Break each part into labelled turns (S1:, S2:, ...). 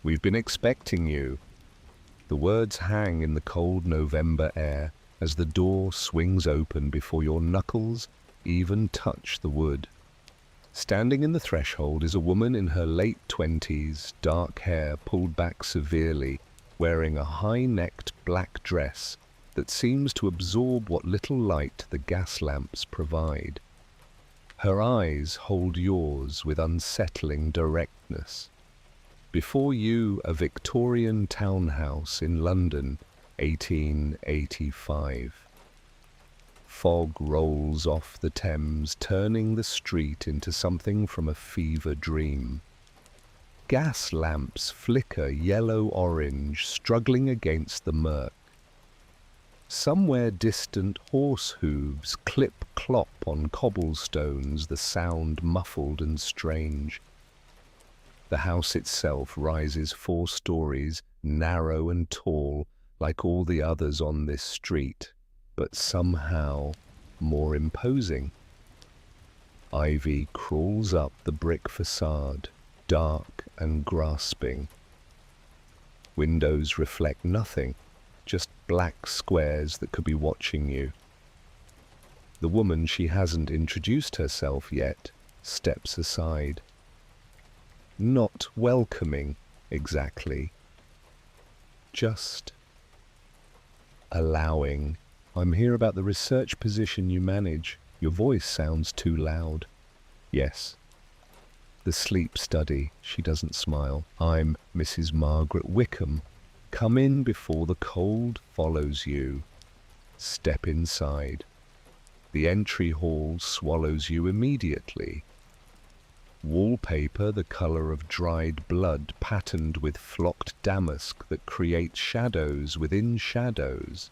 S1: We've been expecting you." The words hang in the cold November air as the door swings open before your knuckles even touch the wood. Standing in the threshold is a woman in her late 20s, dark hair pulled back severely, wearing a high-necked black dress that seems to absorb what little light the gas lamps provide. Her eyes hold yours with unsettling directness. Before you, a Victorian townhouse in London, 1885. Fog rolls off the Thames, turning the street into something from a fever dream. Gas lamps flicker yellow-orange, struggling against the murk. Somewhere distant horse hooves clip-clop on cobblestones, the sound muffled and strange. The house itself rises 4 stories, narrow and tall, like all the others on this street, but somehow more imposing. Ivy crawls up the brick facade, dark and grasping. Windows reflect nothing, just black squares that could be watching you. The woman, she hasn't introduced herself yet, steps aside. Not welcoming, exactly. Just allowing. "I'm here about the research position you manage. Your voice sounds too loud." "Yes." "The sleep study," she doesn't smile. "I'm Mrs. Margaret Wickham. Come in before the cold follows you." Step inside. The entry hall swallows you immediately. Wallpaper the color of dried blood, patterned with flocked damask that creates shadows within shadows.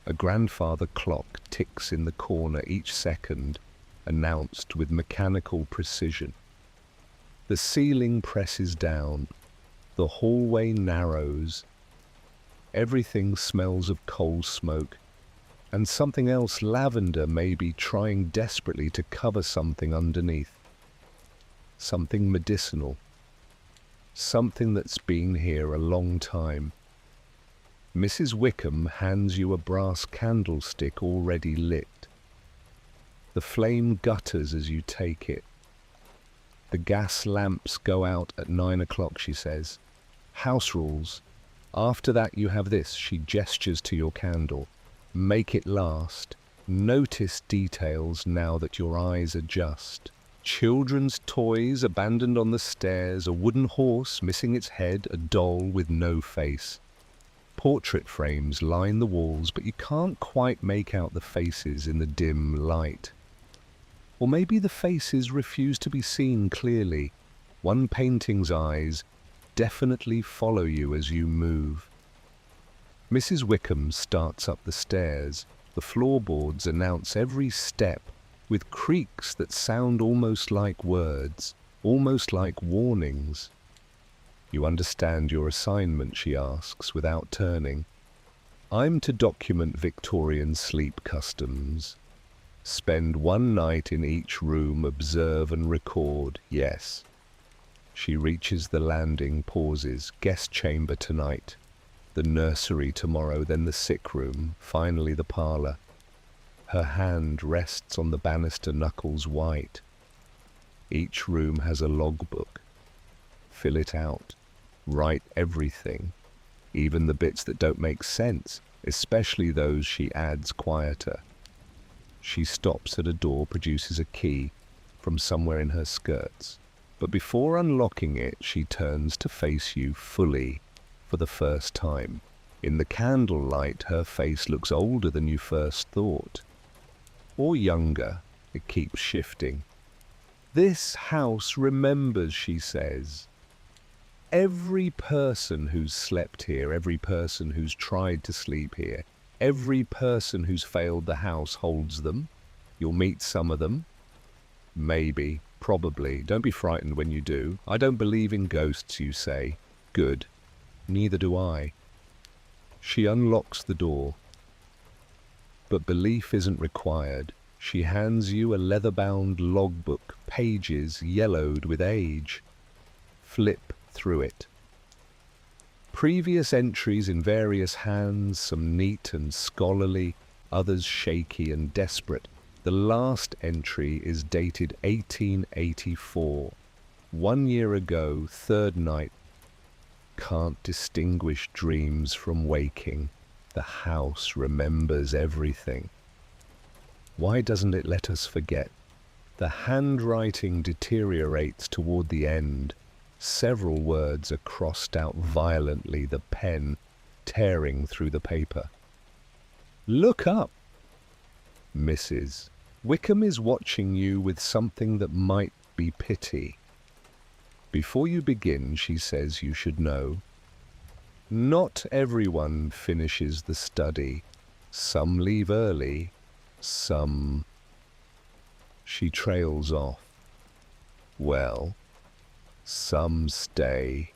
S1: A grandfather clock ticks in the corner each second, announced with mechanical precision. The ceiling presses down. The hallway narrows. Everything smells of coal smoke, and something else, lavender, may be trying desperately to cover something underneath. Something medicinal. Something that's been here a long time. Mrs. Wickham hands you a brass candlestick already lit. The flame gutters as you take it. "The gas lamps go out at 9 o'clock, she says. "House rules. After that you have this," she gestures to your candle. "Make it last. Notice details now that your eyes adjust. Children's toys abandoned on the stairs, a wooden horse missing its head, a doll with no face. Portrait frames line the walls, but you can't quite make out the faces in the dim light. Or maybe the faces refuse to be seen clearly. One painting's eyes definitely follow you as you move. Mrs. Wickham starts up the stairs. The floorboards announce every step with creaks that sound almost like words, almost like warnings. "You understand your assignment?" she asks, without turning. "I'm to document Victorian sleep customs. Spend 1 night in each room, observe and record, yes." She reaches the landing, pauses. "Guest chamber tonight, the nursery tomorrow, then the sick room, finally the parlor." Her hand rests on the banister, knuckles white. Each room has a logbook. Fill it out. Write everything, even the bits that don't make sense, especially those, she adds, quieter. She stops at a door, produces a key from somewhere in her skirts. But before unlocking it, she turns to face you fully for the first time. In the candlelight, her face looks older than you first thought. Or younger. It keeps shifting. "This house remembers," she says. "Every person who's slept here, every person who's tried to sleep here, every person who's failed the house holds them. You'll meet some of them. Maybe, probably. Don't be frightened when you do. I don't believe in ghosts, you say. Good. Neither do I." She unlocks the door. But belief isn't required. She hands you a leather-bound logbook, pages yellowed with age. Flip through it. Previous entries in various hands, some neat and scholarly, others shaky and desperate. The last entry is dated 1884. 1 year ago, third night. Can't distinguish dreams from waking. The house remembers everything. Why doesn't it let us forget? The handwriting deteriorates toward the end. Several words are crossed out violently, the pen tearing through the paper. Look up! Mrs. Wickham is watching you with something that might be pity. Before you begin, she says you should know. Not everyone finishes the study. Some leave early, some... She trails off. Well, some stay.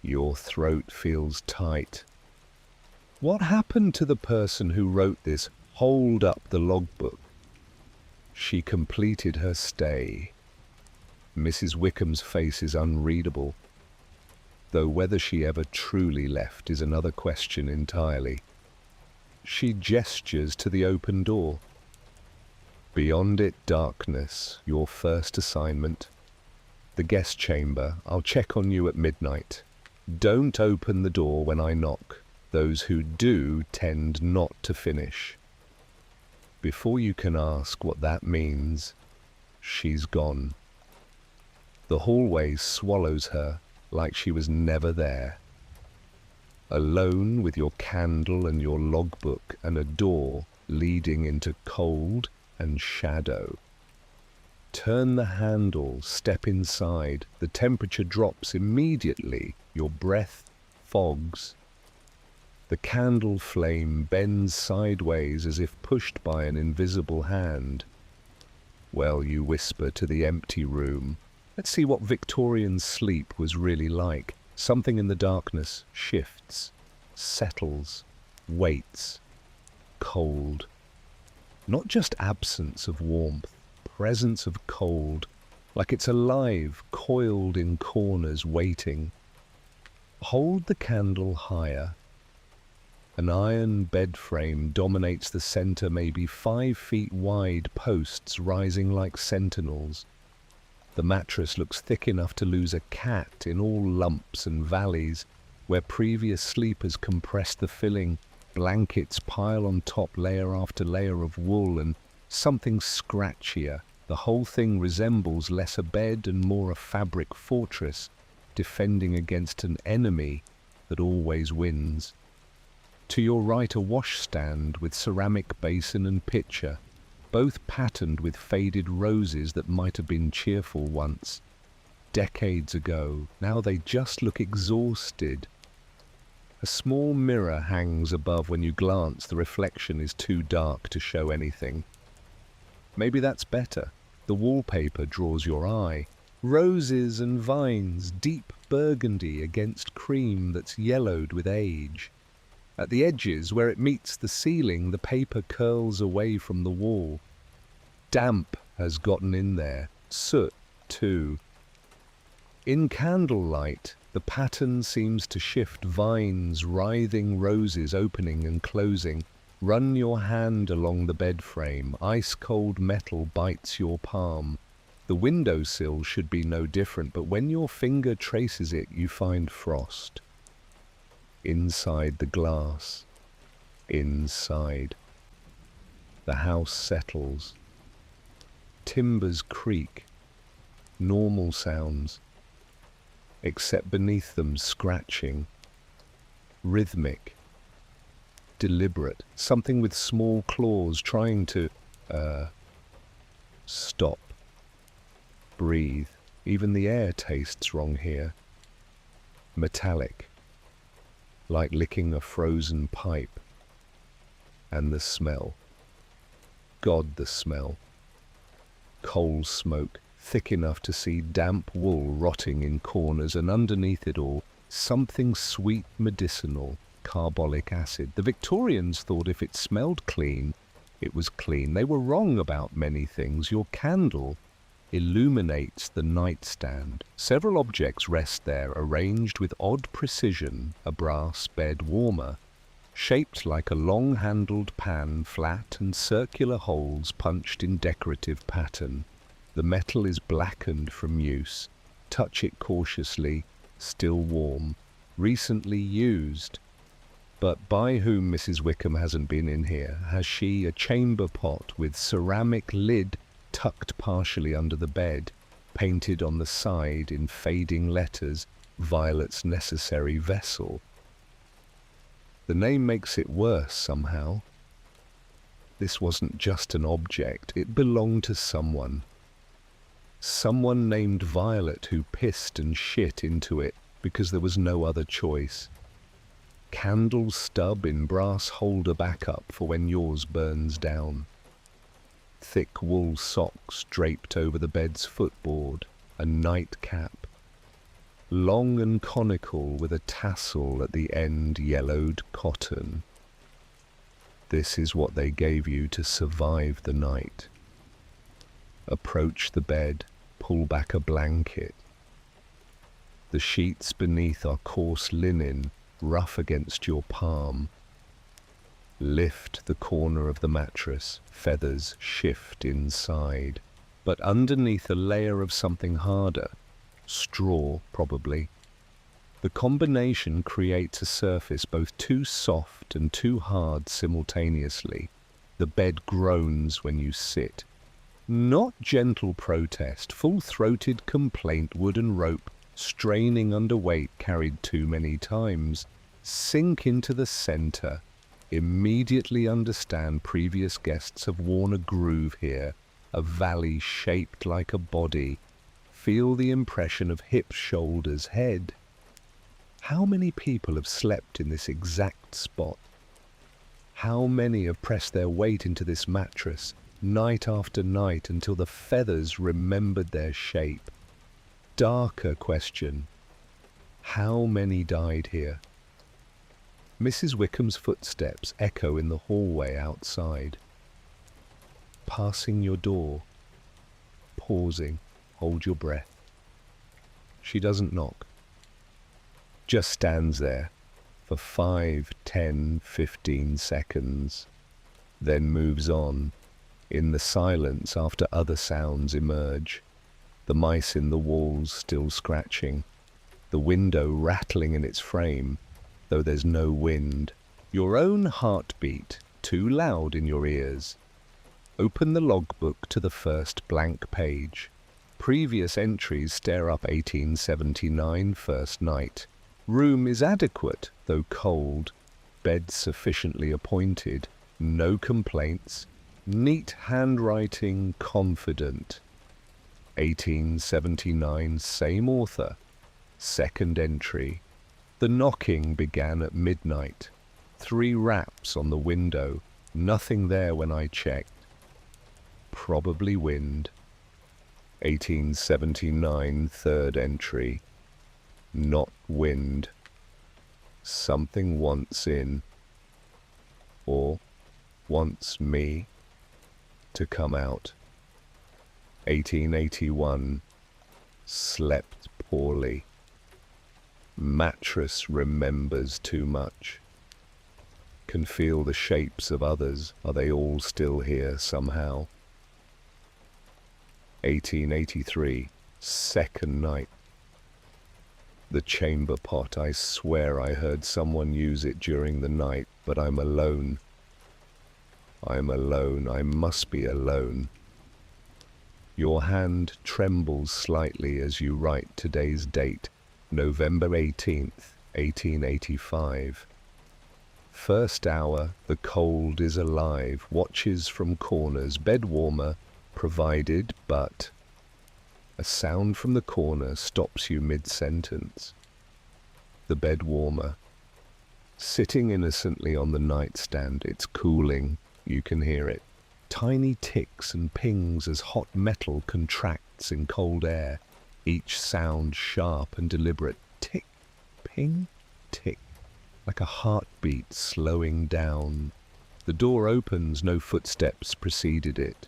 S1: Your throat feels tight. What happened to the person who wrote this? Hold up the logbook. She completed her stay. Mrs. Wickham's face is unreadable, though whether she ever truly left is another question entirely. She gestures to the open door. Beyond it, darkness, your first assignment. The guest chamber, I'll check on you at midnight. Don't open the door when I knock. Those who do tend not to finish. Before you can ask what that means, she's gone. The hallway swallows her like she was never there. Alone with your candle and your logbook and a door leading into cold and shadow. Turn the handle, step inside. The temperature drops immediately. Your breath fogs. The candle flame bends sideways as if pushed by an invisible hand. Well, you whisper to the empty room. Let's see what Victorian sleep was really like. Something in the darkness shifts, settles, waits. Cold. Not just absence of warmth, presence of cold, like it's alive, coiled in corners, waiting. Hold the candle higher. An iron bed frame dominates the center, maybe 5 feet wide posts rising like sentinels. The mattress looks thick enough to lose a cat in all lumps and valleys, where previous sleepers compressed the filling. Blankets pile on top layer after layer of wool and something scratchier. The whole thing resembles less a bed and more a fabric fortress, defending against an enemy that always wins. To your right, a washstand with ceramic basin and pitcher, both patterned with faded roses that might have been cheerful once. Decades ago, now they just look exhausted. A small mirror hangs above. When you glance, the reflection is too dark to show anything. Maybe that's better. The wallpaper draws your eye. Roses and vines, deep burgundy against cream that's yellowed with age. At the edges, where it meets the ceiling, the paper curls away from the wall. Damp has gotten in there, soot too. In candlelight, the pattern seems to shift. Vines, writhing roses opening and closing. Run your hand along the bed frame. Ice-cold metal bites your palm. The windowsill should be no different, but when your finger traces it, you find frost. Inside the glass. Inside. The house settles. Timbers creak. Normal sounds. Except beneath them, scratching. Rhythmic. Deliberate. Something with small claws trying to, stop. Breathe. Even the air tastes wrong here. Metallic. Like licking a frozen pipe. And the smell. God, the smell. Coal smoke, thick enough to see damp wool rotting in corners, and underneath it all, something sweet medicinal, carbolic acid. The Victorians thought if it smelled clean, it was clean. They were wrong about many things. Your candle illuminates the nightstand. Several objects rest there, arranged with odd precision, a brass bed warmer, shaped like a long-handled pan, flat and circular holes punched in decorative pattern. The metal is blackened from use. Touch it cautiously, still warm, recently used. But by whom Mrs. Wickham hasn't been in here? Has she a chamber pot with ceramic lid tucked partially under the bed, painted on the side in fading letters, Violet's necessary vessel? The name makes it worse somehow. This wasn't just an object, it belonged to someone. Someone named Violet who pissed and shit into it because there was no other choice. Candle stub in brass holder backup for when yours burns down. Thick wool socks draped over the bed's footboard, a nightcap. Long and conical with a tassel at the end, yellowed cotton. This is what they gave you to survive the night. Approach the bed, pull back a blanket. The sheets beneath are coarse linen, rough against your palm. Lift the corner of the mattress, feathers shift inside, but underneath a layer of something harder, straw probably. The combination creates a surface both too soft and too hard simultaneously. The bed groans when you sit. Not gentle protest, full-throated complaint, wooden rope, straining under weight carried too many times. Sink into the center. Immediately understand previous guests have worn a groove here, a valley shaped like a body. Feel the impression of hips, shoulders, head. How many people have slept in this exact spot? How many have pressed their weight into this mattress, night after night, until the feathers remembered their shape? Darker question. How many died here? Mrs. Wickham's footsteps echo in the hallway outside. Passing your door. Pausing. Hold your breath. She doesn't knock. Just stands there for 5, 10, 15 seconds. Then moves on. In the silence after other sounds emerge. The mice in the walls still scratching. The window rattling in its frame, though there's no wind. Your own heartbeat, too loud in your ears. Open the logbook to the first blank page. Previous entries stare up 1879, first night. Room is adequate, though cold. Bed sufficiently appointed. No complaints. Neat handwriting, confident. 1879, same author. Second entry. The knocking began at midnight. 3 raps on the window. Nothing there when I checked. Probably wind. 1879, third entry. Not wind. Something wants in. Or wants me to come out. 1881. Slept poorly. Mattress remembers too much. Can feel the shapes of others. Are they all still here somehow? 1883. Second night. The chamber pot. I swear I heard someone use it during the night, but I'm alone. I'm alone. I must be alone. Your hand trembles slightly as you write today's date, November 18th, 1885. First hour, the cold is alive, watches from corners, bed warmer provided, but a sound from the corner stops you mid-sentence. The bed warmer. Sitting innocently on the nightstand, it's cooling, you can hear it. Tiny ticks and pings as hot metal contracts in cold air, each sound sharp and deliberate. Tick, ping, tick, like a heartbeat slowing down. The door opens, no footsteps preceded it.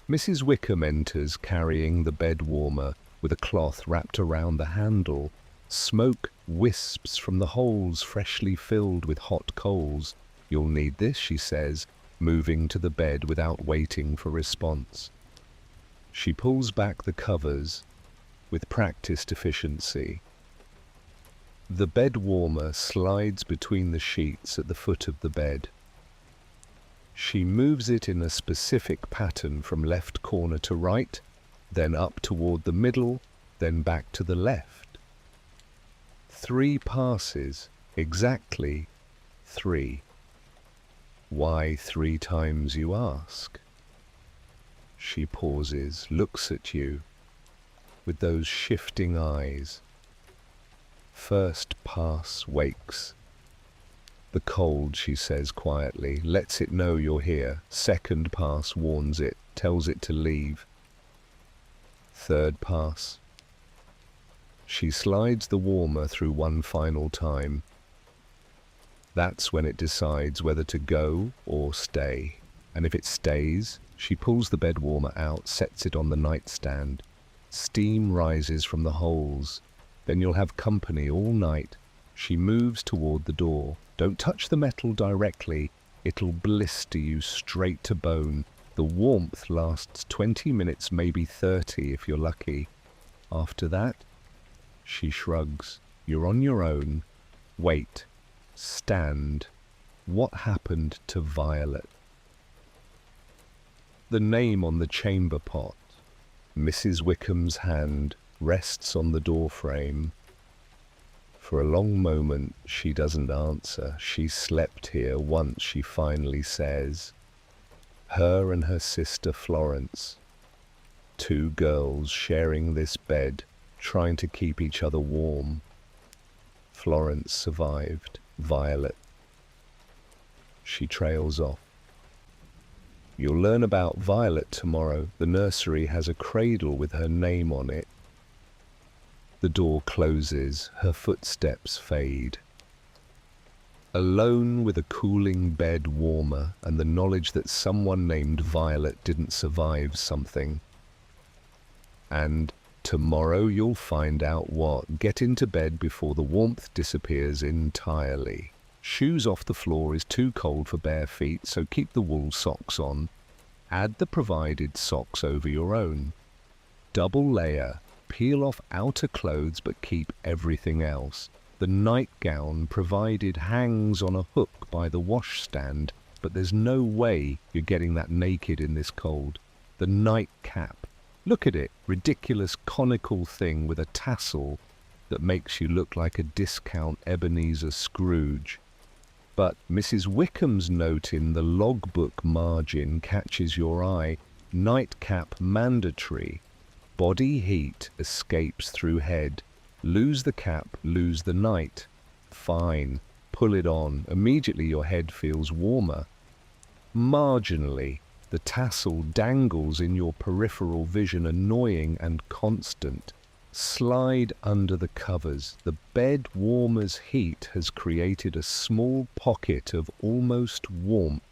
S1: Mrs. Wickham enters carrying the bed warmer with a cloth wrapped around the handle. Smoke wisps from the holes freshly filled with hot coals. "You'll need this," she says, moving to the bed without waiting for response. She pulls back the covers with practiced efficiency. The bed warmer slides between the sheets at the foot of the bed. She moves it in a specific pattern from left corner to right, then up toward the middle, then back to the left. 3 passes, exactly 3. Why 3 times, you ask? She pauses, looks at you with those shifting eyes. First pass wakes. The cold, she says quietly, lets it know you're here. Second pass warns it, tells it to leave. Third pass. She slides the warmer through one final time. That's when it decides whether to go or stay. And if it stays, she pulls the bed warmer out, sets it on the nightstand. Steam rises from the holes. Then you'll have company all night. She moves toward the door. Don't touch the metal directly. It'll blister you straight to bone. The warmth lasts 20 minutes, maybe 30 if you're lucky. After that, she shrugs. You're on your own. Wait. Stand. What happened to Violet? The name on the chamber pot. Mrs. Wickham's hand rests on the door frame. For a long moment she doesn't answer. She slept here once, she finally says. Her and her sister Florence. 2 girls sharing this bed, trying to keep each other warm. Florence survived. Violet. She trails off. You'll learn about Violet tomorrow. The nursery has a cradle with her name on it. The door closes. Her footsteps fade. Alone with a cooling bed warmer and the knowledge that someone named Violet didn't survive something. And tomorrow you'll find out what. Get into bed before the warmth disappears entirely. Shoes off the floor is too cold for bare feet, so keep the wool socks on. Add the provided socks over your own. Double layer. Peel off outer clothes but keep everything else. The nightgown provided hangs on a hook by the washstand, but there's no way you're getting that naked in this cold. The nightcap. Look at it. Ridiculous conical thing with a tassel that makes you look like a discount Ebenezer Scrooge. But Mrs. Wickham's note in the logbook margin catches your eye. Nightcap mandatory. Body heat escapes through head. Lose the cap, lose the night. Fine. Pull it on. Immediately your head feels warmer. Marginally, the tassel dangles in your peripheral vision, annoying and constant. Slide under the covers. The bed warmer's heat has created a small pocket of almost warmth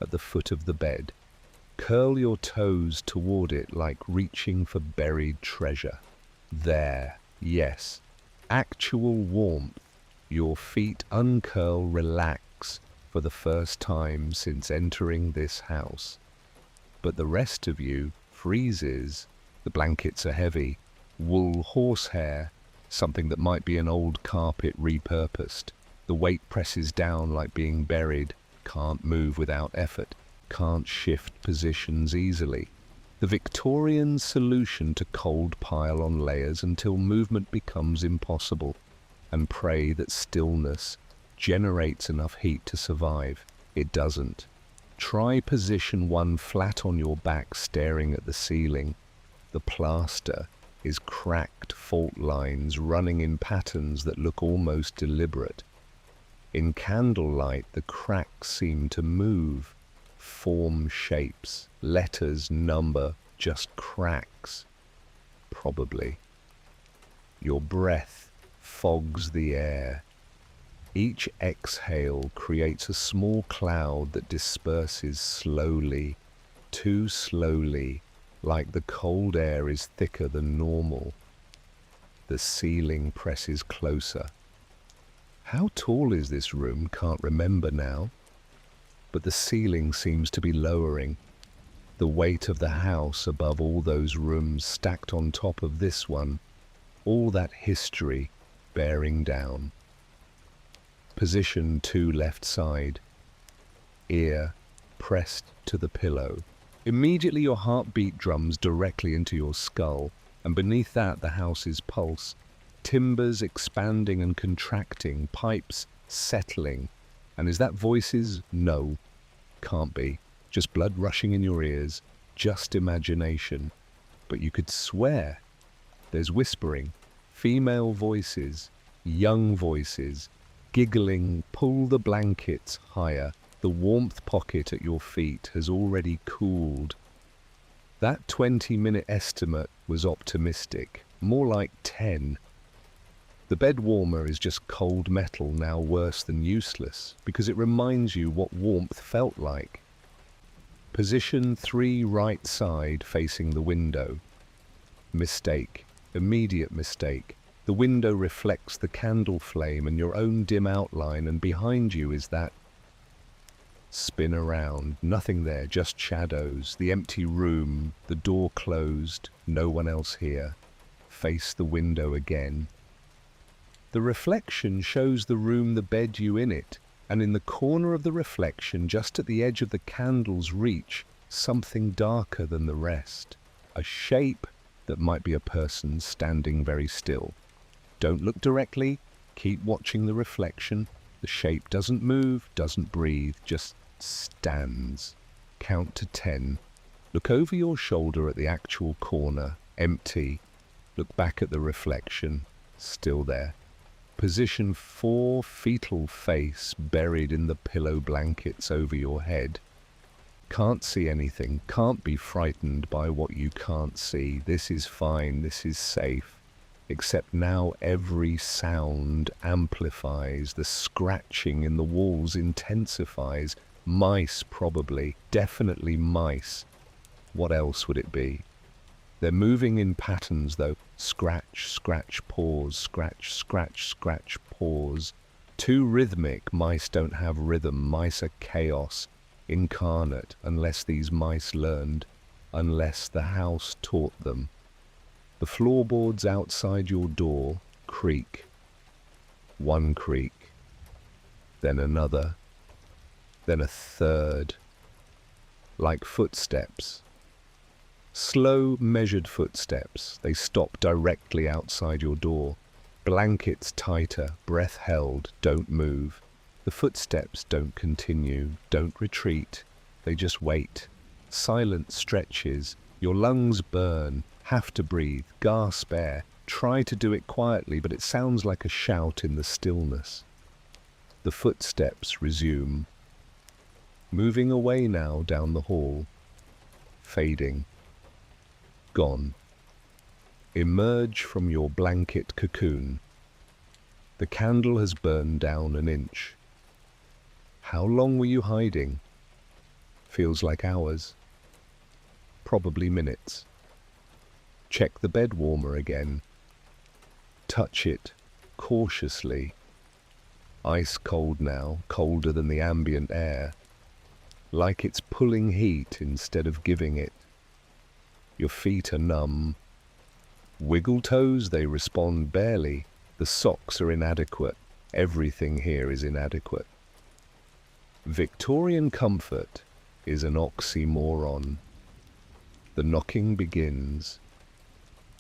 S1: at the foot of the bed. Curl your toes toward it like reaching for buried treasure. There, yes, actual warmth. Your feet uncurl, relax for the first time since entering this house. But the rest of you freezes. The blankets are heavy. Wool horsehair, something that might be an old carpet repurposed. The weight presses down like being buried. Can't move without effort. Can't shift positions easily. The Victorian solution to cold pile on layers until movement becomes impossible, and pray that stillness generates enough heat to survive. It doesn't. Try position 1 flat on your back staring at the ceiling. The plaster is cracked fault lines running in patterns that look almost deliberate. In candlelight, the cracks seem to move, form shapes, letters, number, just cracks. Probably. Your breath fogs the air. Each exhale creates a small cloud that disperses slowly, too slowly, like the cold air is thicker than normal. The ceiling presses closer. How tall is this room? Can't remember now. But the ceiling seems to be lowering. The weight of the house above all those rooms stacked on top of this one, all that history bearing down. Position 2 left side, ear pressed to the pillow. Immediately your heartbeat drums directly into your skull, and beneath that the house's pulse. Timbers expanding and contracting, pipes settling. And is that voices? No, can't be. Just blood rushing in your ears, just imagination. But you could swear. There's whispering, female voices, young voices, giggling, pull the blankets higher. The warmth pocket at your feet has already cooled. That 20-minute estimate was optimistic, more like 10. The bed warmer is just cold metal, now worse than useless, because it reminds you what warmth felt like. Position 3 right side facing the window. Mistake, immediate mistake. The window reflects the candle flame and your own dim outline, and behind you is that. Spin around, nothing there, just shadows, the empty room, the door closed, no one else here. Face the window again. The reflection shows the room, the bed, you in it, and in the corner of the reflection, just at the edge of the candle's reach, something darker than the rest. A shape that might be a person standing very still. Don't look directly, keep watching the reflection. The shape doesn't move, doesn't breathe, just stands. Count to 10. Look over your shoulder at the actual corner, empty. Look back at the reflection, still there. Position 4, fetal face buried in the pillow blankets over your head. Can't see anything, can't be frightened by what you can't see. This is fine, this is safe. Except now every sound amplifies, the scratching in the walls intensifies. Mice probably, definitely mice. What else would it be? They're moving in patterns though. Scratch, scratch, pause, scratch, scratch, scratch, pause. Too rhythmic. Mice don't have rhythm. Mice are chaos incarnate, unless these mice learned, unless the house taught them. The floorboards outside your door creak. One creak, then another, then a third, like footsteps. Slow, measured footsteps. They stop directly outside your door. Blankets tighter, breath held, don't move. The footsteps don't continue, don't retreat. They just wait. Silent stretches. Your lungs burn, have to breathe, gasp air. Try to do it quietly, but it sounds like a shout in the stillness. The footsteps resume. Moving away now down the hall. Fading. Gone. Emerge from your blanket cocoon. The candle has burned down an inch. How long were you hiding? Feels like hours. Probably minutes. Check the bed warmer again. Touch it cautiously. Ice cold now, colder than the ambient air. Like it's pulling heat instead of giving it. Your feet are numb. Wiggle toes, they respond barely. The socks are inadequate. Everything here is inadequate. Victorian comfort is an oxymoron. The knocking begins.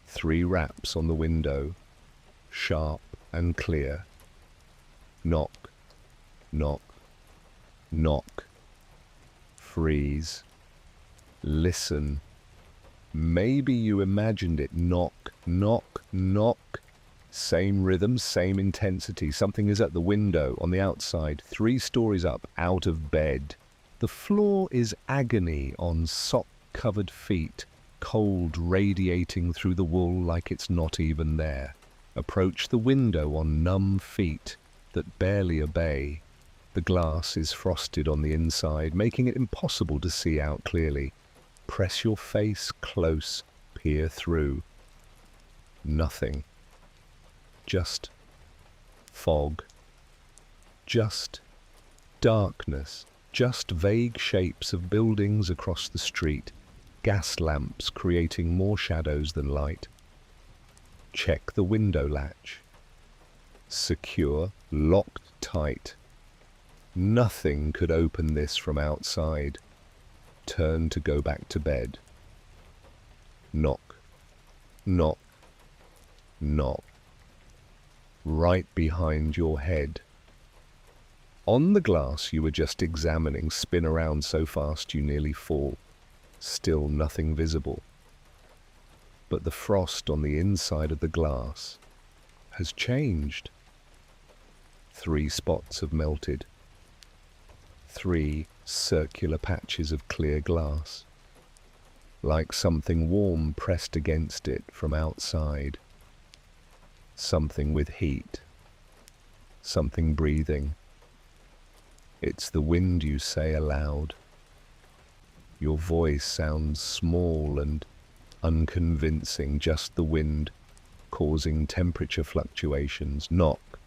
S1: 3 raps on the window, sharp and clear. Knock, knock, knock. Freeze. Listen. Maybe you imagined it. Knock, knock, knock. Same rhythm, same intensity. Something is at the window, on the outside, 3 stories up, out of bed. The floor is agony on sock-covered feet, cold radiating through the wool like it's not even there. Approach the window on numb feet that barely obey. The glass is frosted on the inside, making it impossible to see out clearly. Press your face close, peer through. Nothing. Just fog. Just darkness. Just vague shapes of buildings across the street. Gas lamps creating more shadows than light. Check the window latch. Secure, locked tight. Nothing could open this from outside. Turn to go back to bed. Knock, knock, knock. Right behind your head. On the glass you were just examining spin around so fast you nearly fall. Still nothing visible. But the frost on the inside of the glass has changed. 3 spots have melted. 3 circular patches of clear glass, like something warm pressed against it from outside. Something with heat. Something breathing. It's the wind, you say aloud. Your voice sounds small and unconvincing, just the wind causing temperature fluctuations. Knock,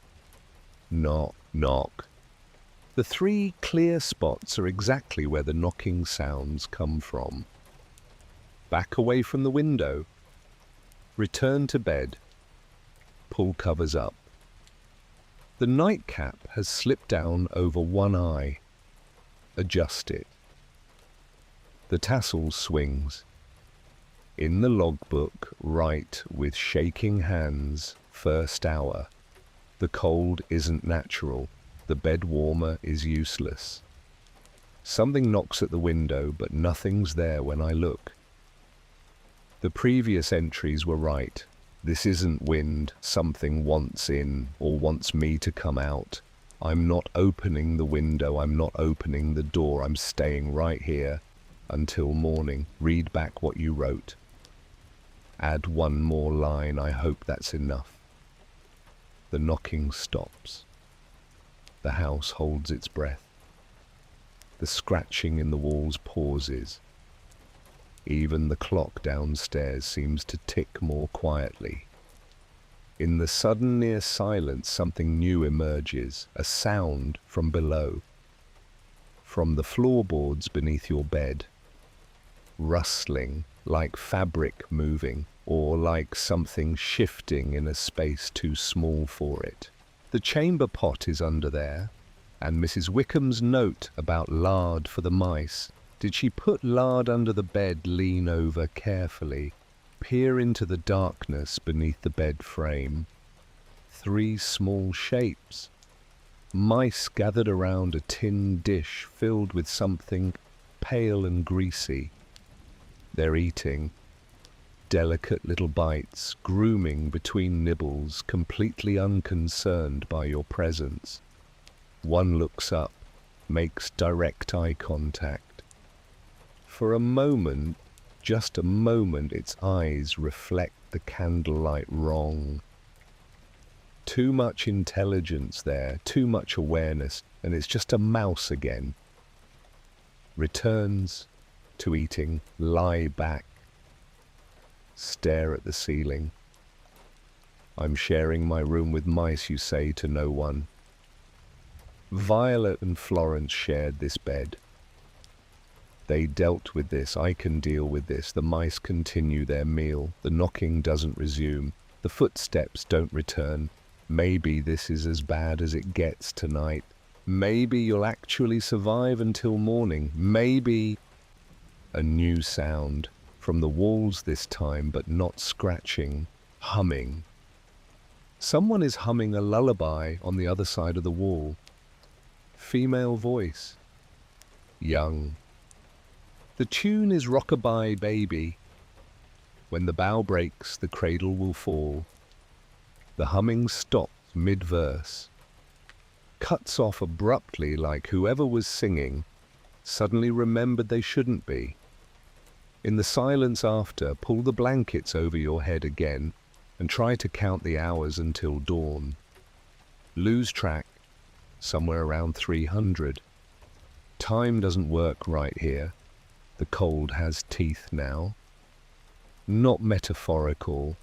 S1: knock, knock. The 3 clear spots are exactly where the knocking sounds come from. Back away from the window. Return to bed. Pull covers up. The nightcap has slipped down over one eye. Adjust it. The tassel swings. In the logbook, write with shaking hands, 1st hour. The cold isn't natural. The bed warmer is useless. Something knocks at the window, but nothing's there when I look. The previous entries were right. This isn't wind. Something wants in, or wants me to come out. I'm not opening the window. I'm not opening the door. I'm staying right here until morning. Read back what you wrote. Add 1 more line. I hope that's enough. The knocking stops. The house holds its breath. The scratching in the walls pauses. Even the clock downstairs seems to tick more quietly. In the sudden near silence, something new emerges, a sound from below. From the floorboards beneath your bed. Rustling, like fabric moving, or like something shifting in a space too small for it. The chamber pot is under there, and Mrs. Wickham's note about lard for the mice. Did she put lard under the bed? Lean over carefully. Peer into the darkness beneath the bed frame. 3 small shapes. Mice gathered around a tin dish filled with something pale and greasy. They're eating. Delicate little bites, grooming between nibbles, completely unconcerned by your presence. One looks up, makes direct eye contact. For a moment, just a moment, its eyes reflect the candlelight wrong. Too much intelligence there, too much awareness, and it's just a mouse again. Returns to eating, lie back. Stare at the ceiling. I'm sharing my room with mice, you say to no one. Violet and Florence shared this bed. They dealt with this. I can deal with this. The mice continue their meal. The knocking doesn't resume. The footsteps don't return. Maybe this is as bad as it gets tonight. Maybe you'll actually survive until morning. Maybe... A new sound. From the walls this time, but not scratching. Humming. Someone is humming a lullaby on the other side of the wall. Female voice. Young. The tune is Rockabye Baby. When the bough breaks, the cradle will fall. The humming stops mid-verse. Cuts off abruptly, like whoever was singing suddenly remembered they shouldn't be. In the silence after, pull the blankets over your head again and try to count the hours until dawn. Lose track, somewhere around 300. Time doesn't work right here. The cold has teeth now. Not metaphorical,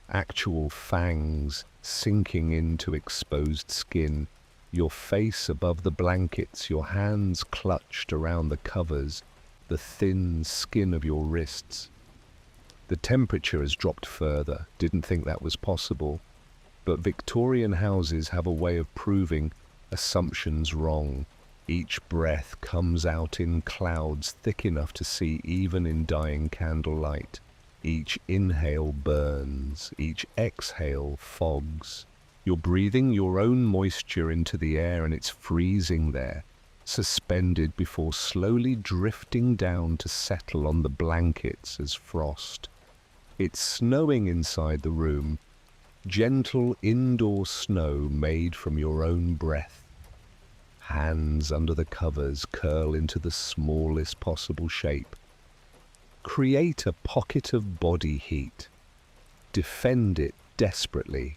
S1: actual fangs sinking into exposed skin, your face above the blankets, your hands clutched around the covers, the thin skin of your wrists. The temperature has dropped further. Didn't think that was possible. But Victorian houses have a way of proving assumptions wrong. Each breath comes out in clouds thick enough to see even in dying candlelight. Each inhale burns, each exhale fogs. You're breathing your own moisture into the air and it's freezing there, suspended before slowly drifting down to settle on the blankets as frost. It's snowing inside the room, gentle indoor snow made from your own breath. Hands under the covers curl into the smallest possible shape. Create a pocket of body heat. Defend it desperately.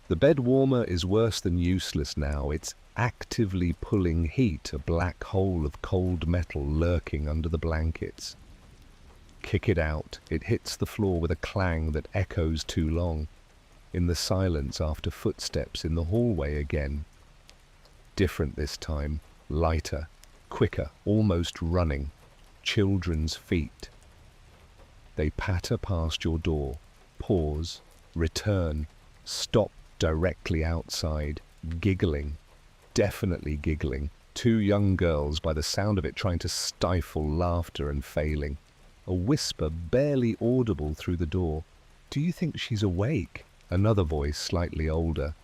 S1: The bed warmer is worse than useless now. It's actively pulling heat, a black hole of cold metal lurking under the blankets. Kick it out. It hits the floor with a clang that echoes too long. In the silence after footsteps in the hallway again. Different this time, lighter, quicker, almost running. Children's feet. They patter past your door, pause, return, stop directly outside, giggling, definitely giggling. Two young girls, by the sound of it, trying to stifle laughter and failing. A whisper barely audible through the door. "Do you think she's awake?" Another voice, slightly older.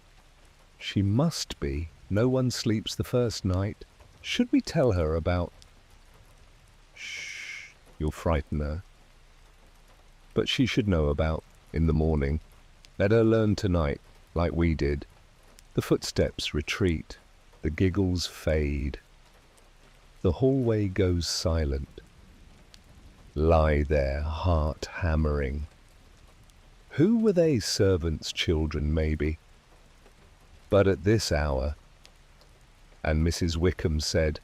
S1: "She must be. No one sleeps the first night. Should we tell her about..." "Shh, you'll frighten her." "But she should know about in the morning. Let her learn tonight, like we did." The footsteps retreat. The giggles fade. The hallway goes silent. Lie there, heart hammering. Who were they? Servants' children, maybe. But at this hour. And Mrs. Wickham said...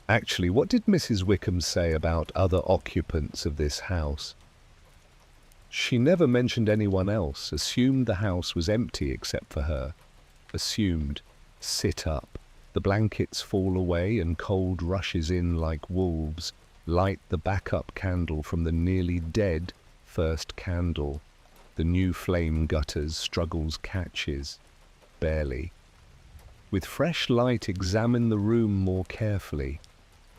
S1: Actually, what did Mrs. Wickham say about other occupants of this house? She never mentioned anyone else, assumed the house was empty except for her. Assumed. Sit up. The blankets fall away and cold rushes in like wolves. Light the backup candle from the nearly dead first candle. The new flame gutters, struggles, catches. Barely. With fresh light, examine the room more carefully.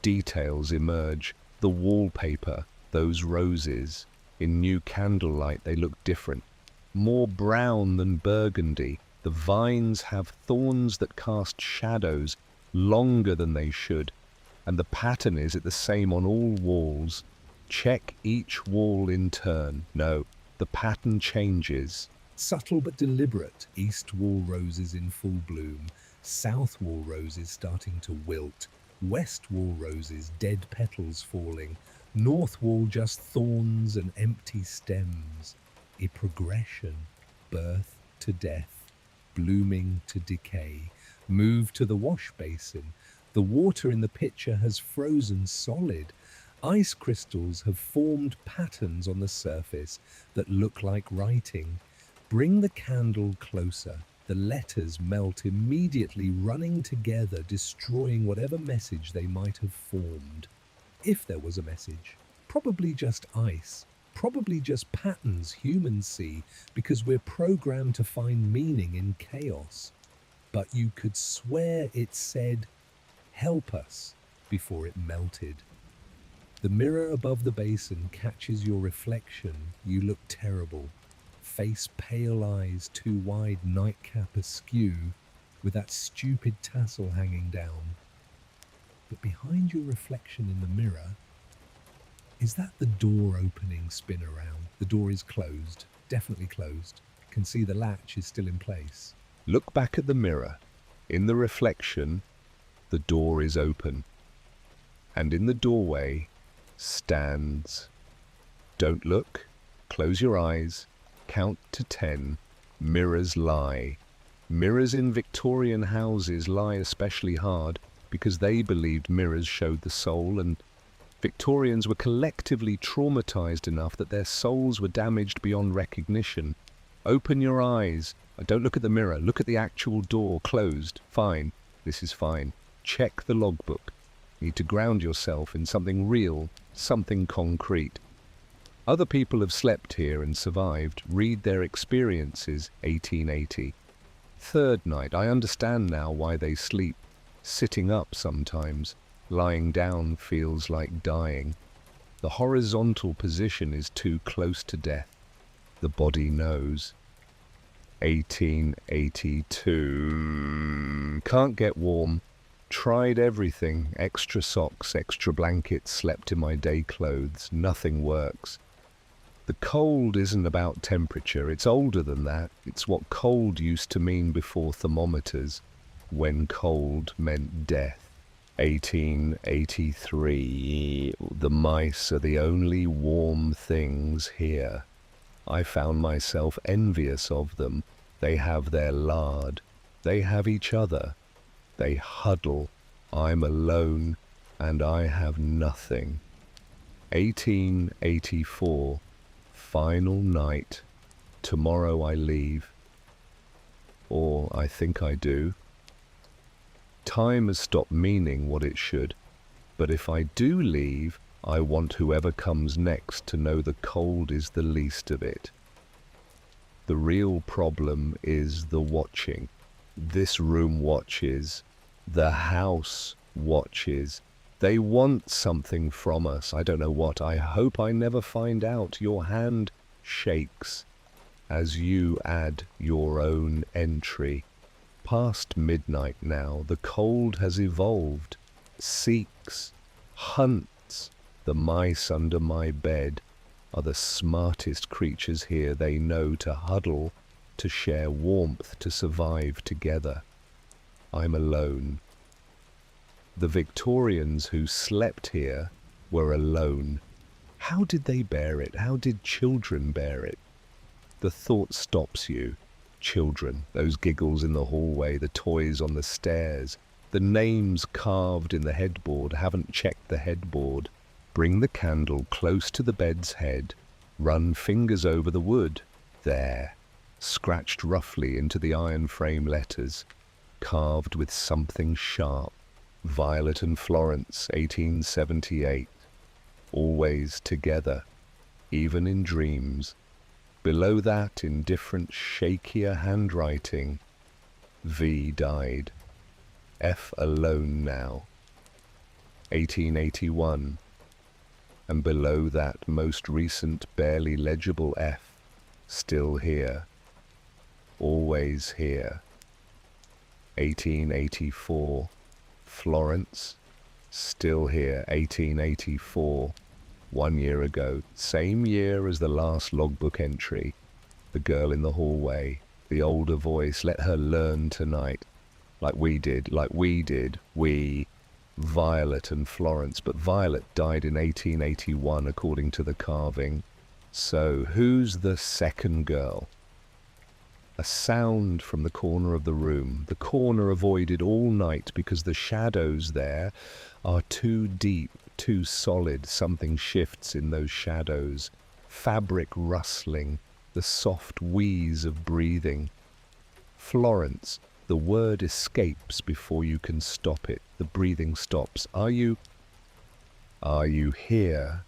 S1: Details emerge. The wallpaper, those roses. In new candlelight they look different. More brown than burgundy. The vines have thorns that cast shadows longer than they should. And the pattern is the same on all walls. Check each wall in turn. No, the pattern changes. Subtle but deliberate. East wall roses in full bloom. South wall roses starting to wilt. West wall roses, dead petals falling. North wall just thorns and empty stems. A progression. Birth to death. Blooming to decay. Move to the wash basin. The water in the pitcher has frozen solid. Ice crystals have formed patterns on the surface that look like writing. Bring the candle closer. The letters melt immediately, running together, destroying whatever message they might have formed. If there was a message. Probably just ice. Probably just patterns humans see, because we're programmed to find meaning in chaos. But you could swear it said, "Help us," before it melted. The mirror above the basin catches your reflection. You look terrible. Face pale, eyes too wide, nightcap askew, with that stupid tassel hanging down. But behind your reflection in the mirror, is that the door opening spin around? The door is closed, definitely closed. Can see the latch is still in place. Look back at the mirror. In the reflection, the door is open. And in the doorway stands... Don't look. Close your eyes. Count to 10. Mirrors lie. Mirrors in Victorian houses lie especially hard because they believed mirrors showed the soul, and Victorians were collectively traumatized enough that their souls were damaged beyond recognition. Open your eyes. Don't look at the mirror. Look at the actual door. Closed. Fine. This is fine. Check the logbook. You need to ground yourself in something real, something concrete. Other people have slept here and survived. Read their experiences, 1880. Third night, I understand now why they sleep. Sitting up sometimes. Lying down feels like dying. The horizontal position is too close to death. The body knows. 1882. Can't get warm. Tried everything. Extra socks, extra blankets, slept in my day clothes. Nothing works. The cold isn't about temperature. It's older than that. It's what cold used to mean before thermometers, when cold meant death. 1883. The mice are the only warm things here. I found myself envious of them. They have their lard. They have each other. They huddle. I'm alone, and I have nothing. 1884. Final night. Tomorrow I leave. Or I think I do. Time has stopped meaning what it should. But if I do leave, I want whoever comes next to know the cold is the least of it. The real problem is the watching. This room watches. The house watches. They want something from us. I don't know what. I hope I never find out. Your hand shakes as you add your own entry. Past midnight now, the cold has evolved. Seeks, hunts. The mice under my bed are the smartest creatures here. They know to huddle, to share warmth, to survive together. I'm alone. The Victorians who slept here were alone. How did they bear it? How did children bear it? The thought stops you. Children, those giggles in the hallway, the toys on the stairs, the names carved in the headboard. Haven't checked the headboard. Bring the candle close to the bed's head. Run fingers over the wood. There. Scratched roughly into the iron frame letters. Carved with something sharp. Violet and Florence, 1878. Always together, even in dreams. Below that, in different, shakier handwriting, V died. F alone now. 1881. And below that most recent, barely legible F, still here. Always here. 1884. Florence, still here. 1884. 1 year ago, same year as the last logbook entry. The girl in the hallway, the older voice, let her learn tonight. Like we did, we, Violet and Florence. But Violet died in 1881 according to the carving. So who's the second girl? A sound from the corner of the room, the corner avoided all night because the shadows there are too deep, too solid. Something shifts in those shadows. Fabric rustling, the soft wheeze of breathing. Florence, the word escapes before you can stop it. The breathing stops. Are you here?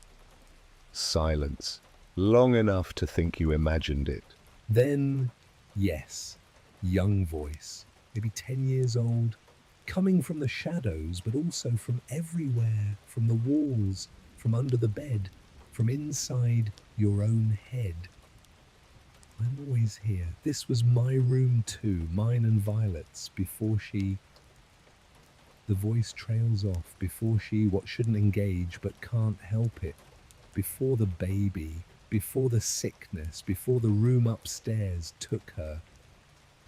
S1: Silence, long enough to think you imagined it. Then, yes, young voice, maybe 10 years old, coming from the shadows, but also from everywhere, from the walls, from under the bed, from inside your own head. I'm always here. This was my room too, mine and Violet's, before she... The voice trails off, before she, what shouldn't engage but can't help it, before the baby, before the sickness, before the room upstairs took her.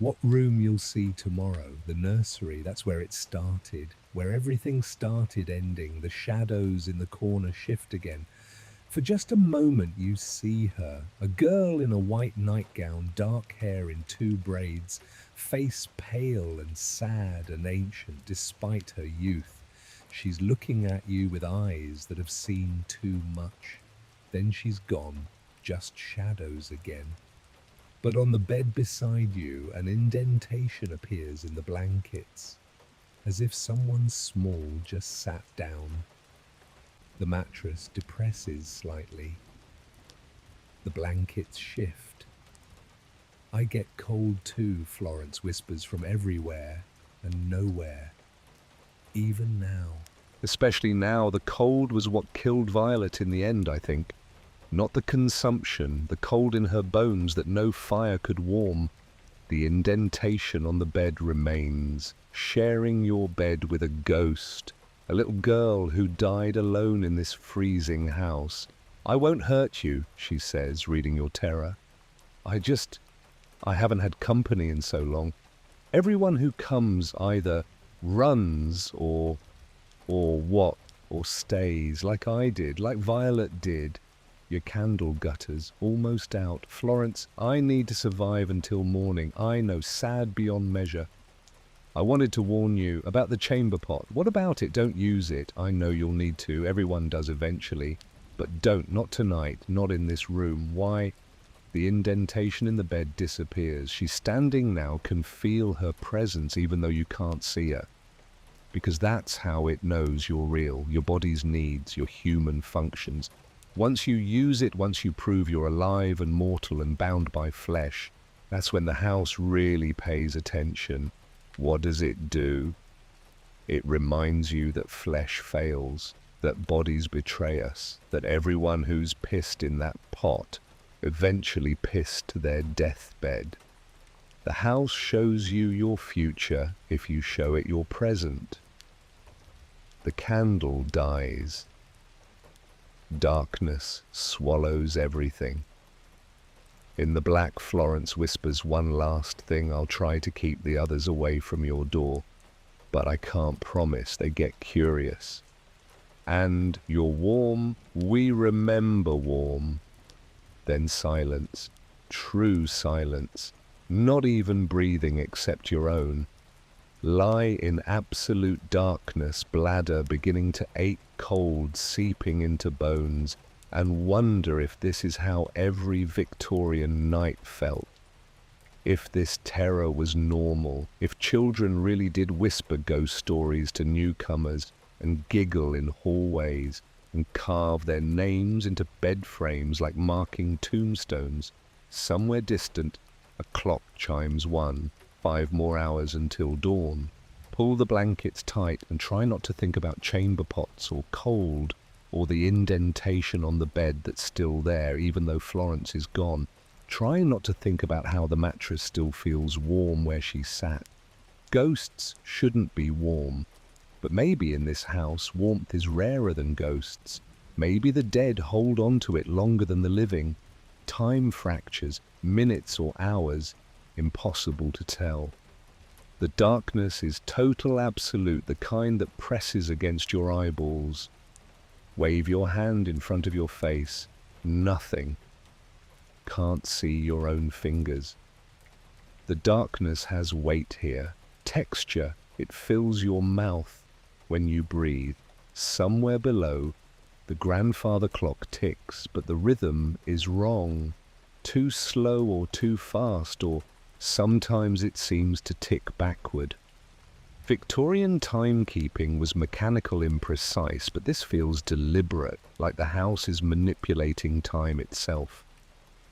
S1: What room you'll see tomorrow, the nursery, that's where it started, where everything started ending. The shadows in the corner shift again. For just a moment you see her, a girl in a white nightgown, dark hair in 2 braids, face pale and sad and ancient despite her youth. She's looking at you with eyes that have seen too much. Then she's gone, just shadows again. But on the bed beside you, an indentation appears in the blankets, as if someone small just sat down. The mattress depresses slightly. The blankets shift. "I get cold too," Florence whispers from everywhere and nowhere. Even now. Especially now, the cold was what killed Violet in the end, I think. Not the consumption, the cold in her bones that no fire could warm. The indentation on the bed remains, sharing your bed with a ghost, a little girl who died alone in this freezing house. "I won't hurt you," she says, reading your terror. I haven't had company in so long. Everyone who comes either runs or stays, like I did, like Violet did. Your candle gutters, almost out. Florence, I need to survive until morning. I know, sad beyond measure. I wanted to warn you about the chamber pot. What about it? Don't use it. I know you'll need to. Everyone does eventually. But don't. Not tonight. Not in this room. Why? The indentation in the bed disappears. She's standing now, can feel her presence even though you can't see her. Because that's how it knows you're real, your body's needs, your human functions. Once you use it, once you prove you're alive and mortal and bound by flesh, that's when the house really pays attention. What does it do? It reminds you that flesh fails, that bodies betray us, that everyone who's pissed in that pot eventually pissed to their deathbed. The house shows you your future if you show it your present. The candle dies. Darkness swallows everything. In the black, Florence whispers one last thing. "I'll try to keep the others away from your door, but I can't promise they get curious. And you're warm, we remember warm." Then silence, true silence, not even breathing except your own. Lie in absolute darkness, bladder beginning to ache cold, seeping into bones, and wonder if this is how every Victorian night felt. If this terror was normal, if children really did whisper ghost stories to newcomers and giggle in hallways, and carve their names into bed frames like marking tombstones. Somewhere distant, a clock chimes 1, 5 more hours until dawn. Pull the blankets tight and try not to think about chamber pots or cold or the indentation on the bed that's still there even though Florence is gone. Try not to think about how the mattress still feels warm where she sat. Ghosts shouldn't be warm. But maybe in this house, warmth is rarer than ghosts. Maybe the dead hold on to it longer than the living. Time fractures, minutes or hours, impossible to tell. The darkness is total absolute, the kind that presses against your eyeballs. Wave your hand in front of your face. Nothing. Can't see your own fingers. The darkness has weight here, texture. It fills your mouth when you breathe. Somewhere below, the grandfather clock ticks, but the rhythm is wrong. Too slow or too fast, or sometimes it seems to tick backward. Victorian timekeeping was mechanical, imprecise, but this feels deliberate, like the house is manipulating time itself.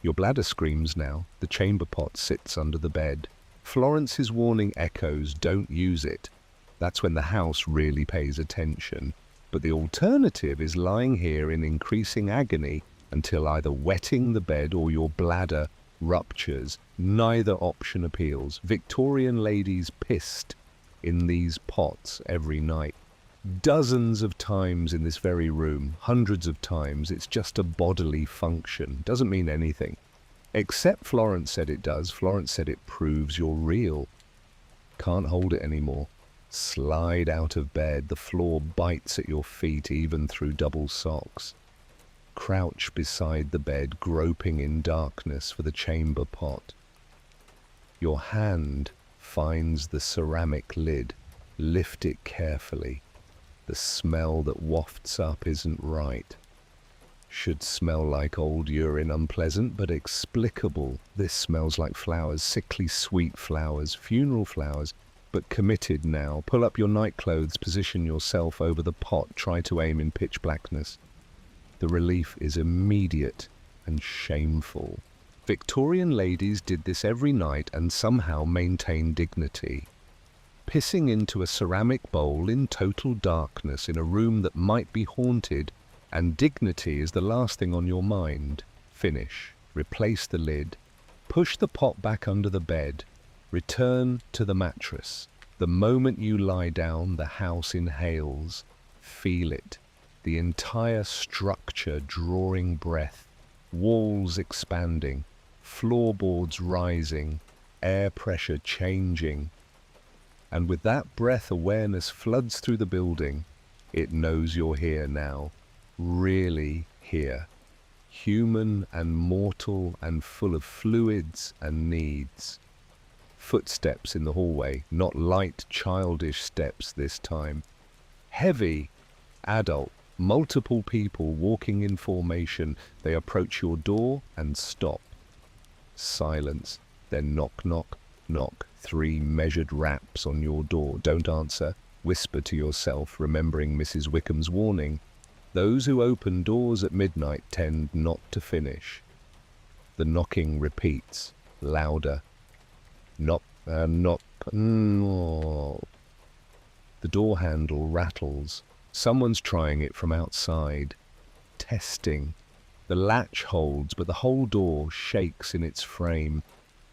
S1: Your bladder screams now. The chamber pot sits under the bed. Florence's warning echoes, "Don't use it." That's when the house really pays attention. But the alternative is lying here in increasing agony until either wetting the bed or your bladder ruptures. Neither option appeals. Victorian ladies pissed in these pots every night. Dozens of times in this very room, hundreds of times. It's just a bodily function. Doesn't mean anything. Except Florence said it does. Florence said it proves you're real. Can't hold it anymore. Slide out of bed. The floor bites at your feet even through double socks. Crouch beside the bed, groping in darkness for the chamber pot. Your hand finds the ceramic lid. Lift it carefully. The smell that wafts up isn't right. Should smell like old urine, unpleasant but explicable. This smells like flowers, sickly sweet flowers, funeral flowers, but committed now. Pull up your nightclothes, position yourself over the pot, try to aim in pitch blackness. The relief is immediate and shameful. Victorian ladies did this every night and somehow maintained dignity. Pissing into a ceramic bowl in total darkness in a room that might be haunted, and dignity is the last thing on your mind. Finish. Replace the lid. Push the pot back under the bed. Return to the mattress. The moment you lie down, the house inhales. Feel it. The entire structure drawing breath. Walls expanding. Floorboards rising. Air pressure changing. And with that breath, awareness floods through the building. It knows you're here now. Really here. Human and mortal and full of fluids and needs. Footsteps in the hallway, not light, childish steps this time. Heavy, adult, multiple people walking in formation. They approach your door and stop. Silence, then knock, knock, knock. 3 measured raps on your door. Don't answer. Whisper to yourself, remembering Mrs. Wickham's warning. Those who open doors at midnight tend not to finish. The knocking repeats, louder. Knock, knock, knock. The door handle rattles. Someone's trying it from outside. Testing. The latch holds, but the whole door shakes in its frame.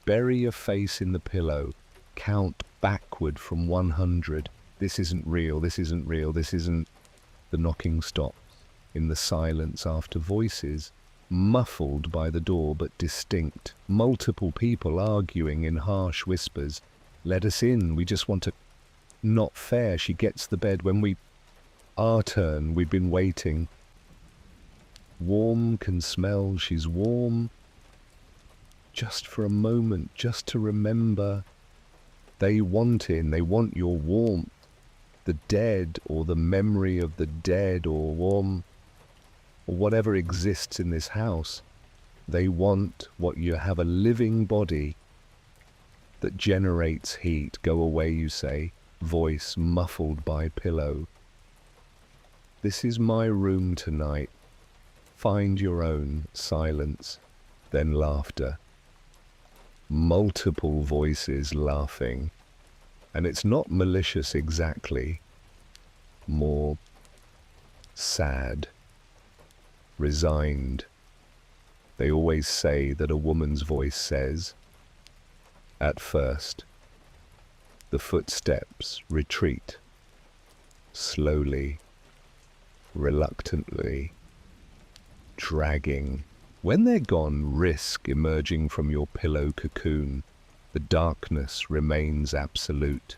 S1: Bury your face in the pillow. Count backward from 100. This isn't real, this isn't real, this isn't... The knocking stops. In the silence after voices, muffled by the door but distinct. Multiple people arguing in harsh whispers. Let us in, we just want to... Not fair, she gets the bed when we... Our turn, we've been waiting. Warm can smell, she's warm. Just for a moment, just to remember. They want in, they want your warmth. The dead, or the memory of the dead, or warm, or whatever exists in this house. They want what you have, a living body that generates heat. Go away, you say, voice muffled by pillow. This is my room tonight. Find your own. Silence, then laughter. Multiple voices laughing. And it's not malicious exactly. More sad. Resigned. They always say that a woman's voice says. At first, the footsteps retreat. Slowly. Reluctantly. Dragging. When they're gone, risk emerging from your pillow cocoon. The darkness remains absolute,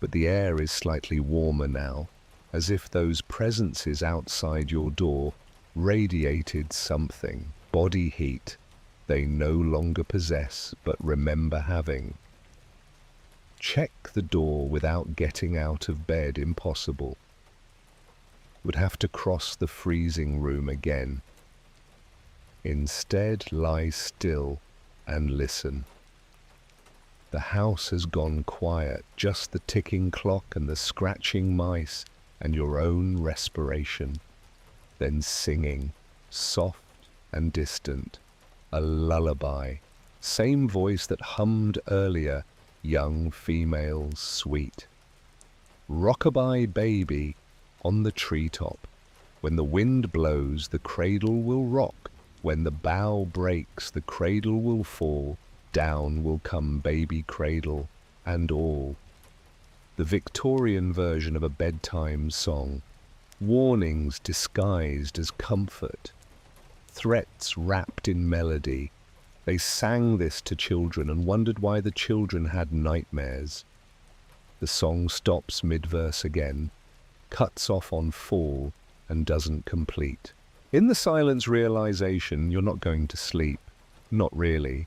S1: but the air is slightly warmer now, as if those presences outside your door radiated something, body heat, they no longer possess but remember having. Check the door without getting out of bed, impossible. Would have to cross the freezing room again. Instead, lie still and listen. The house has gone quiet, just the ticking clock and the scratching mice and your own respiration. Then singing, soft and distant, a lullaby, same voice that hummed earlier, young female sweet. Rockabye baby on the treetop. When the wind blows, the cradle will rock. When the bough breaks, the cradle will fall. Down will come baby cradle and all. The Victorian version of a bedtime song. Warnings disguised as comfort. Threats wrapped in melody. They sang this to children and wondered why the children had nightmares. The song stops mid-verse again, cuts off on fall and doesn't complete. In the silence realization, you're not going to sleep. Not really.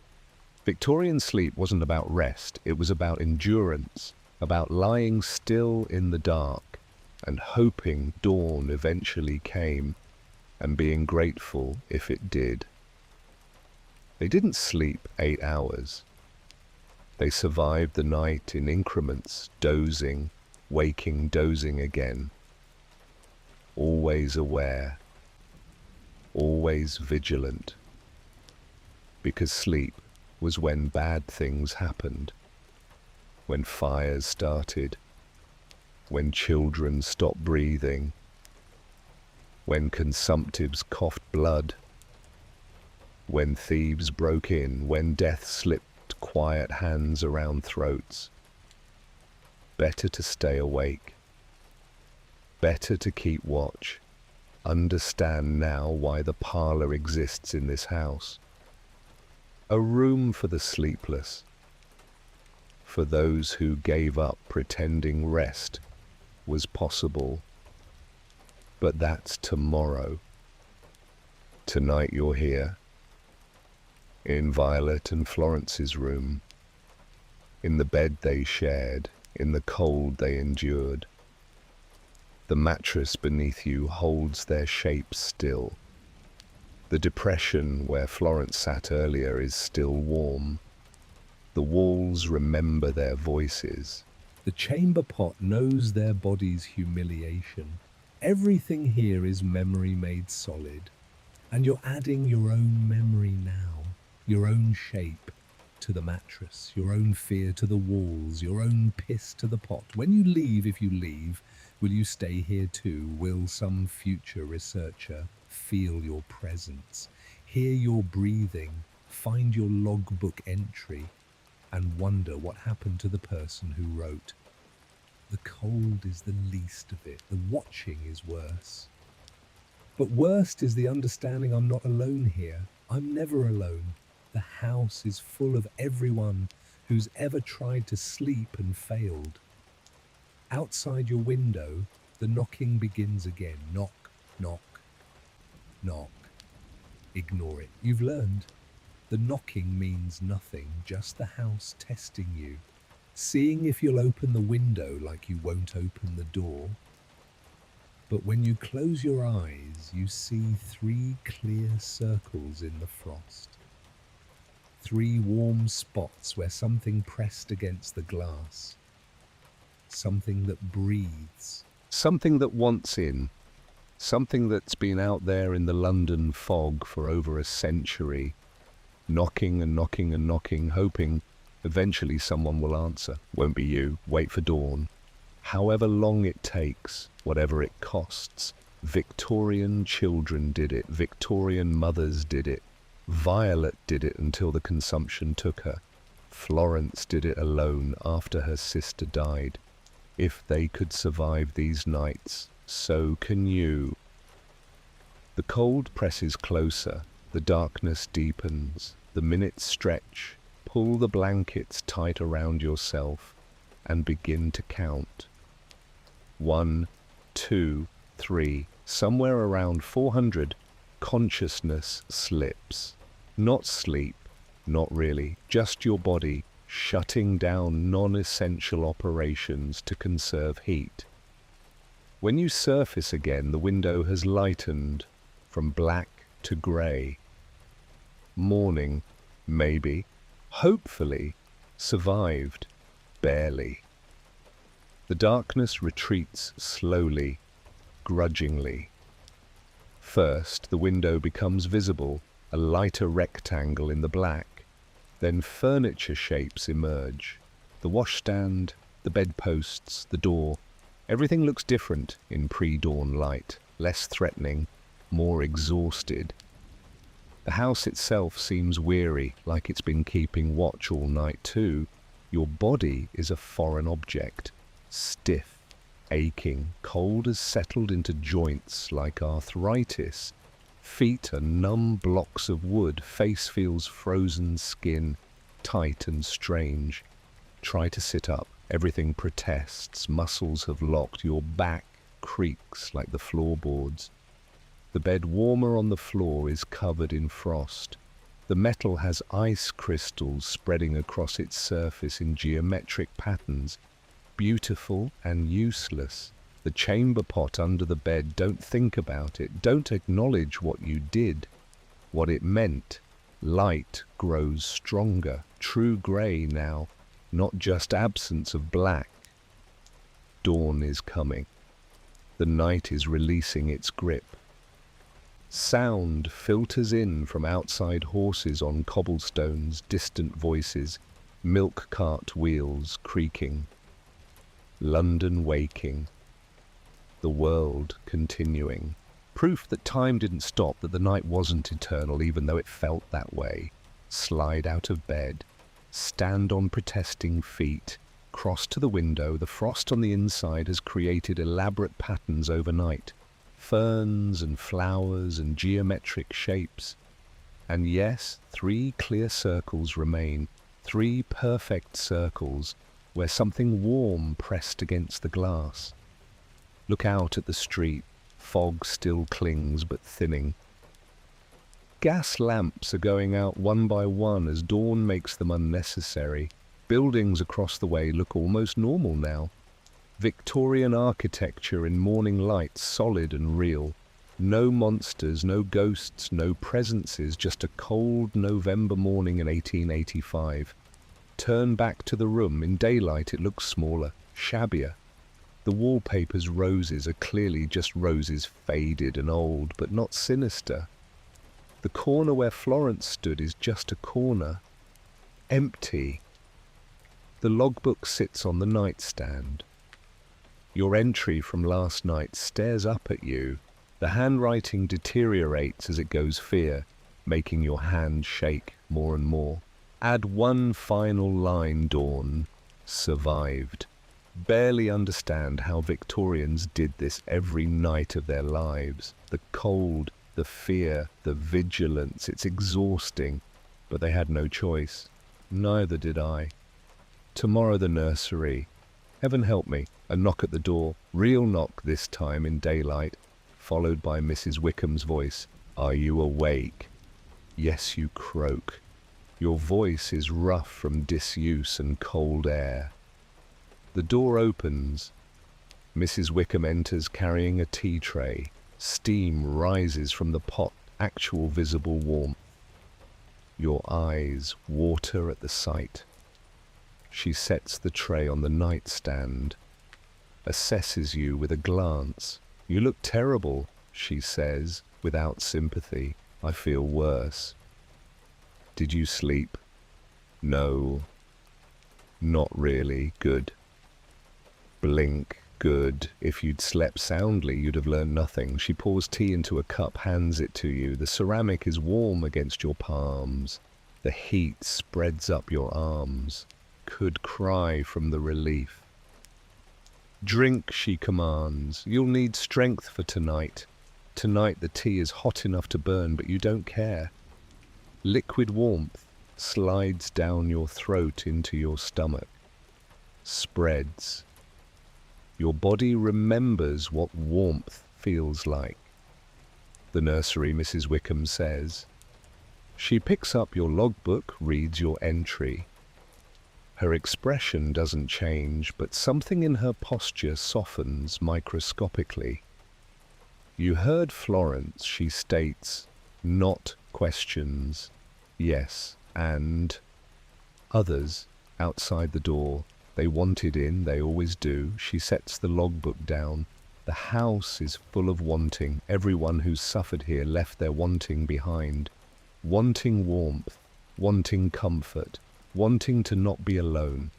S1: Victorian sleep wasn't about rest, it was about endurance, about lying still in the dark and hoping dawn eventually came and being grateful if it did. They didn't sleep 8 hours. They survived the night in increments, dozing, waking, dozing again. Always aware, always vigilant. Because sleep was when bad things happened, when fires started, when children stopped breathing, when consumptives coughed blood, when thieves broke in, when death slipped quiet hands around throats. Better to stay awake, better to keep watch, understand now why the parlor exists in this house. A room for the sleepless, for those who gave up pretending rest was possible. But that's tomorrow. Tonight you're here, in Violet and Florence's room, in the bed they shared, in the cold they endured. The mattress beneath you holds their shape still. The depression where Florence sat earlier is still warm. The walls remember their voices. The chamber pot knows their body's humiliation. Everything here is memory made solid. And you're adding your own memory now, your own shape to the mattress, your own fear to the walls, your own piss to the pot. When you leave, if you leave, will you stay here too? Will some future researcher feel your presence, hear your breathing, find your logbook entry, and wonder what happened to the person who wrote? The cold is the least of it. The watching is worse. But worst is the understanding I'm not alone here. I'm never alone. The house is full of everyone who's ever tried to sleep and failed. Outside your window, the knocking begins again. Knock, knock, knock. Ignore it. You've learned. The knocking means nothing, just the house testing you, seeing if you'll open the window like you won't open the door. But when you close your eyes, you see 3 clear circles in the frost. 3 warm spots where something pressed against the glass. Something that breathes. Something that wants in. Something that's been out there in the London fog for over a century, knocking and knocking and knocking, hoping eventually someone will answer. Won't be you. Wait for dawn. However long it takes, whatever it costs. Victorian children did it. Victorian mothers did it. Violet did it until the consumption took her. Florence did it alone after her sister died. If they could survive these nights, so can you. The cold presses closer. The darkness deepens. The minutes stretch. Pull the blankets tight around yourself and begin to count. 1, 2, 3. Somewhere around 400, consciousness slips. Not sleep, not really, just your body shutting down non-essential operations to conserve heat. When you surface again, the window has lightened from black to grey. Morning, maybe, hopefully, survived, barely. The darkness retreats slowly, grudgingly. First, the window becomes visible, a lighter rectangle in the black. Then furniture shapes emerge. The washstand, the bedposts, the door. Everything looks different in pre-dawn light, less threatening, more exhausted. The house itself seems weary, like it's been keeping watch all night too. Your body is a foreign object, stiff, aching, cold as settled into joints like arthritis. Feet are numb blocks of wood, face feels frozen skin, tight and strange. Try to sit up, everything protests, muscles have locked, your back creaks like the floorboards. The bed warmer on the floor is covered in frost. The metal has ice crystals spreading across its surface in geometric patterns, beautiful and useless. The chamber pot under the bed, don't think about it, don't acknowledge what you did, what it meant. Light grows stronger, true grey now, not just absence of black. Dawn is coming. The night is releasing its grip. Sound filters in from outside horses on cobblestones, distant voices, milk cart wheels creaking. London waking. The world continuing. Proof that time didn't stop, that the night wasn't eternal, even though it felt that way. Slide out of bed. Stand on protesting feet. Cross to the window. The frost on the inside has created elaborate patterns overnight. Ferns and flowers and geometric shapes. And yes, 3 clear circles remain. 3 perfect circles where something warm pressed against the glass. Look out at the street. Fog still clings but thinning. Gas lamps are going out one by one as dawn makes them unnecessary. Buildings across the way look almost normal now. Victorian architecture in morning light, solid and real. No monsters, no ghosts, no presences, just a cold November morning in 1885. Turn back to the room. In daylight it looks smaller, shabbier. The wallpaper's roses are clearly just roses, faded and old, but not sinister. The corner where Florence stood is just a corner. Empty. The logbook sits on the nightstand. Your entry from last night stares up at you. The handwriting deteriorates as it goes fear, making your hand shake more and more. Add one final line, Dawn. Survived. Barely understand how Victorians did this every night of their lives. The cold, the fear, the vigilance, it's exhausting. But they had no choice. Neither did I. Tomorrow the nursery. Heaven help me. A knock at the door. Real knock this time in daylight. Followed by Mrs. Wickham's voice. Are you awake? Yes, you croak. Your voice is rough from disuse and cold air. The door opens. Mrs. Wickham enters carrying a tea tray. Steam rises from the pot, actual visible warmth. Your eyes water at the sight. She sets the tray on the nightstand, assesses you with a glance. You look terrible, she says, without sympathy. I feel worse. Did you sleep? No. Not really. Good. Blink. Good. If you'd slept soundly, you'd have learned nothing. She pours tea into a cup, hands it to you. The ceramic is warm against your palms. The heat spreads up your arms. Could cry from the relief. Drink, she commands. You'll need strength for tonight. Tonight the tea is hot enough to burn, but you don't care. Liquid warmth slides down your throat into your stomach. Spreads. Your body remembers what warmth feels like. The nursery, Mrs. Wickham says. She picks up your logbook, reads your entry. Her expression doesn't change, but something in her posture softens microscopically. You heard Florence, she states, not questions. Yes, and others outside the door. They wanted in, they always do. She sets the logbook down. The house is full of wanting. Everyone who's suffered here left their wanting behind. Wanting warmth, wanting comfort, wanting to not be alone.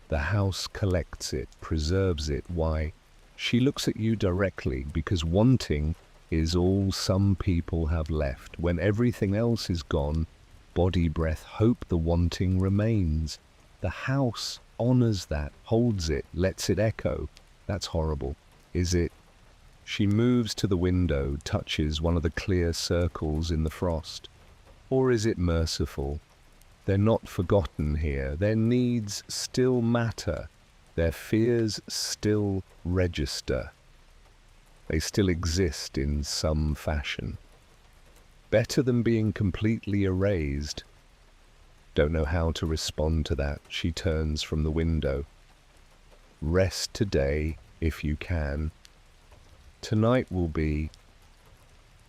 S1: The house collects it, preserves it. Why? She looks at you directly because wanting is all some people have left. When everything else is gone, body, breath, hope, the wanting remains. The house honors that, holds it, lets it echo. That's horrible. Is it? She moves to the window, touches one of the clear circles in the frost. Or is it merciful? They're not forgotten here. Their needs still matter. Their fears still register. They still exist in some fashion. Better than being completely erased. Don't know how to respond to that. She turns from the window. Rest today if you can. Tonight will be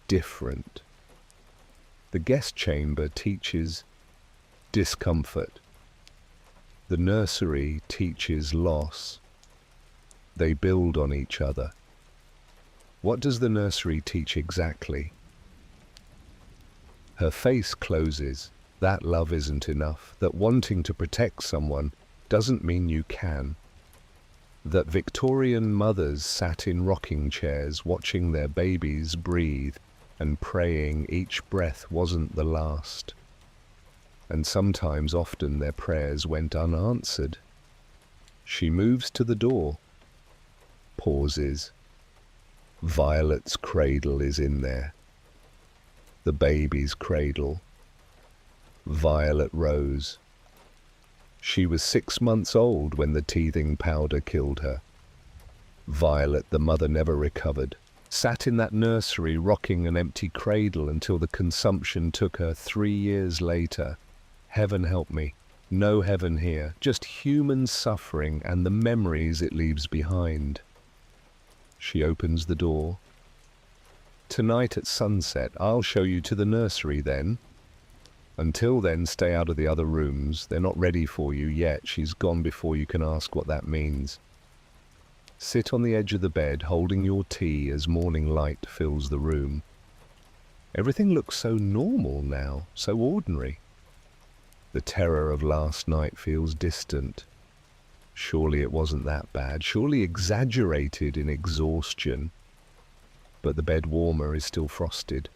S1: different. The guest chamber teaches discomfort. The nursery teaches loss. They build on each other. What does the nursery teach exactly? Her face closes. That love isn't enough. That wanting to protect someone doesn't mean you can. That Victorian mothers sat in rocking chairs watching their babies breathe and praying each breath wasn't the last. And sometimes, often, their prayers went unanswered. She moves to the door, pauses. Violet's cradle is in there. The baby's cradle. Violet rose. She was 6 months old when the teething powder killed her. Violet, the mother, never recovered. Sat in that nursery rocking an empty cradle until the consumption took her 3 years later. Heaven help me. No heaven here. Just human suffering and the memories it leaves behind. She opens the door. Tonight at sunset, I'll show you to the nursery then. Until then, stay out of the other rooms. They're not ready for you yet. She's gone before you can ask what that means. Sit on the edge of the bed, holding your tea as morning light fills the room. Everything looks so normal now, so ordinary. The terror of last night feels distant. Surely it wasn't that bad, surely exaggerated in exhaustion. But the bed warmer is still frosted.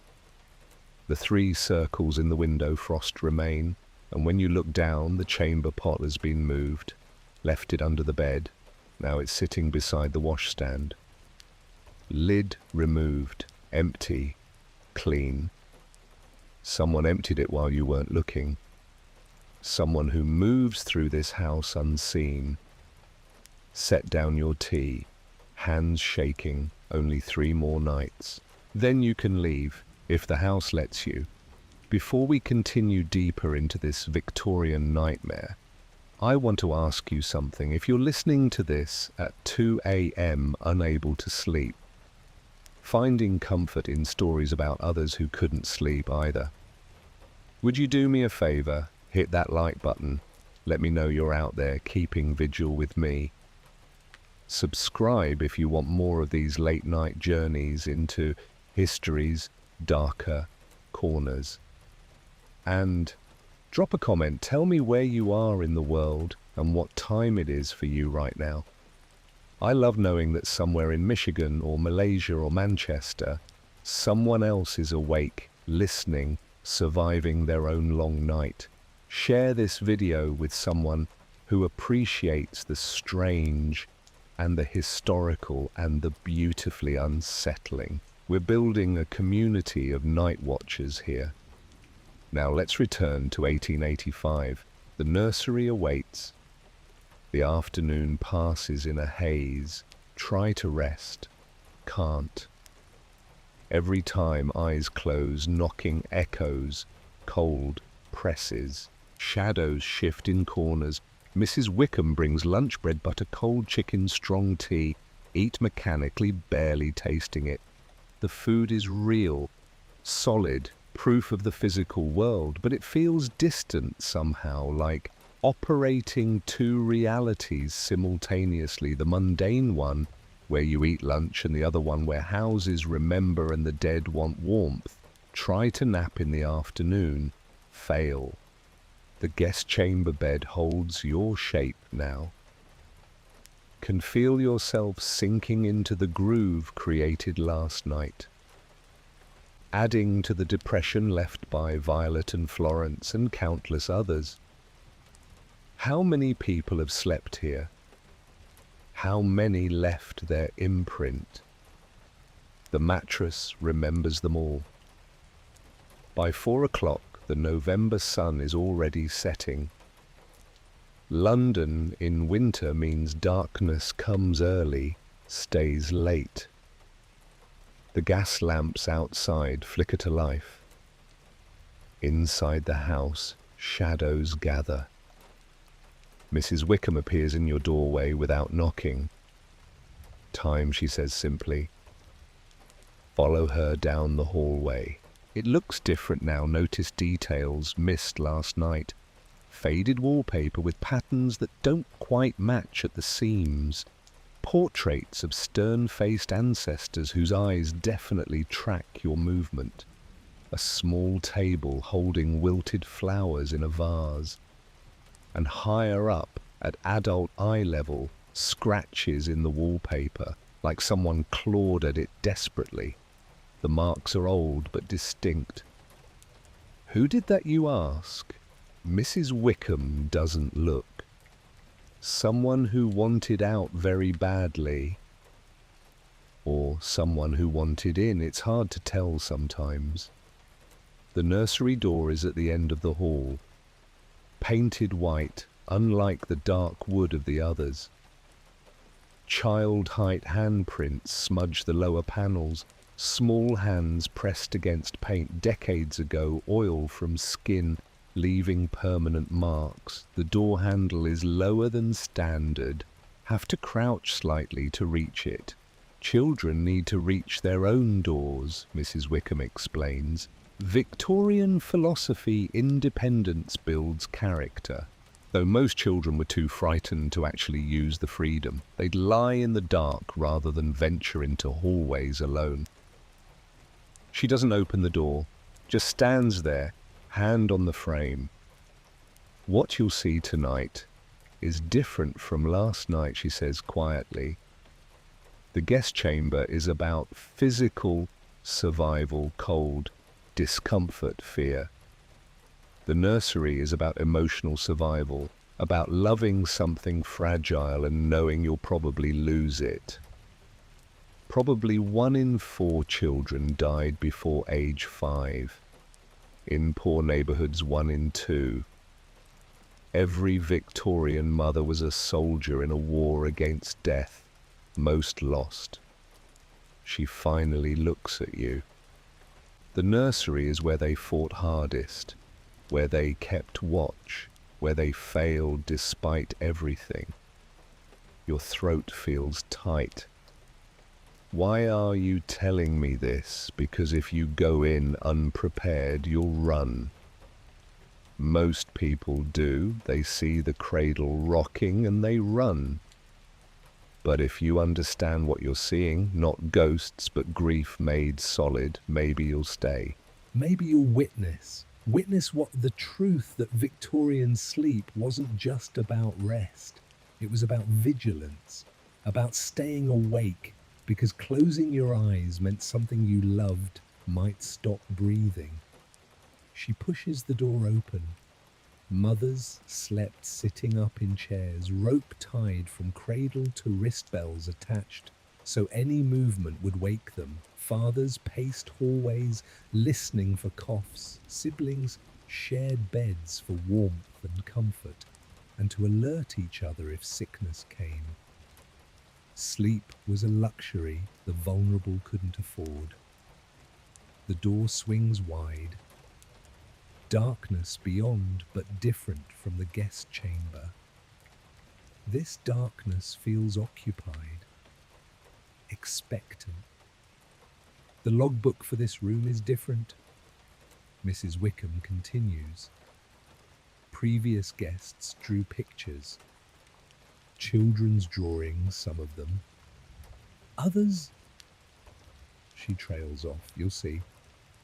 S1: The 3 circles in the window frost remain, and when you look down, the chamber pot has been moved, left it under the bed. Now it's sitting beside the washstand. Lid removed, empty, clean. Someone emptied it while you weren't looking. Someone who moves through this house unseen. Set down your tea, hands shaking, only 3 more nights. Then you can leave, if the house lets you. Before we continue deeper into this Victorian nightmare, I want to ask you something. If you're listening to this at 2 a.m. unable to sleep, finding comfort in stories about others who couldn't sleep either, would you do me a favor? Hit that like button. Let me know you're out there keeping vigil with me. Subscribe if you want more of these late night journeys into history's darker corners. And drop a comment. Tell me where you are in the world and what time it is for you right now. I love knowing that somewhere in Michigan or Malaysia or Manchester, someone else is awake, listening, surviving their own long night. Share this video with someone who appreciates the strange and the historical and the beautifully unsettling. We're building a community of night watchers here. Now let's return to 1885. The nursery awaits. The afternoon passes in a haze. Try to rest. Can't. Every time eyes close, knocking echoes, cold presses. Shadows shift in corners. Mrs. Wickham brings lunch bread, butter, cold chicken, strong tea. Eat mechanically, barely tasting it. The food is real, solid, proof of the physical world, but it feels distant somehow, like operating 2 realities simultaneously. The mundane one, where you eat lunch, and the other one where houses remember and the dead want warmth. Try to nap in the afternoon. Fail. The guest chamber bed holds your shape now. Can feel yourself sinking into the groove created last night, adding to the depression left by Violet and Florence and countless others. How many people have slept here? How many left their imprint? The mattress remembers them all. By 4 o'clock, the November sun is already setting. London in winter means darkness comes early, stays late. The gas lamps outside flicker to life. Inside the house, shadows gather. Mrs. Wickham appears in your doorway without knocking. Time, she says simply. Follow her down the hallway. It looks different now. Notice details missed last night. Faded wallpaper with patterns that don't quite match at the seams. Portraits of stern-faced ancestors whose eyes definitely track your movement. A small table holding wilted flowers in a vase. And higher up, at adult eye level, scratches in the wallpaper, like someone clawed at it desperately. The marks are old but distinct. Who did that, you ask? Mrs. Wickham doesn't look. Someone who wanted out very badly. Or someone who wanted in. It's hard to tell sometimes. The nursery door is at the end of the hall. Painted white, unlike the dark wood of the others. Child-height handprints smudge the lower panels. Small hands pressed against paint decades ago, oil from skin, leaving permanent marks. The door handle is lower than standard. Have to crouch slightly to reach it. Children need to reach their own doors, Mrs. Wickham explains. Victorian philosophy, independence builds character. Though most children were too frightened to actually use the freedom, they'd lie in the dark rather than venture into hallways alone. She doesn't open the door, just stands there, hand on the frame. What you'll see tonight is different from last night, she says quietly. The guest chamber is about physical survival, cold, discomfort, fear. The nursery is about emotional survival, about loving something fragile and knowing you'll probably lose it. Probably 1 in 4 children died before age 5. In poor neighborhoods, 1 in 2. Every Victorian mother was a soldier in a war against death, most lost. She finally looks at you. The nursery is where they fought hardest, where they kept watch, where they failed despite everything. Your throat feels tight. Why are you telling me this? Because if you go in unprepared, you'll run. Most people do. They see the cradle rocking and they run. But if you understand what you're seeing, not ghosts, but grief made solid, maybe you'll stay.
S2: Maybe you'll witness what the truth that Victorian sleep wasn't just about rest. It was about vigilance, about staying awake, because closing your eyes meant something you loved might stop breathing. She pushes the door open. Mothers slept sitting up in chairs, rope tied from cradle to wrist bells attached, so any movement would wake them. Fathers paced hallways, listening for coughs. Siblings shared beds for warmth and comfort, and to alert each other if sickness came. Sleep was a luxury the vulnerable couldn't afford. The door swings wide. Darkness beyond, but different from the guest chamber. This darkness feels occupied, expectant. The logbook for this room is different. Mrs. Wickham continues. Previous guests drew pictures. Children's drawings, some of them. Others, she trails off, you'll see.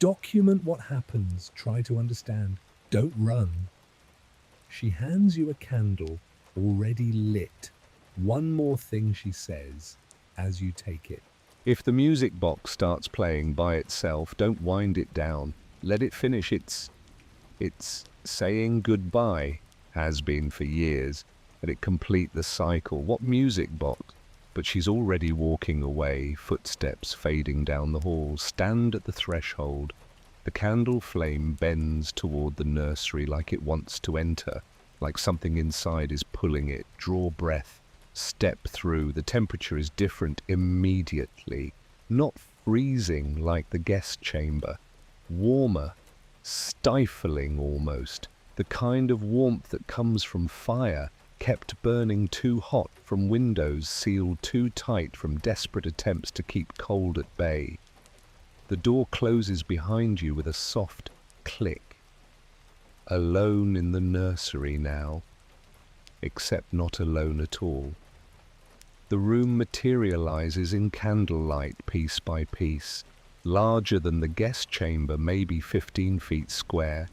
S2: Document what happens, try to understand, don't run. She hands you a candle, already lit. One more thing she says, as you take it.
S1: If the music box starts playing by itself, don't wind it down. Let it finish. It's saying goodbye, has been for years. Let it complete the cycle. What music box? But she's already walking away, footsteps fading down the hall. Stand at the threshold. The candle flame bends toward the nursery like it wants to enter, like something inside is pulling it. Draw breath. Step through. The temperature is different immediately. Not freezing like the guest chamber. Warmer. stifling almost, the kind of warmth that comes from fire, kept burning too hot from windows sealed too tight from desperate attempts to keep cold at bay. The door closes behind you with a soft click. Alone in the nursery now, except not alone at all. The room materializes in candlelight piece by piece, larger than the guest chamber, maybe 15 feet square,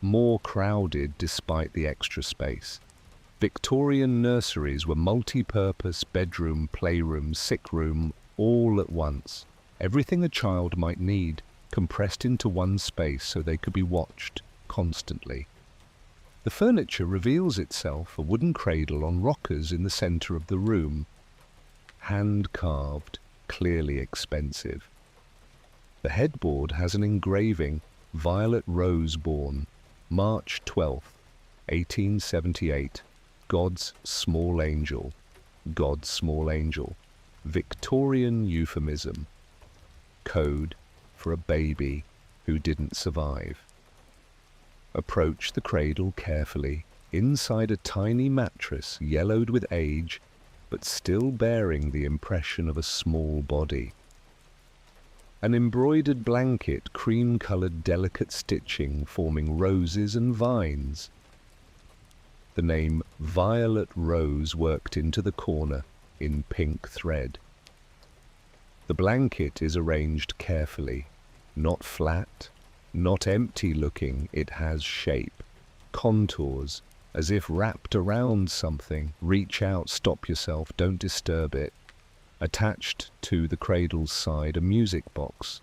S1: more crowded despite the extra space. Victorian nurseries were multi-purpose bedroom, playroom, sick room, all at once. Everything a child might need, compressed into one space so they could be watched constantly. The furniture reveals itself, a wooden cradle on rockers in the center of the room. Hand-carved, clearly expensive. The headboard has an engraving, Violet Rose born, March 12th, 1878. God's small angel. God's small angel. Victorian euphemism. Code for a baby who didn't survive. Approach the cradle carefully, inside a tiny mattress yellowed with age, but still bearing the impression of a small body. An embroidered blanket, cream-colored delicate stitching forming roses and vines. The name Violet Rose worked into the corner in pink thread. The blanket is arranged carefully, not flat, not empty-looking. It has shape, contours, as if wrapped around something. Reach out, stop yourself, don't disturb it. Attached to the cradle's side, a music box.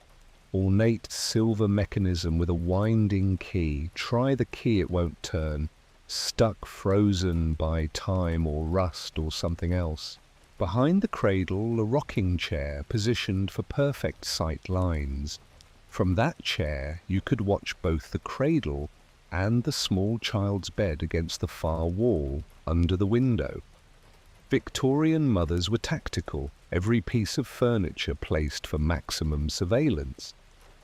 S1: Ornate silver mechanism with a winding key. Try the key, it won't turn. Stuck, frozen by time or rust or something else. Behind the cradle, a rocking chair positioned for perfect sight lines. From that chair, you could watch both the cradle and the small child's bed against the far wall under the window. Victorian mothers were tactical, every piece of furniture placed for maximum surveillance.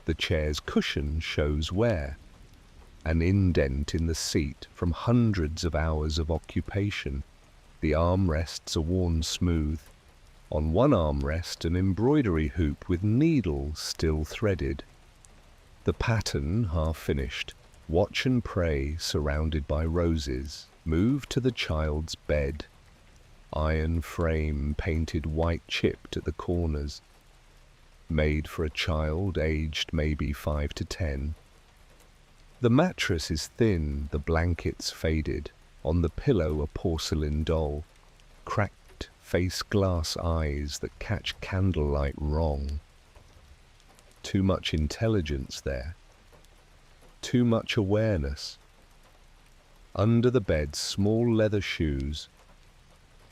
S1: The chair's cushion shows wear. An indent in the seat from hundreds of hours of occupation. The armrests are worn smooth. On one armrest, an embroidery hoop with needles still threaded. The pattern half finished. Watch and pray surrounded by roses. Move to the child's bed. Iron frame painted white chipped at the corners. Made for a child aged maybe 5 to 10. The mattress is thin, the blankets faded. On the pillow a porcelain doll. Cracked face glass eyes that catch candlelight wrong. Too much intelligence there. Too much awareness. Under the bed, small leather shoes.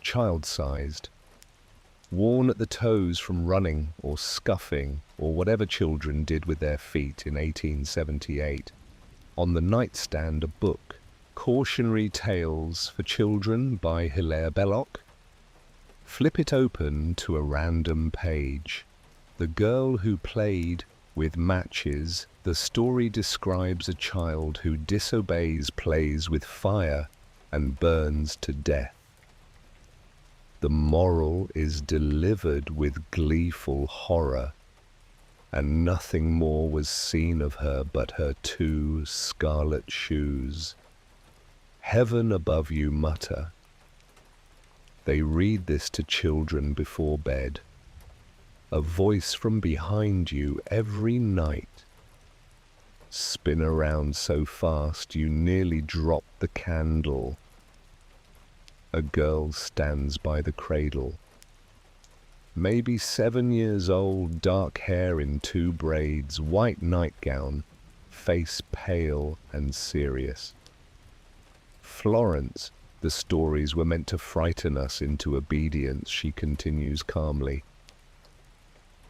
S1: Child-sized. Worn at the toes from running or scuffing or whatever children did with their feet in 1878. On the nightstand a book, Cautionary Tales for Children by Hilaire Belloc. Flip it open to a random page. The Girl Who Played with Matches. The story describes a child who disobeys, plays with fire, and burns to death. The moral is delivered with gleeful horror, and nothing more was seen of her but her 2 scarlet shoes. Heaven above you mutter. They read this to children before bed. A voice from behind you every night. Spin around so fast you nearly drop the candle. A girl stands by the cradle. Maybe 7 years old, dark hair in 2 braids, white nightgown, face pale and serious. Florence, the stories were meant to frighten us into obedience, she continues calmly.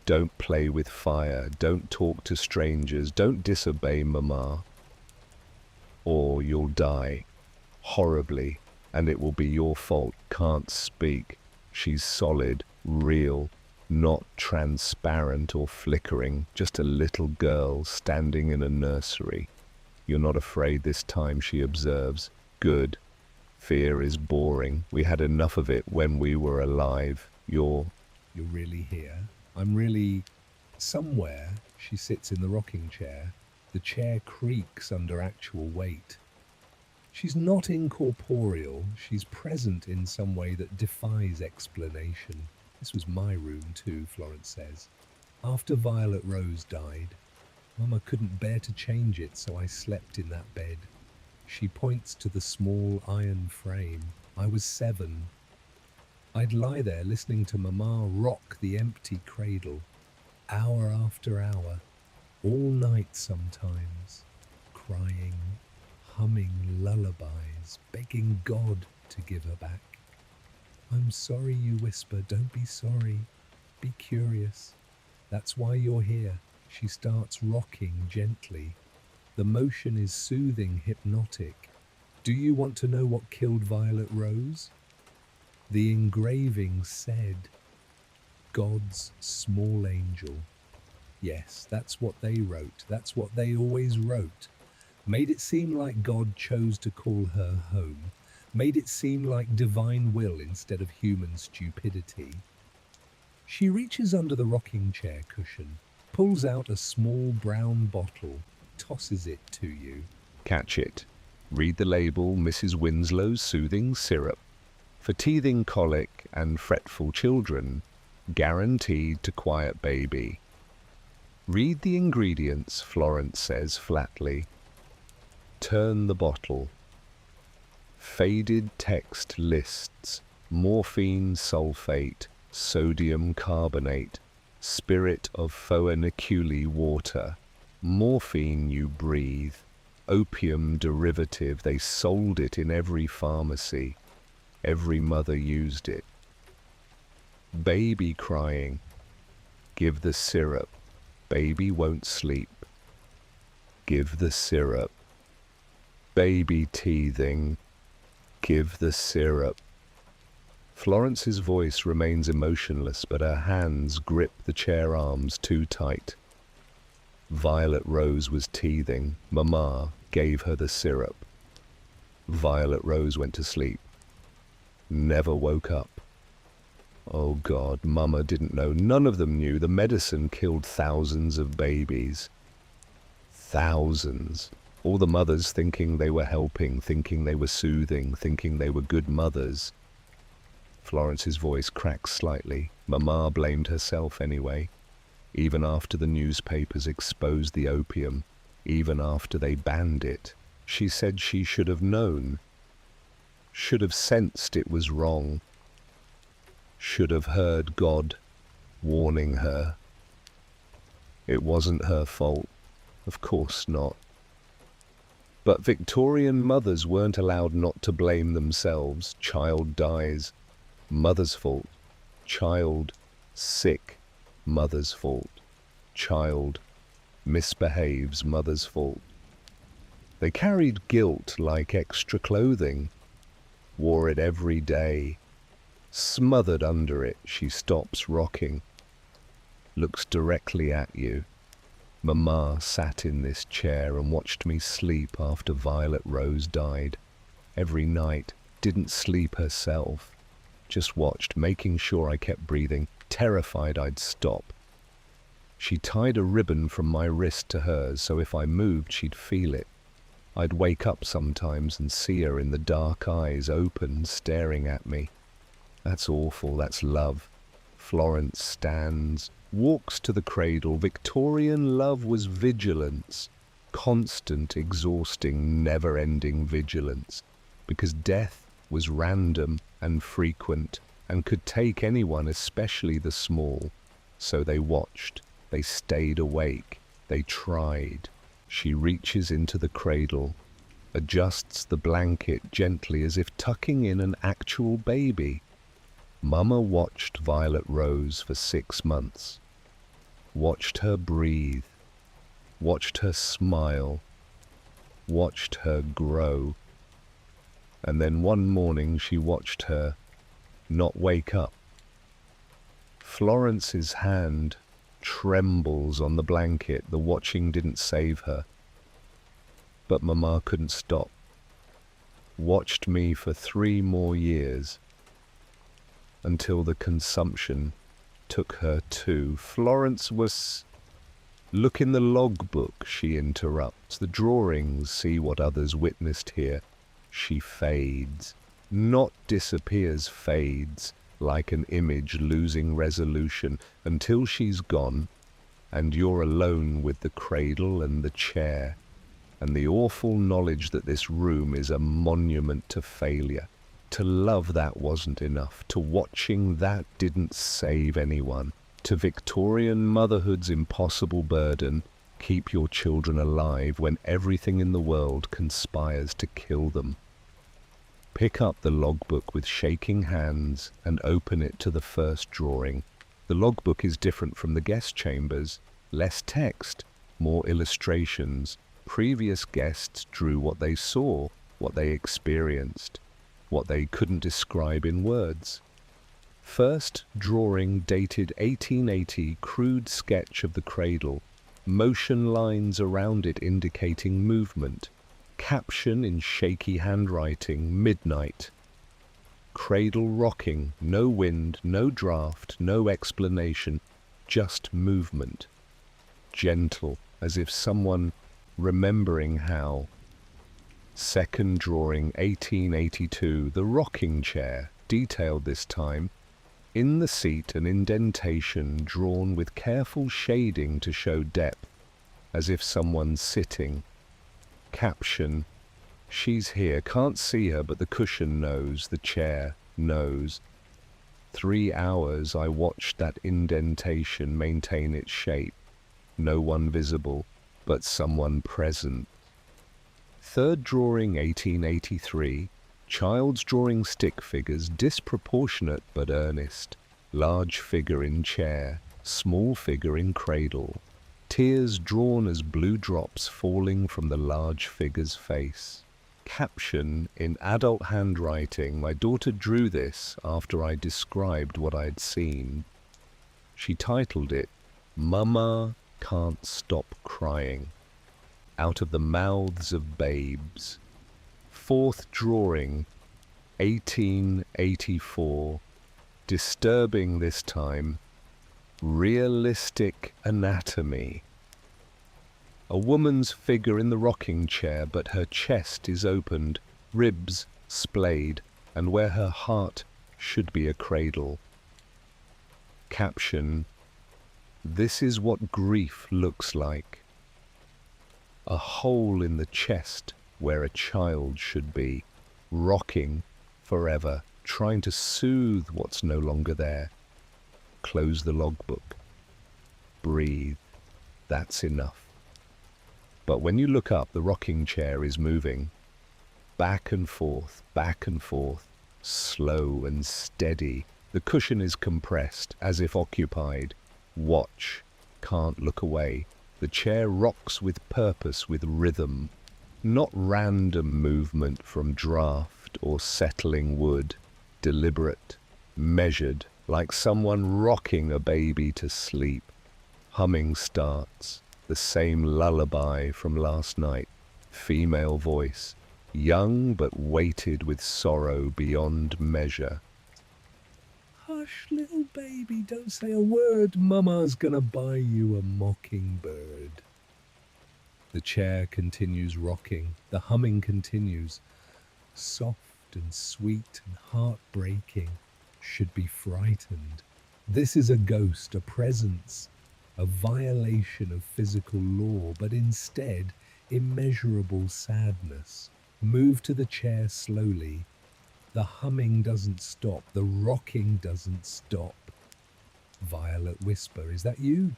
S1: Don't play with fire, don't talk to strangers, don't disobey Mama. Or you'll die, horribly, and it will be your fault. Can't speak. She's solid, real, not transparent or flickering, just a little girl standing in a nursery. You're not afraid this time, she observes. Good. Fear is boring. We had enough of it when we were alive. You're
S2: really here. I'm really somewhere. She sits in the rocking chair. The chair creaks under actual weight. She's not incorporeal. She's present in some way that defies explanation. This was my room too, Florence says. After Violet Rose died, Mama couldn't bear to change it, so I slept in that bed. She points to the small iron frame. I was 7. I'd lie there listening to Mama rock the empty cradle, hour after hour, all night sometimes, crying, humming lullabies, begging God to give her back. I'm sorry, you whisper, don't be sorry, be curious. That's why you're here. She starts rocking gently. The motion is soothing, hypnotic. Do you want to know what killed Violet Rose? The engraving said, God's small angel. Yes, that's what they wrote. That's what they always wrote. Made it seem like God chose to call her home. Made it seem like divine will instead of human stupidity. She reaches under the rocking chair cushion, pulls out a small brown bottle, tosses it to you.
S1: Catch it. Read the label, Mrs. Winslow's soothing syrup. For teething colic and fretful children, guaranteed to quiet baby. Read the ingredients, Florence says flatly. Turn the bottle. Faded text lists morphine sulfate, sodium carbonate, spirit of phoeniculi water, morphine you breathe, opium derivative. They sold it in every pharmacy. Every mother used it. Baby crying. Give the syrup. Baby won't sleep. Give the syrup. Baby teething. Give the syrup. Florence's voice remains emotionless, but her hands grip the chair arms too tight. Violet Rose was teething. Mama gave her the syrup. Violet Rose went to sleep. Never woke up. Oh God, Mama didn't know. None of them knew. The medicine killed thousands of babies. Thousands. All the mothers thinking they were helping, thinking they were soothing, thinking they were good mothers. Florence's voice cracked slightly. Mama blamed herself anyway. Even after the newspapers exposed the opium, even after they banned it, she said she should have known. Should have sensed it was wrong. Should have heard God warning her. It wasn't her fault. Of course not. But Victorian mothers weren't allowed not to blame themselves. Child dies. Mother's fault. Child sick. Mother's fault. Child misbehaves. Mother's fault. They carried guilt like extra clothing. Wore it every day. Smothered under it, she stops rocking. Looks directly at you. Mama sat in this chair and watched me sleep after Violet Rose died. Every night, didn't sleep herself. Just watched, making sure I kept breathing, terrified I'd stop. She tied a ribbon from my wrist to hers, so if I moved, she'd feel it. I'd wake up sometimes and see her in the dark eyes open, staring at me. That's awful, that's love. Florence stands, walks to the cradle. Victorian love was vigilance. Constant, exhausting, never-ending vigilance. Because death was random and frequent and could take anyone, especially the small. So they watched, they stayed awake, they tried. She reaches into the cradle, adjusts the blanket gently as if tucking in an actual baby. Mama watched Violet Rose for 6 months. Watched her breathe. Watched her smile. Watched her grow. And then one morning she watched her not wake up. Florence's hand trembles on the blanket. The watching didn't save her. But Mama couldn't stop. Watched me for 3 more years, until the consumption took her too. Florence was... Look in the logbook, she interrupts. The drawings, see what others witnessed here. She fades. Not disappears, fades, like an image losing resolution, until she's gone, and you're alone with the cradle and the chair, and the awful knowledge that this room is a monument to failure. To love that wasn't enough. To watching that didn't save anyone. To Victorian motherhood's impossible burden, keep your children alive when everything in the world conspires to kill them. Pick up the logbook with shaking hands and open it to the first drawing. The logbook is different from the guest chambers. Less text, more illustrations. Previous guests drew what they saw, what they experienced, what they couldn't describe in words. First drawing dated 1880, crude sketch of the cradle, motion lines around it indicating movement, caption in shaky handwriting, midnight. Cradle rocking, no wind, no draft, no explanation, just movement. Gentle, as if someone remembering how. Second drawing, 1882, the rocking chair, detailed this time. In the seat, an indentation drawn with careful shading to show depth, as if someone's sitting. Caption, she's here, can't see her, but the cushion knows, the chair knows. 3 hours I watched that indentation maintain its shape. No one visible, but someone present. Third drawing, 1883. Child's drawing stick figures, disproportionate but earnest. Large figure in chair, small figure in cradle. Tears drawn as blue drops falling from the large figure's face. Caption in adult handwriting, my daughter drew this after I described what I'd seen. She titled it, Mama Can't Stop Crying. Out of the Mouths of Babes. Fourth drawing, 1884. Disturbing this time. Realistic anatomy. A woman's figure in the rocking chair, but her chest is opened, ribs splayed, and where her heart should be a cradle. Caption, this is what grief looks like. A hole in the chest where a child should be, rocking forever, trying to soothe what's no longer there. Close the logbook. Breathe. That's enough. But when you look up, the rocking chair is moving. Back and forth, slow and steady. The cushion is compressed, as if occupied. Watch. Can't look away. The chair rocks with purpose, with rhythm. Not random movement from draft or settling wood. Deliberate, measured, like someone rocking a baby to sleep. Humming starts, the same lullaby from last night. Female voice, young but weighted with sorrow beyond measure.
S2: Hush, little baby, don't say a word. Mama's gonna buy you a mockingbird. The chair continues rocking. The humming continues. Soft and sweet and heartbreaking. Should be frightened. This is a ghost, a presence, a violation of physical law, but instead immeasurable sadness. Move to the chair slowly. The humming doesn't stop. The rocking doesn't stop. Violet whisper, is that you?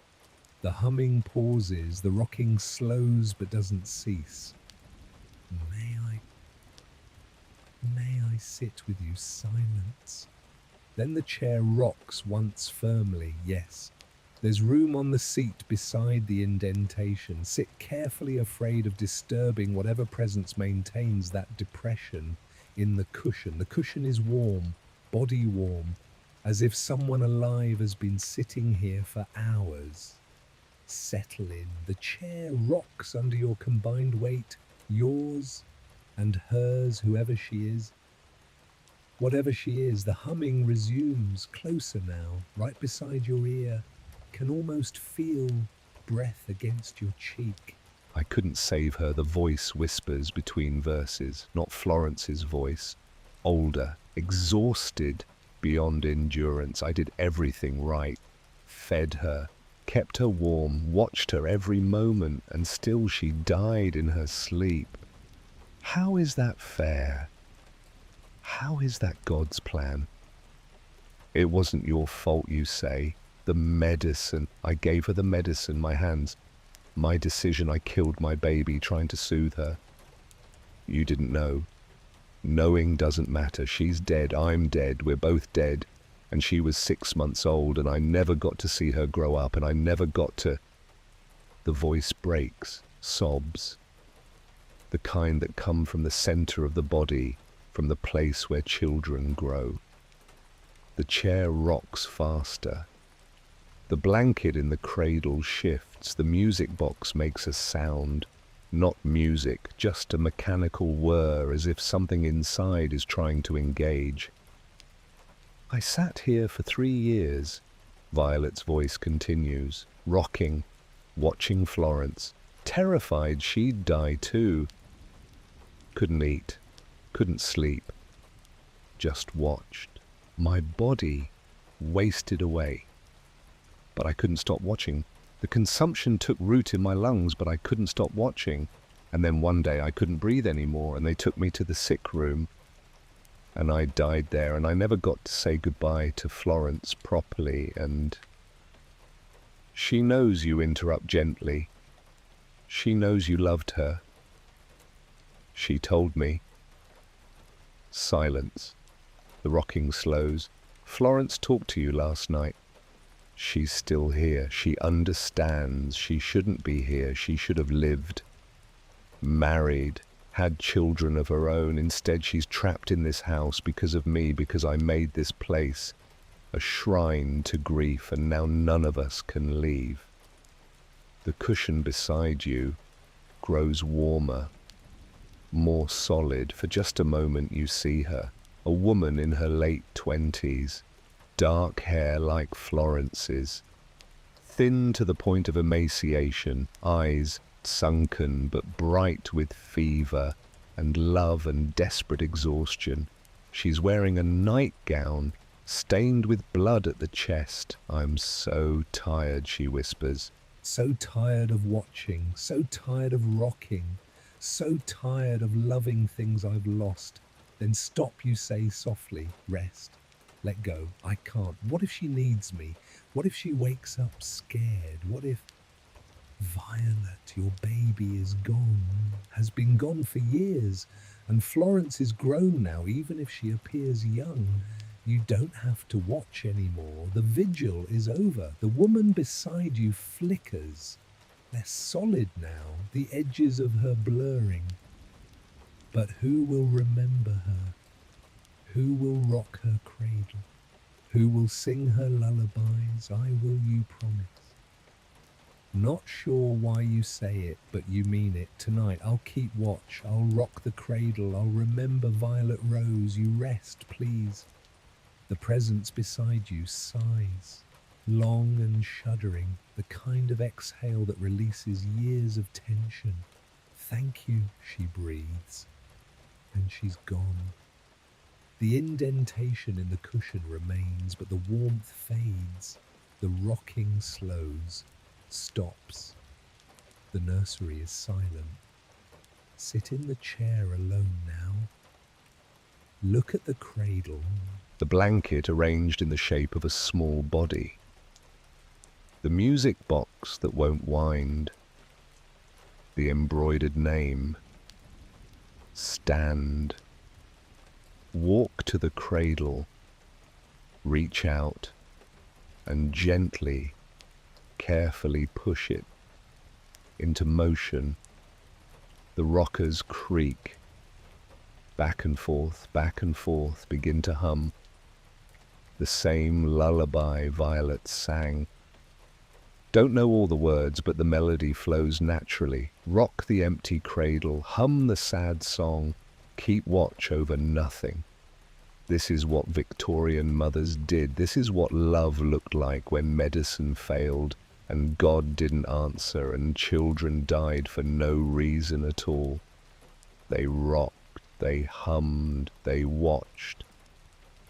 S2: The humming pauses. The rocking slows but doesn't cease. May I sit with you? Silence. Then the chair rocks once firmly, yes. There's room on the seat beside the indentation. Sit carefully, afraid of disturbing whatever presence maintains that depression in the cushion. The cushion is warm, body warm, as if someone alive has been sitting here for hours. Settle in. The chair rocks under your combined weight. Yours and hers, whoever she is. Whatever she is, the humming resumes, closer now, right beside your ear. Can almost feel breath against your cheek.
S1: I couldn't save her, the voice whispers between verses, not Florence's voice. Older, exhausted beyond endurance. I did everything right. Fed her, kept her warm, watched her every moment, and still she died in her sleep. How is that fair? How is that God's plan? It wasn't your fault, you say. The medicine. I gave her the medicine, my hands. My decision, I killed my baby trying to soothe her. You didn't know. Knowing doesn't matter. She's dead, I'm dead, we're both dead. And she was 6 months old, and I never got to see her grow up, and I never got to... The voice breaks, sobs. The kind that come from the center of the body, from the place where children grow. The chair rocks faster. The blanket in the cradle shifts. The music box makes a sound. Not music, just a mechanical whir, as if something inside is trying to engage. I sat here for 3 years, Violet's voice continues, rocking, watching Florence, terrified she'd die too. Couldn't eat, couldn't sleep, just watched. My body wasted away. But I couldn't stop watching. The consumption took root in my lungs, but I couldn't stop watching. And then one day I couldn't breathe anymore, and they took me to the sick room. And I died there, and I never got to say goodbye to Florence properly, and... She knows you interrupt gently. She knows you loved her. She told me. Silence. The rocking slows. Florence talked to you last night. She's still here. She understands. She shouldn't be here. She should have lived. Married. Had children of her own. Instead, she's trapped in this house because of me, because I made this place a shrine to grief, and now none of us can leave. The cushion beside you grows warmer, more solid. For just a moment you see her, a woman in her late 20s, dark hair like Florence's, thin to the point of emaciation, eyes sunken but bright with fever and love and desperate exhaustion. She's wearing a nightgown stained with blood at the chest. I'm so tired, she whispers.
S2: So tired of watching, so tired of rocking, so tired of loving things I've lost. Then stop, you say softly. Rest. Let go. I can't. What if she needs me? What if she wakes up scared? What if... Violet, your baby is gone, has been gone for years, and Florence is grown now, even if she appears young. You don't have to watch anymore. The vigil is over. The woman beside you flickers. They're solid now, the edges of her blurring. But who will remember her? Who will rock her cradle? Who will sing her lullabies? I will, you promise. Not sure why you say it, but you mean it. Tonight I'll keep watch. I'll rock the cradle. I'll remember Violet Rose. You rest, please. The presence beside you sighs, long and shuddering, the kind of exhale that releases years of tension. Thank you, she breathes. And she's gone. The indentation in the cushion remains, but the warmth fades. The rocking slows, stops. The nursery is silent. Sit in the chair alone now. Look at the cradle.
S1: The blanket arranged in the shape of a small body. The music box that won't wind. The embroidered name. Stand. Walk to the cradle. Reach out and gently, carefully push it into motion. The rockers creak. Back and forth, begin to hum. The same lullaby Violet sang. Don't know all the words, but the melody flows naturally. Rock the empty cradle, hum the sad song, keep watch over nothing. This is what Victorian mothers did. This is what love looked like when medicine failed and God didn't answer and children died for no reason at all. They rocked, they hummed, they watched.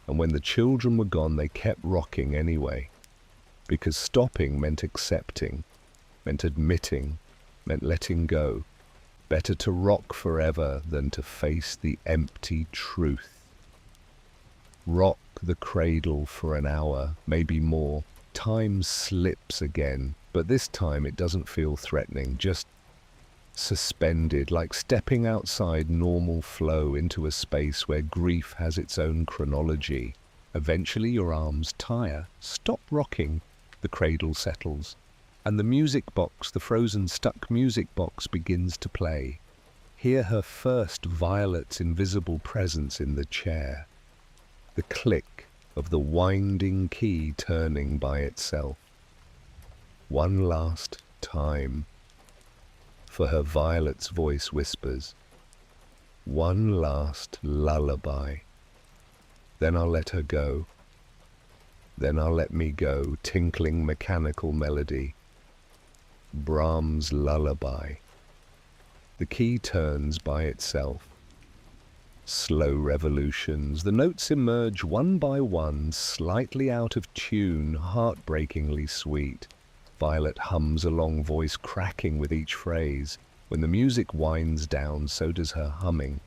S1: And when the children were gone, they kept rocking anyway. Because stopping meant accepting, meant admitting, meant letting go. Better to rock forever than to face the empty truth. Rock the cradle for an hour, maybe more. Time slips again, but this time it doesn't feel threatening, just suspended, like stepping outside normal flow into a space where grief has its own chronology. Eventually your arms tire. Stop rocking. The cradle settles, and the music box, the frozen stuck music box, begins to play. Hear her first Violet's invisible presence in the chair. The click of the winding key turning by itself. One last time. For her Violet's voice whispers, one last lullaby. Then I'll let her go. Then I'll let me go, tinkling mechanical melody. Brahms' lullaby. The key turns by itself. Slow revolutions. The notes emerge one by one, slightly out of tune, heartbreakingly sweet. Violet hums along, voice cracking with each phrase. When the music winds down, so does her humming.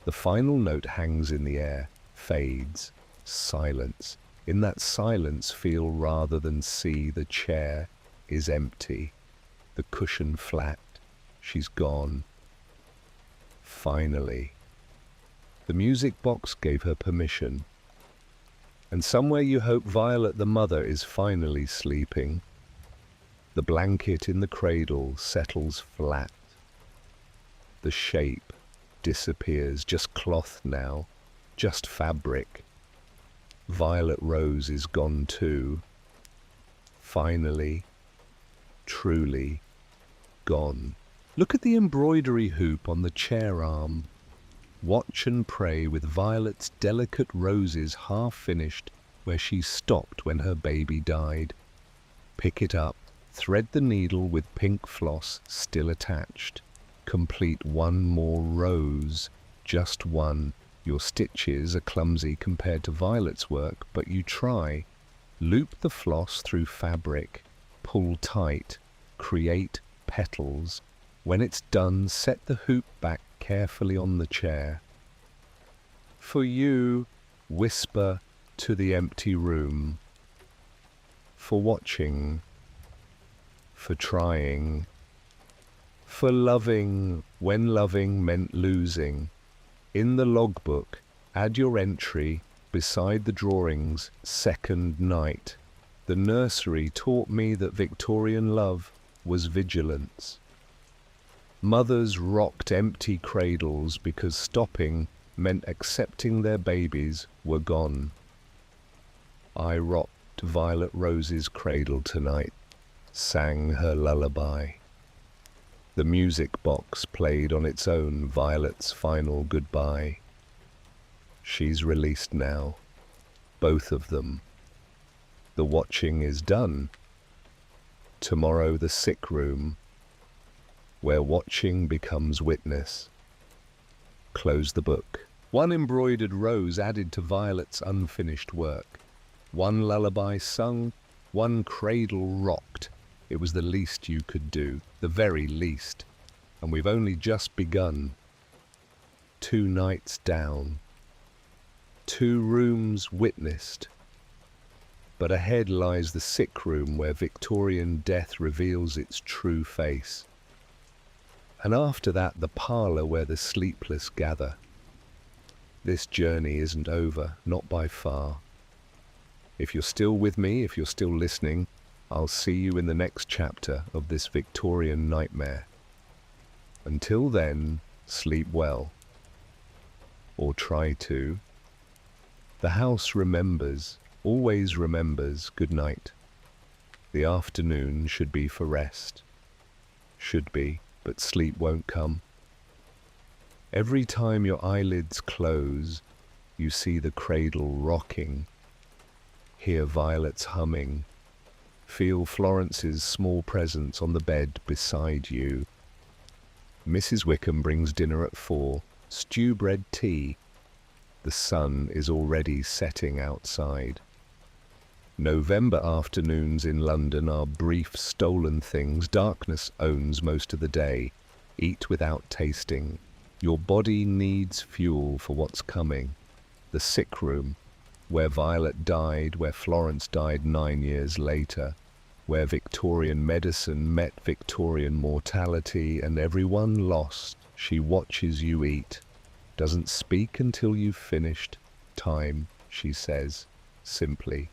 S1: The final note hangs in the air, fades, silence. In that silence, feel rather than see. The chair is empty, the cushion flat. She's gone. Finally. The music box gave her permission. And somewhere you hope Violet the mother is finally sleeping. The blanket in the cradle settles flat. The shape disappears, just cloth now, just fabric. Violet Rose is gone too. Finally, truly gone. Look at the embroidery hoop on the chair arm. Watch and pray with Violet's delicate roses half finished where she stopped when her baby died. Pick it up, thread the needle with pink floss still attached. Complete one more rose, just one. Your stitches are clumsy compared to Violet's work, but you try. Loop the floss through fabric, pull tight, create petals. When it's done, set the hoop back carefully on the chair. For you, whisper to the empty room. For watching, for trying, for loving when loving meant losing. In the logbook, add your entry beside the drawings, second night. The nursery taught me that Victorian love was vigilance. Mothers rocked empty cradles because stopping meant accepting their babies were gone. I rocked Violet Rose's cradle tonight, sang her lullaby. The music box played on its own Violet's final goodbye. She's released now, both of them. The watching is done. Tomorrow the sick room, where watching becomes witness. Close the book. One embroidered rose added to Violet's unfinished work. One lullaby sung, one cradle rocked. It was the least you could do, the very least. And we've only just begun. 2 nights down. 2 rooms witnessed. But ahead lies the sick room where Victorian death reveals its true face. And after that, the parlor where the sleepless gather. This journey isn't over, not by far. If you're still with me, if you're still listening, I'll see you in the next chapter of this Victorian nightmare. Until then, sleep well. Or try to. The house remembers, always remembers. Good night. The afternoon should be for rest. Should be, but sleep won't come. Every time your eyelids close, you see the cradle rocking, hear violets humming, feel Florence's small presence on the bed beside you. Mrs. Wickham brings dinner at 4, stew bread tea. The sun is already setting outside. November afternoons in London are brief, stolen things. Darkness owns most of the day. Eat without tasting. Your body needs fuel for what's coming. The Sickroom, where Violet died, where Florence died 9 years later, where Victorian medicine met Victorian mortality, and everyone lost. She watches you eat, doesn't speak until you've finished. Time, she says, simply.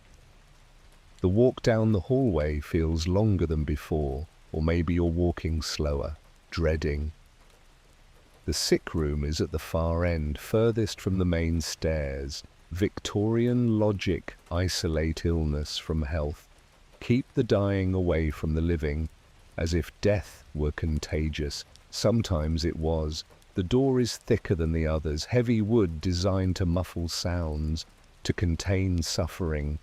S1: The walk down the hallway feels longer than before, or maybe you're walking slower, dreading. The Sickroom is at the far end, furthest from the main stairs. Victorian logic: isolate illness from health. Keep the dying away from the living, as if death were contagious. Sometimes it was. The door is thicker than the others, heavy wood designed to muffle sounds, to contain suffering,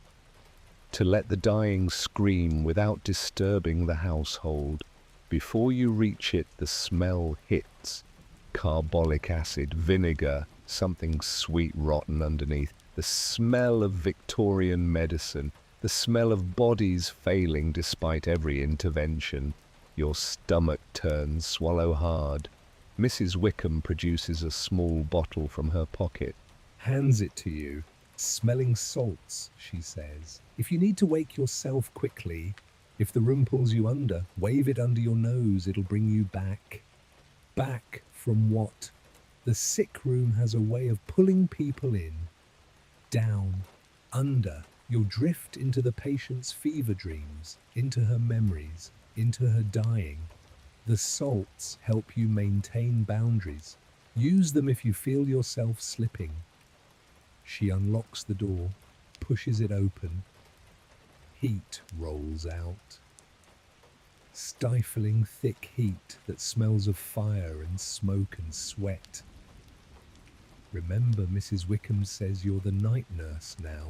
S1: to let the dying scream without disturbing the household. Before you reach it, the smell hits. Carbolic acid, vinegar, something sweet rotten underneath. The smell of Victorian medicine, the smell of bodies failing despite every intervention. Your stomach turns, swallow hard. Mrs. Wickham produces a small bottle from her pocket.
S2: Hands it to you. Smelling salts, she says. If you need to wake yourself quickly, if the room pulls you under, wave it under your nose. It'll bring you back. Back from what? The Sickroom has a way of pulling people in, down, under. You'll drift into the patient's fever dreams, into her memories, into her dying. The salts help you maintain boundaries. Use them if you feel yourself slipping. She unlocks the door, pushes it open. Heat rolls out. Stifling thick heat that smells of fire and smoke and sweat. Remember, Mrs. Wickham says you're the night nurse now.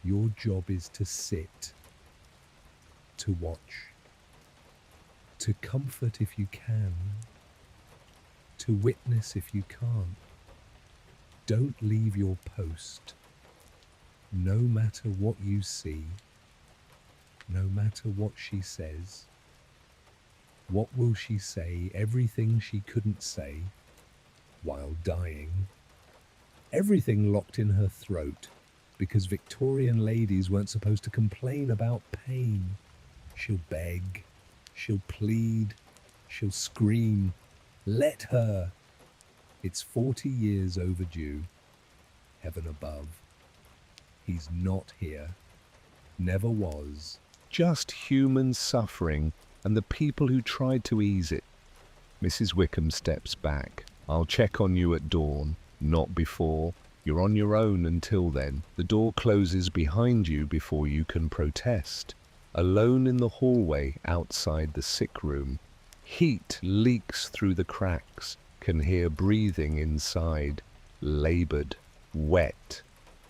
S2: Your job is to sit, to watch, to comfort if you can, to witness if you can't. Don't leave your post, no matter what you see, no matter what she says. What will she say? Everything she couldn't say while dying. Everything locked in her throat, because Victorian ladies weren't supposed to complain about pain. She'll beg, she'll plead, she'll scream. Let her. It's 40 years overdue. Heaven above. He's not here. Never was.
S1: Just human suffering and the people who tried to ease it. Mrs. Wickham steps back. I'll check on you at dawn, not before. You're on your own until then. The door closes behind you before you can protest. Alone in the hallway outside the Sickroom. Heat leaks through the cracks. Can hear breathing inside. Labored. Wet.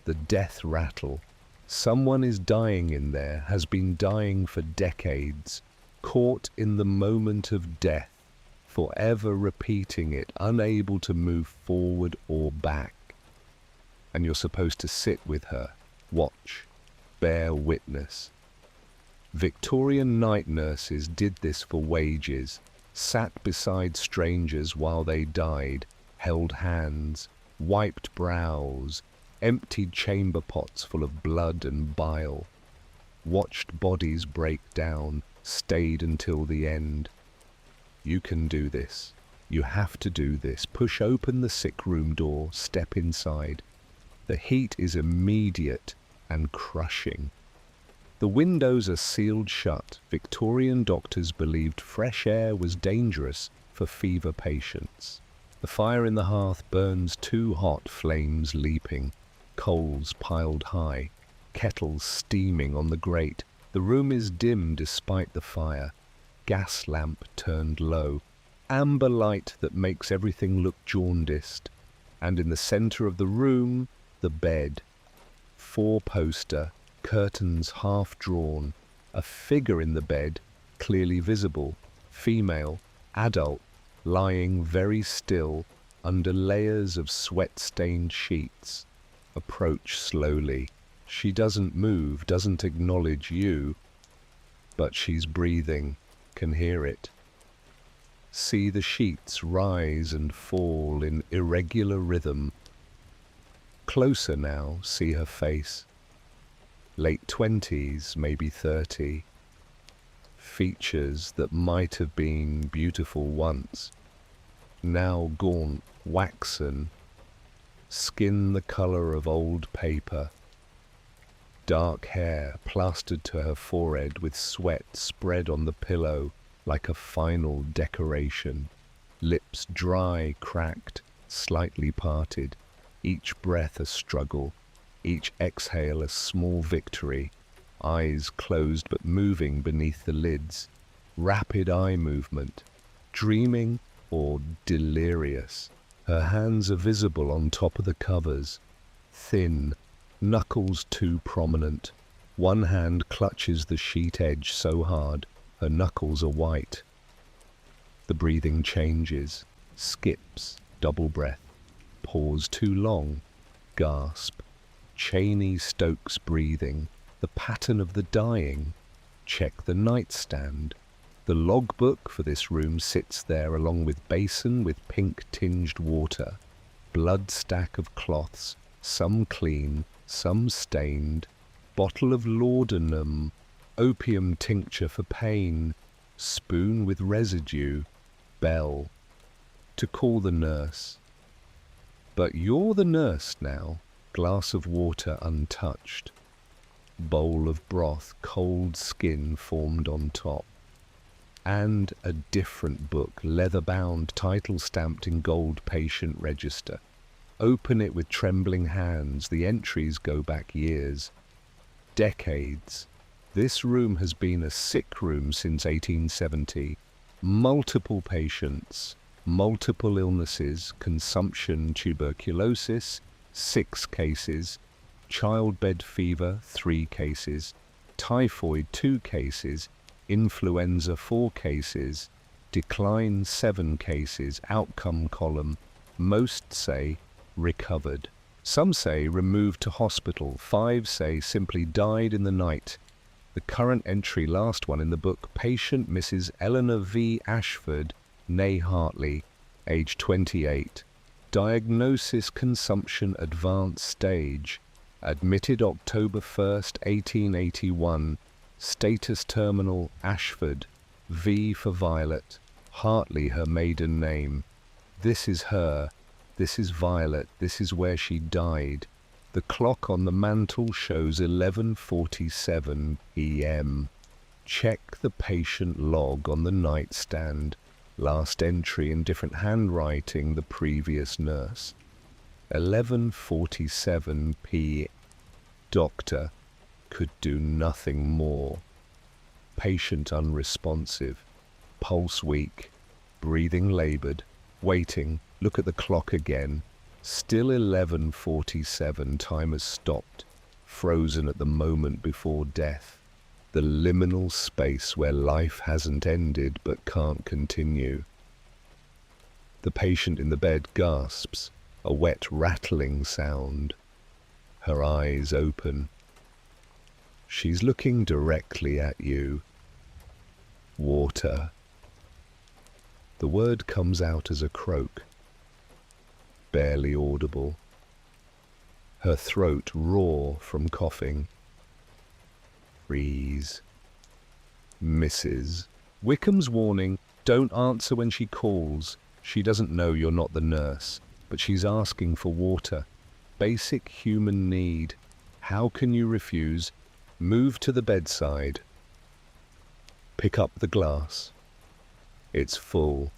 S1: The death rattle. Someone is dying in there, has been dying for decades. Caught in the moment of death. Forever repeating it, unable to move forward or back. And you're supposed to sit with her, watch, bear witness. Victorian night nurses did this for wages, sat beside strangers while they died, held hands, wiped brows, emptied chamber pots full of blood and bile, watched bodies break down, stayed until the end. You can do this. You have to do this. Push open the Sickroom door, step inside. The heat is immediate and crushing. The windows are sealed shut. Victorian doctors believed fresh air was dangerous for fever patients. The fire in the hearth burns too hot, flames leaping, coals piled high, kettles steaming on the grate. The room is dim despite the fire. Gas lamp turned low. Amber light that makes everything look jaundiced. And in the center of the room, the bed. Four-poster, curtains half drawn. A figure in the bed, clearly visible. Female, adult, lying very still under layers of sweat-stained sheets. Approach slowly. She doesn't move, doesn't acknowledge you, but she's breathing, can hear it. See the sheets rise and fall in irregular rhythm. Closer now, see her face. Late 20s, maybe 30. Features that might have been beautiful once, now gaunt, waxen, skin the color of old paper. Dark hair plastered to her forehead with sweat spread on the pillow like a final decoration. Lips dry, cracked, slightly parted. Each breath a struggle, each exhale a small victory. Eyes closed but moving beneath the lids. Rapid eye movement, dreaming or delirious. Her hands are visible on top of the covers. Thin, knuckles too prominent. One hand clutches the sheet edge so hard, her knuckles are white. The breathing changes, skips, double breath. Pause too long, gasp. Cheney Stokes breathing, the pattern of the dying. Check the nightstand. The logbook for this room sits there along with basin with pink-tinged water. Blood stack of cloths, some clean, some stained. Bottle of laudanum, opium tincture for pain. Spoon with residue, bell. To call the nurse. But you're the nurse now. Glass of water untouched. Bowl of broth, cold skin formed on top. And a different book, leather-bound, title-stamped in gold patient register. Open it with trembling hands. The entries go back years. Decades. This room has been a sick room since 1870. Multiple patients, multiple illnesses, consumption, tuberculosis, 6 cases, childbed fever, 3 cases, typhoid, 2 cases, influenza, 4 cases, decline, 7 cases, outcome column, most say recovered. Some say removed to hospital, 5 say simply died in the night. The current entry, last one in the book, patient Mrs. Eleanor V. Ashford, née Hartley, age 28. Diagnosis consumption advanced stage. Admitted October 1st, 1881. Status terminal Ashford. V for Violet. Hartley her maiden name. This is her. This is Violet. This is where she died. The clock on the mantel shows 11:47 p.m. Check the patient log on the nightstand. Last entry in different handwriting, the previous nurse. 11:47 p.m. Doctor could do nothing more. Patient unresponsive. Pulse weak. Breathing labored. Waiting. Look at the clock again. Still 11:47. Time has stopped. Frozen at the moment before death. The liminal space where life hasn't ended but can't continue. The patient in the bed gasps, a wet rattling sound. Her eyes open. She's looking directly at you. Water. The word comes out as a croak. Barely audible. Her throat raw from coughing. Freeze. Mrs. Wickham's warning, don't answer when she calls. She doesn't know you're not the nurse, but she's asking for water. Basic human need. How can you refuse? Move to the bedside. Pick up the glass. It's full.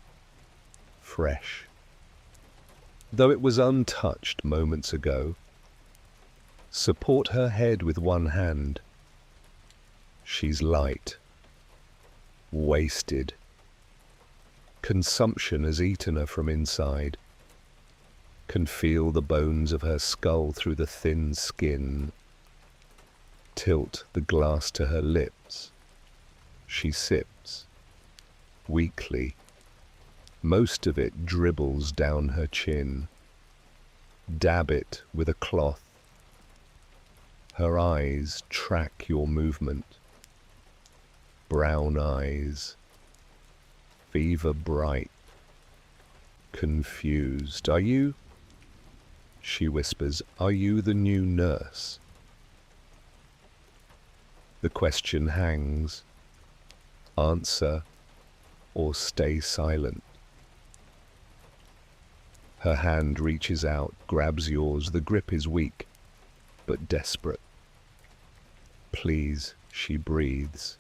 S1: Fresh. Though it was untouched moments ago. Support her head with one hand. She's light, wasted. Consumption has eaten her from inside. Can feel the bones of her skull through the thin skin. Tilt the glass to her lips. She sips, weakly. Most of it dribbles down her chin. Dab it with a cloth. Her eyes track your movement. Brown eyes, fever bright, confused. Are you, she whispers, are you the new nurse? The question hangs. Answer or stay silent. Her hand reaches out, grabs yours. The grip is weak, but desperate. Please, she breathes.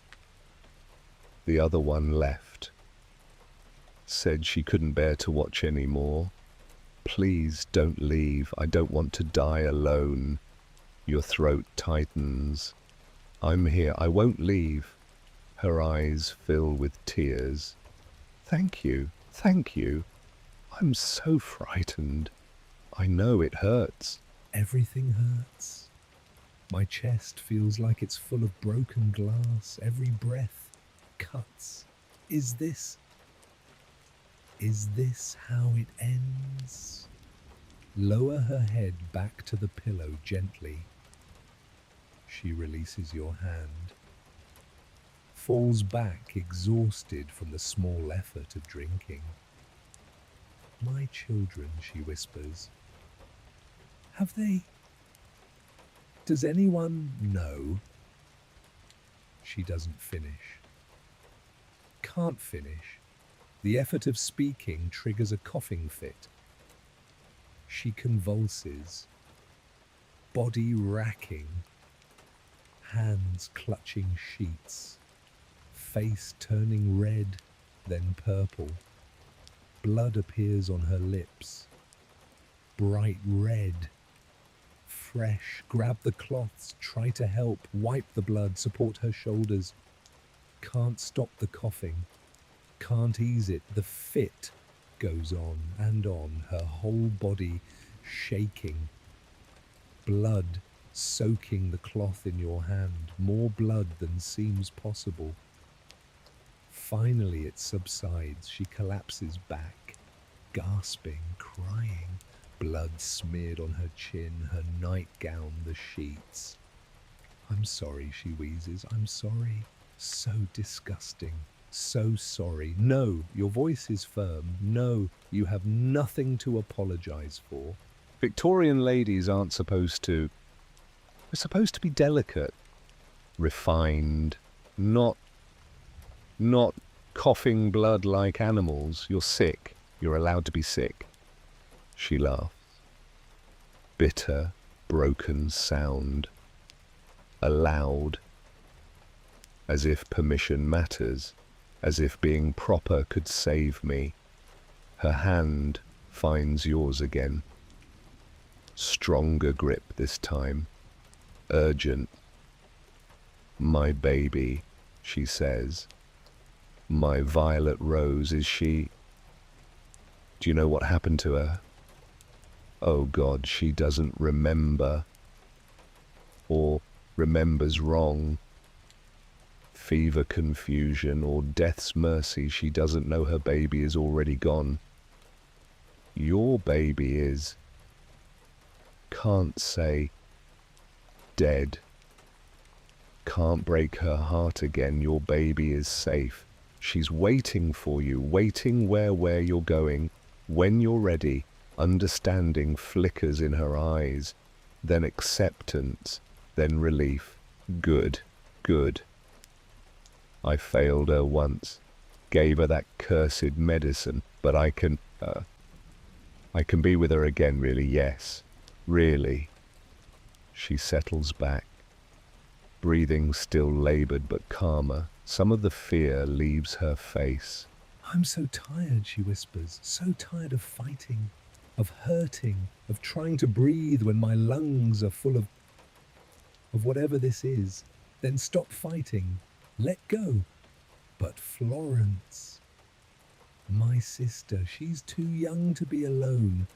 S1: The other one left. Said she couldn't bear to watch any more. Please don't leave. I don't want to die alone. Your throat tightens. I'm here. I won't leave. Her eyes fill with tears. Thank you. Thank you. I'm so frightened. I know it hurts.
S2: Everything hurts. My chest feels like it's full of broken glass. Every breath cuts. Is this how it ends? Lower her head back to the pillow gently. She releases your hand. Falls back exhausted from the small effort of drinking. My children, she whispers. Have they? Does anyone know? She doesn't finish. Can't finish. The effort of speaking triggers a coughing fit. She convulses, body racking, hands clutching sheets, face turning red, then purple. Blood appears on her lips, bright red, fresh. Grab the cloths, try to help, wipe the blood, support her shoulders. Can't stop the coughing, can't ease it. The fit goes on and on, her whole body shaking. Blood soaking the cloth in your hand, more blood than seems possible. Finally it subsides. She collapses back, gasping, crying. Blood smeared on her chin, her nightgown, the sheets. I'm sorry, she wheezes. I'm sorry. So disgusting. So sorry. No, your voice is firm. No, you have nothing to apologize for.
S1: Victorian ladies aren't supposed to... We're supposed to be delicate, refined, not coughing blood like animals. You're sick. You're allowed to be sick. She laughs. Bitter, broken sound. Allowed. As if permission matters. As if being proper could save me. Her hand finds yours again. Stronger grip this time. Urgent. My baby, she says. My violet rose, is she... Do you know what happened to her? Oh God, she doesn't remember. Or remembers wrong. Fever confusion or death's mercy, she doesn't know her baby is already gone. Your baby is... Can't say... Dead. Can't break her heart again. Your baby is safe. She's waiting for you, waiting where you're going. When you're ready, understanding flickers in her eyes, then acceptance, then relief. Good, good. I failed her once, gave her that cursed medicine, but I can be with her again, really, yes, really. She settles back, breathing still labored but calmer. Some of the fear leaves her face.
S2: I'm so tired, she whispers, so tired of fighting, of hurting, of trying to breathe when my lungs are full of whatever this is. Then stop fighting. Let go. But Florence, my sister, she's too young to be alone.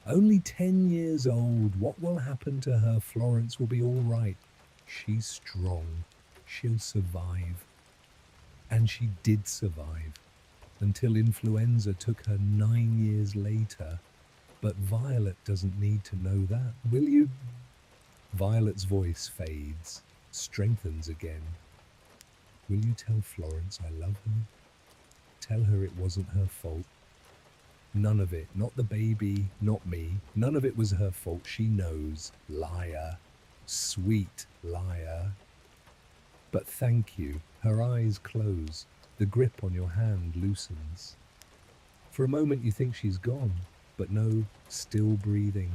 S2: Only 10 years old. What will happen to her? Florence will be all right. She's strong. She'll survive. And she did survive until influenza took her 9 years later. But Violet doesn't need to know that, will you? Violet's voice fades, strengthens again. Will you tell Florence I love her? Tell her it wasn't her fault. None of it, not the baby, not me. None of it was her fault. She knows. Liar. Sweet liar. But thank you. Her eyes close. The grip on your hand loosens. For a moment you think she's gone, but no, still breathing.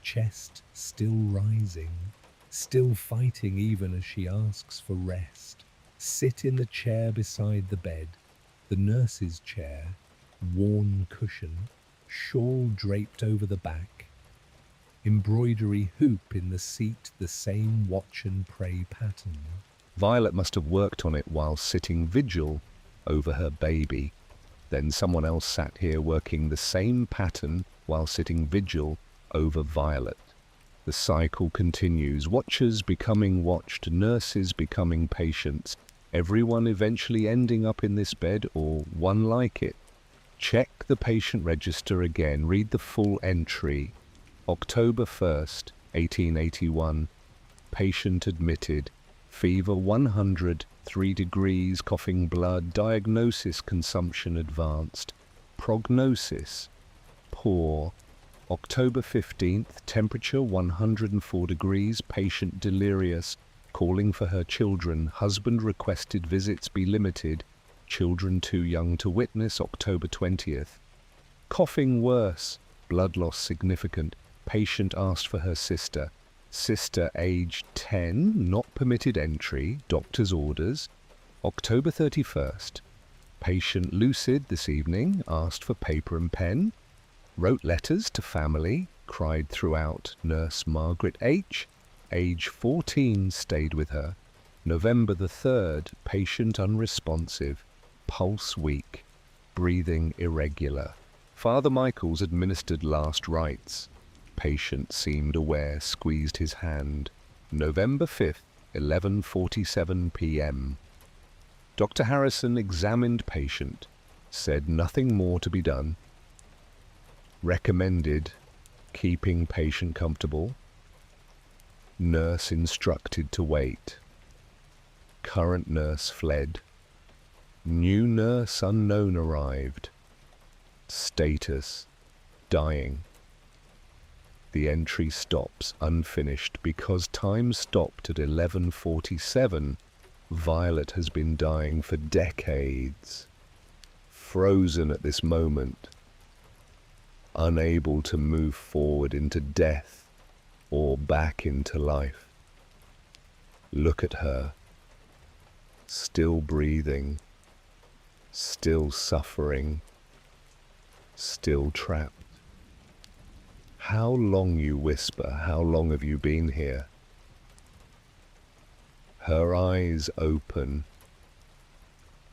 S2: Chest still rising. Still fighting even as she asks for rest. Sit in the chair beside the bed. The nurse's chair. Worn cushion. Shawl draped over the back. Embroidery hoop in the seat, the same watch and pray pattern.
S1: Violet must have worked on it while sitting vigil over her baby. Then someone else sat here working the same pattern while sitting vigil over Violet. The cycle continues, watchers becoming watched, nurses becoming patients, everyone eventually ending up in this bed or one like it. Check the patient register again, read the full entry. October 1st, 1881, patient admitted, fever 100, 3 degrees, coughing blood, diagnosis consumption advanced, prognosis poor. October 15th, temperature 104 degrees, patient delirious, calling for her children, husband requested visits be limited, children too young to witness. October 20th, coughing worse, blood loss significant, patient asked for her sister, sister aged 10, not permitted entry, doctor's orders. October 31st, patient lucid this evening, asked for paper and pen, wrote letters to family, cried throughout. Nurse Margaret H., age 14, stayed with her. November the 3rd, patient unresponsive, pulse weak, breathing irregular. Father Michaels administered last rites. Patient seemed aware, squeezed his hand. November 5th, 11:47 p.m. Dr. Harrison examined patient, said nothing more to be done. Recommended keeping patient comfortable. Nurse instructed to wait. Current nurse fled. New nurse unknown arrived. Status: dying. The entry stops unfinished because time stopped at 11:47. Violet has been dying for decades. Frozen at this moment. Unable to move forward into death or back into life. Look at her. Still breathing. Still suffering. Still trapped. How long, you whisper, how long have you been here? Her eyes open.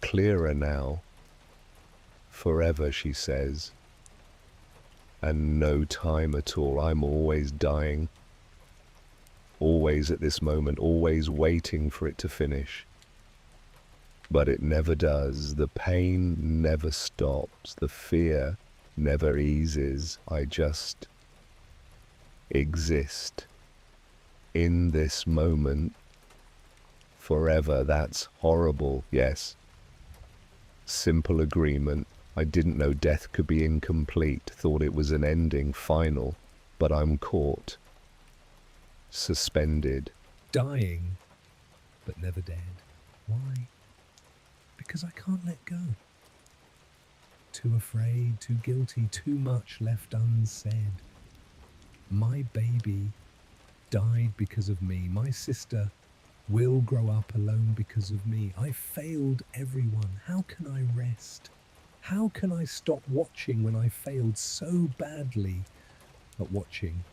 S1: Clearer now. Forever, she says. And no time at all. I'm always dying. Always at this moment, always waiting for it to finish. But it never does. The pain never stops. The fear never eases. I just exist in this moment forever. That's horrible. Yes. Simple agreement. I didn't know death could be incomplete, thought it was an ending, final, but I'm caught. Suspended.
S2: Dying, but never dead. Why? Because I can't let go. Too afraid, too guilty, too much left unsaid. My baby died because of me. My sister will grow up alone because of me. I failed everyone. How can I rest? How can I stop watching when I failed so badly at watching?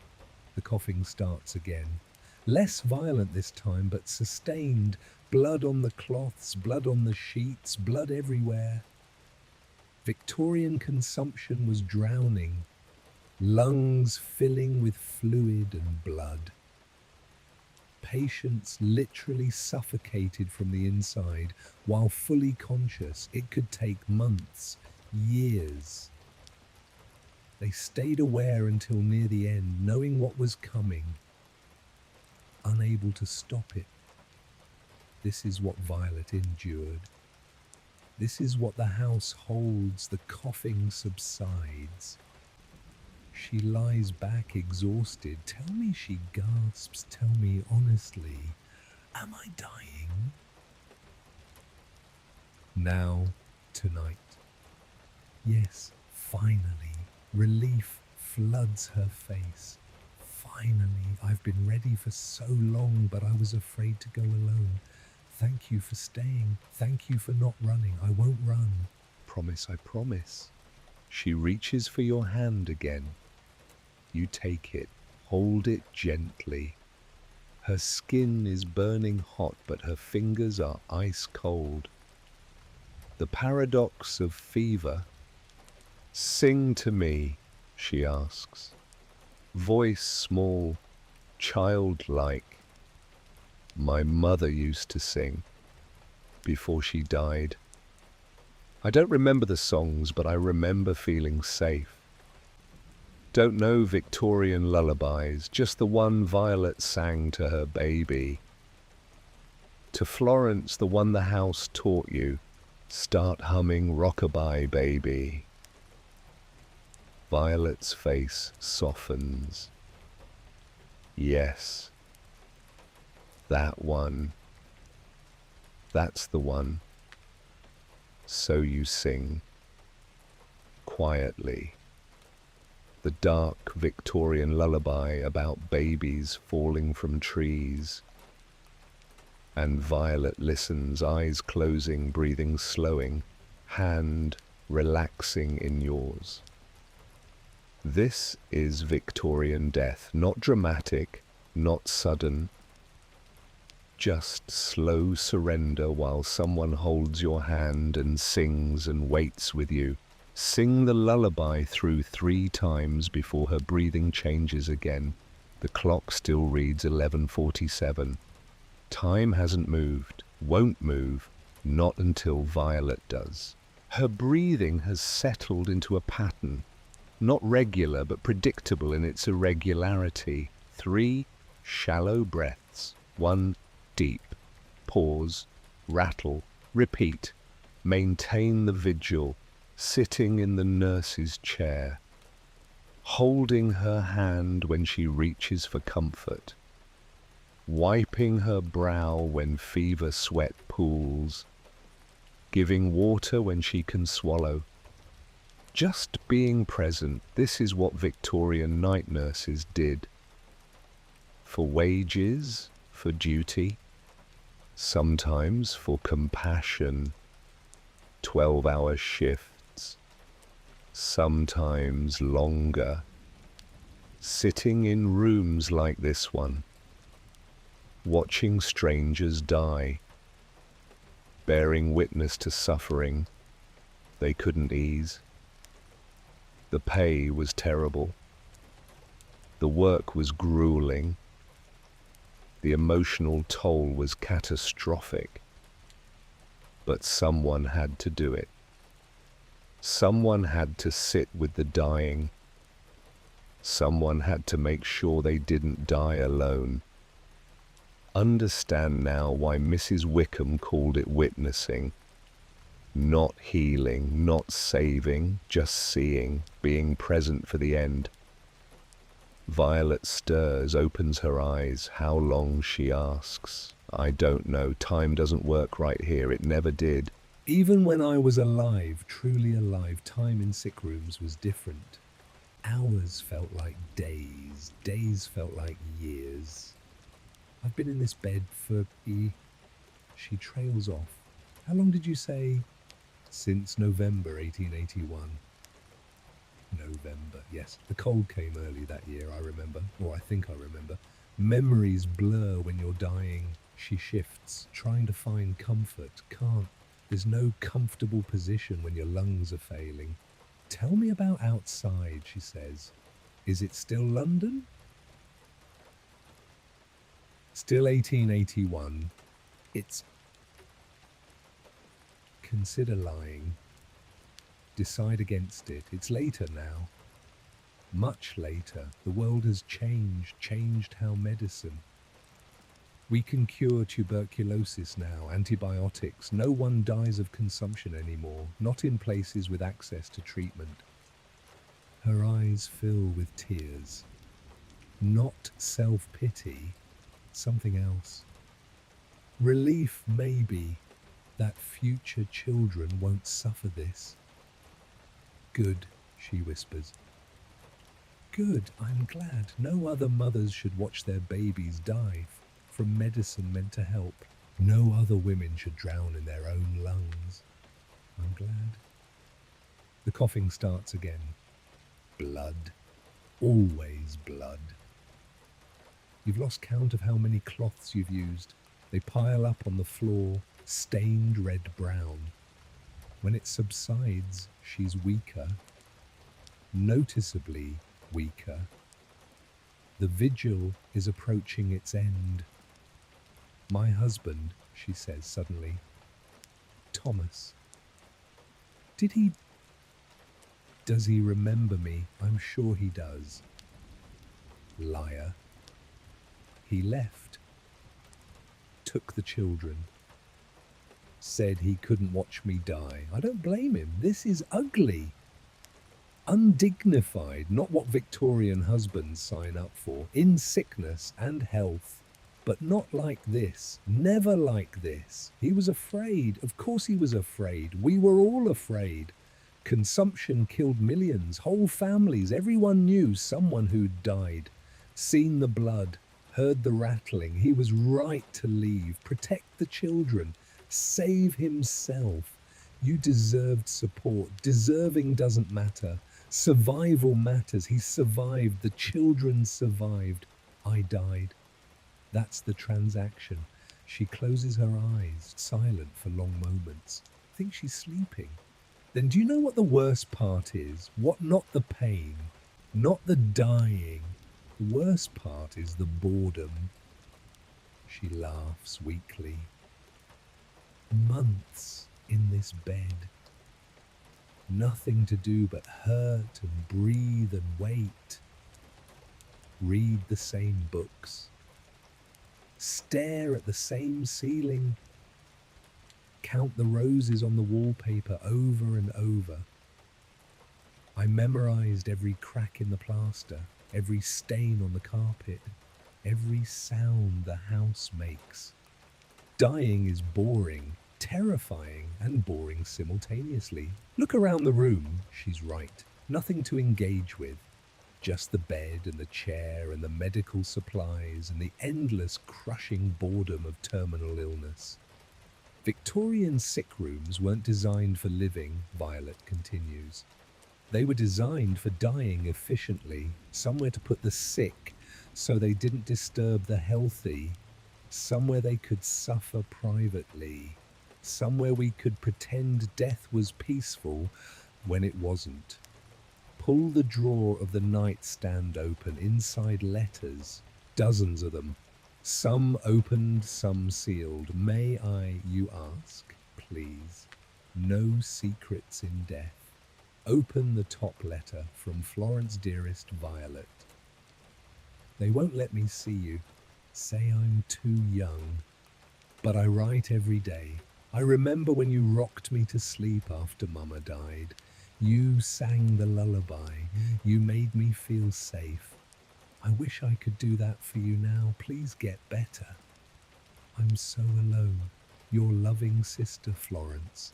S2: The coughing starts again. Less violent this time, but sustained. Blood on the cloths, blood on the sheets, blood everywhere. Victorian consumption was drowning, lungs filling with fluid and blood. Patients literally suffocated from the inside. While fully conscious, it could take months, years. They stayed aware until near the end, knowing what was coming, unable to stop it. This is what Violet endured. This is what the house holds. The coughing subsides. She lies back exhausted. Tell me, she gasps, tell me honestly, am I dying? Now, tonight. Yes, finally, relief floods her face. Finally, I've been ready for so long, but I was afraid to go alone. Thank you for staying. Thank you for not running. I won't run.
S1: Promise, I promise. She reaches for your hand again. You take it, hold it gently. Her skin is burning hot, but her fingers are ice cold. The paradox of fever. Sing to me, she asks. Voice small, childlike. My mother used to sing before she died. I don't remember the songs, but I remember feeling safe. Don't know Victorian lullabies, just the one Violet sang to her baby. To Florence, the one the house taught you, start humming Rockabye Baby. Violet's face softens. Yes, that one. That's the one. So you sing, quietly. The dark Victorian lullaby about babies falling from trees. And Violet listens, eyes closing, breathing slowing, hand relaxing in yours. This is Victorian death, not dramatic, not sudden. Just slow surrender while someone holds your hand and sings and waits with you. Sing the lullaby through 3 times before her breathing changes again. The clock still reads 11:47. Time hasn't moved, won't move, not until Violet does. Her breathing has settled into a pattern, not regular but predictable in its irregularity. 3 shallow breaths, 1 deep. Pause, rattle, repeat. Maintain the vigil, sitting in the nurse's chair, holding her hand when she reaches for comfort, wiping her brow when fever sweat pools, giving water when she can swallow. Just being present. This is what Victorian night nurses did. For wages, for duty, sometimes for compassion. 12-hour shifts, sometimes longer. Sitting in rooms like this one, watching strangers die, bearing witness to suffering they couldn't ease. The pay was terrible. The work was grueling. The emotional toll was catastrophic. But someone had to do it. Someone had to sit with the dying. Someone had to make sure they didn't die alone. Understand now why Mrs. Wickham called it witnessing. Not healing, not saving, just seeing, being present for the end. Violet stirs, opens her eyes. How long, she asks. I don't know. Time doesn't work right here. It never did.
S2: Even when I was alive, truly alive, time in sick rooms was different. Hours felt like days. Days felt like years. I've been in this bed for She trails off. How long did you say? Since November 1881. November, yes. The cold came early that year, I remember. Or I think I remember. Memories blur when you're dying. She shifts, trying to find comfort. Can't. There's no comfortable position when your lungs are failing. Tell me about outside, she says. Is it still London? Still 1881. It's... Consider lying. Decide against it. It's later now. Much later. The world has changed how medicine. We can cure tuberculosis now, antibiotics. No one dies of consumption anymore, not in places with access to treatment. Her eyes fill with tears. Not self-pity, something else. Relief, maybe, that future children won't suffer this. Good, she whispers. Good, I'm glad. No other mothers should watch their babies die from medicine meant to help. No other women should drown in their own lungs. I'm glad. The coughing starts again. Blood. Always blood. You've lost count of how many cloths you've used. They pile up on the floor, stained red-brown. When it subsides, she's weaker. Noticeably weaker. The vigil is approaching its end. My husband, she says suddenly. Thomas. Does he remember me? I'm sure he does. Liar. He left. Took the children. Said he couldn't watch me die. I don't blame him. This is ugly. Undignified, not what Victorian husbands sign up for. In sickness and health. But not like this. Never like this. He was afraid. Of course he was afraid. We were all afraid. Consumption killed millions, whole families. Everyone knew someone who'd died. Seen the blood, heard the rattling. He was right to leave. Protect the children. Save himself. You deserved support. Deserving doesn't matter. Survival matters. He survived. The children survived. I died. That's the transaction. She closes her eyes, silent for long moments. I think she's sleeping. Then do you know what the worst part is? Not the pain, not the dying. The worst part is the boredom. She laughs weakly. Months in this bed. Nothing to do but hurt and breathe and wait. Read the same books. Stare at the same ceiling. Count the roses on the wallpaper over and over. I memorized every crack in the plaster, every stain on the carpet, every sound the house makes. Dying is boring, terrifying, and boring simultaneously. Look around the room, she's right. Nothing to engage with. Just the bed and the chair and the medical supplies and the endless crushing boredom of terminal illness. Victorian sick rooms weren't designed for living, Violet continues. They were designed for dying efficiently, somewhere to put the sick so they didn't disturb the healthy, somewhere they could suffer privately, somewhere we could pretend death was peaceful when it wasn't. Pull the drawer of the nightstand open, inside letters, dozens of them. Some opened, some sealed. May I, you ask, please? No secrets in death. Open the top letter from Florence dearest Violet. They won't let me see you. Say I'm too young. But I write every day. I remember when you rocked me to sleep after Mama died. You sang the lullaby. You made me feel safe. I wish I could do that for you now. Please get better. I'm so alone. Your loving sister Florence.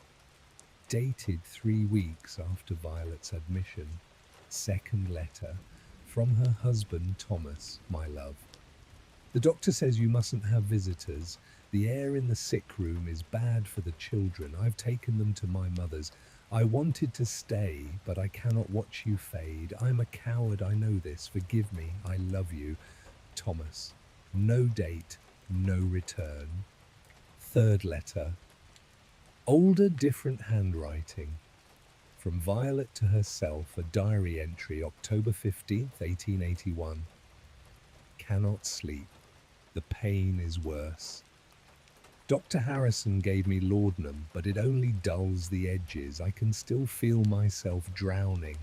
S2: Dated 3 weeks after Violet's admission. Second letter from her husband Thomas, my love. The doctor says you mustn't have visitors. The air in the sick room is bad for the children. I've taken them to my mother's. I wanted to stay, but I cannot watch you fade. I'm a coward, I know this. Forgive me. I love you. Thomas. No date, no return. Third letter. Older, different handwriting. From Violet to herself, a diary entry, October 15th, 1881. Cannot sleep. The pain is worse. Dr. Harrison gave me laudanum, but it only dulls the edges. I can still feel myself drowning.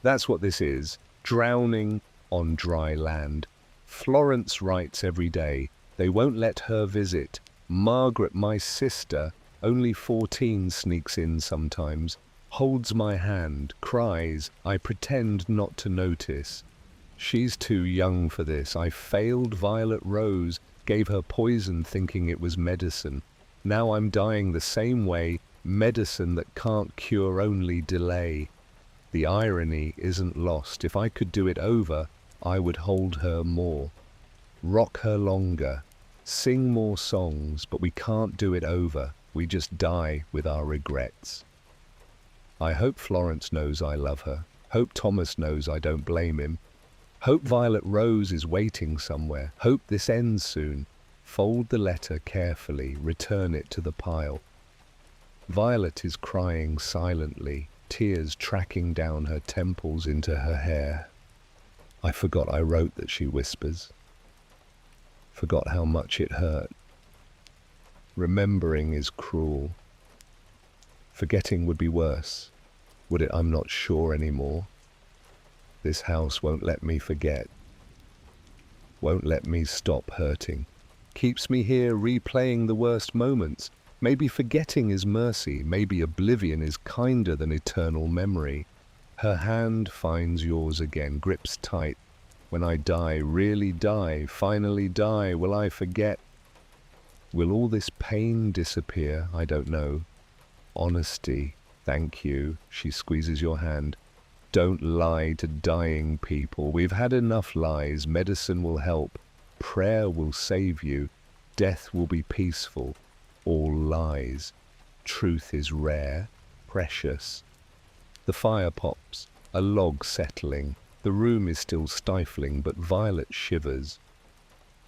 S1: That's what this is. Drowning on dry land. Florence writes every day. They won't let her visit. Margaret, my sister, only 14, sneaks in sometimes. Holds my hand, cries. I pretend not to notice. She's too young for this. I failed Violet Rose, gave her poison thinking it was medicine. Now I'm dying the same way, medicine that can't cure, only delay. The irony isn't lost. If I could do it over, I would hold her more. Rock her longer. Sing more songs, but we can't do it over. We just die with our regrets. I hope Florence knows I love her. Hope Thomas knows I don't blame him. Hope Violet Rose is waiting somewhere. Hope this ends soon. Fold the letter carefully, return it to the pile. Violet is crying silently, tears tracking down her temples into her hair. I forgot I wrote that, she whispers. Forgot how much it hurt. Remembering is cruel. Forgetting would be worse. Would it? I'm not sure anymore. This house won't let me forget. Won't let me stop hurting. Keeps me here replaying the worst moments. Maybe forgetting is mercy. Maybe oblivion is kinder than eternal memory. Her hand finds yours again, grips tight. When I die, really die, finally die, will I forget? Will all this pain disappear? I don't know. Honesty, thank you. She squeezes your hand. Don't lie to dying people. We've had enough lies. Medicine will help. Prayer will save you. Death will be peaceful. All lies. Truth is rare, precious. The fire pops, a log settling. The room is still stifling, but Violet shivers.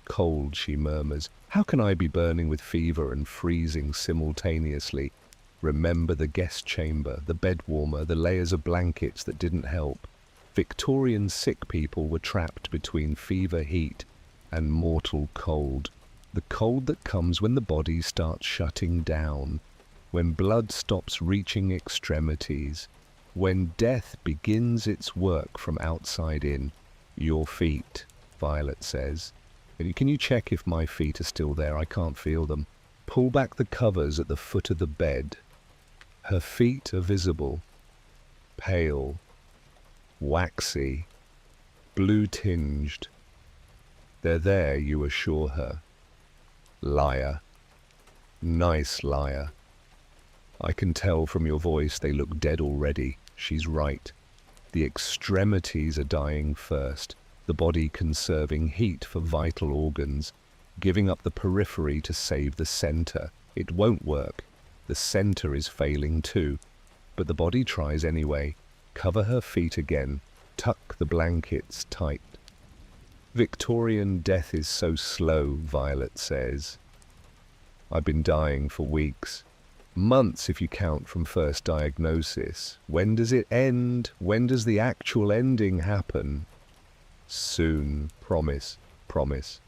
S1: Cold, she murmurs. How can I be burning with fever and freezing simultaneously? Remember the guest chamber, the bed warmer, the layers of blankets that didn't help. Victorian sick people were trapped between fever heat and mortal cold. The cold that comes when the body starts shutting down, when blood stops reaching extremities, when death begins its work from outside in. Your feet, Violet says. Can you check if my feet are still there? I can't feel them. Pull back the covers at the foot of the bed. Her feet are visible, pale, waxy, blue-tinged. They're there, you assure her. Liar. Nice liar. I can tell from your voice they look dead already. She's right. The extremities are dying first, the body conserving heat for vital organs, giving up the periphery to save the center. It won't work. The center is failing too, but the body tries anyway. Cover her feet again. Tuck the blankets tight. Victorian death is so slow, Violet says. I've been dying for weeks. Months if you count from first diagnosis. When does it end? When does the actual ending happen? Soon. Promise. Promise.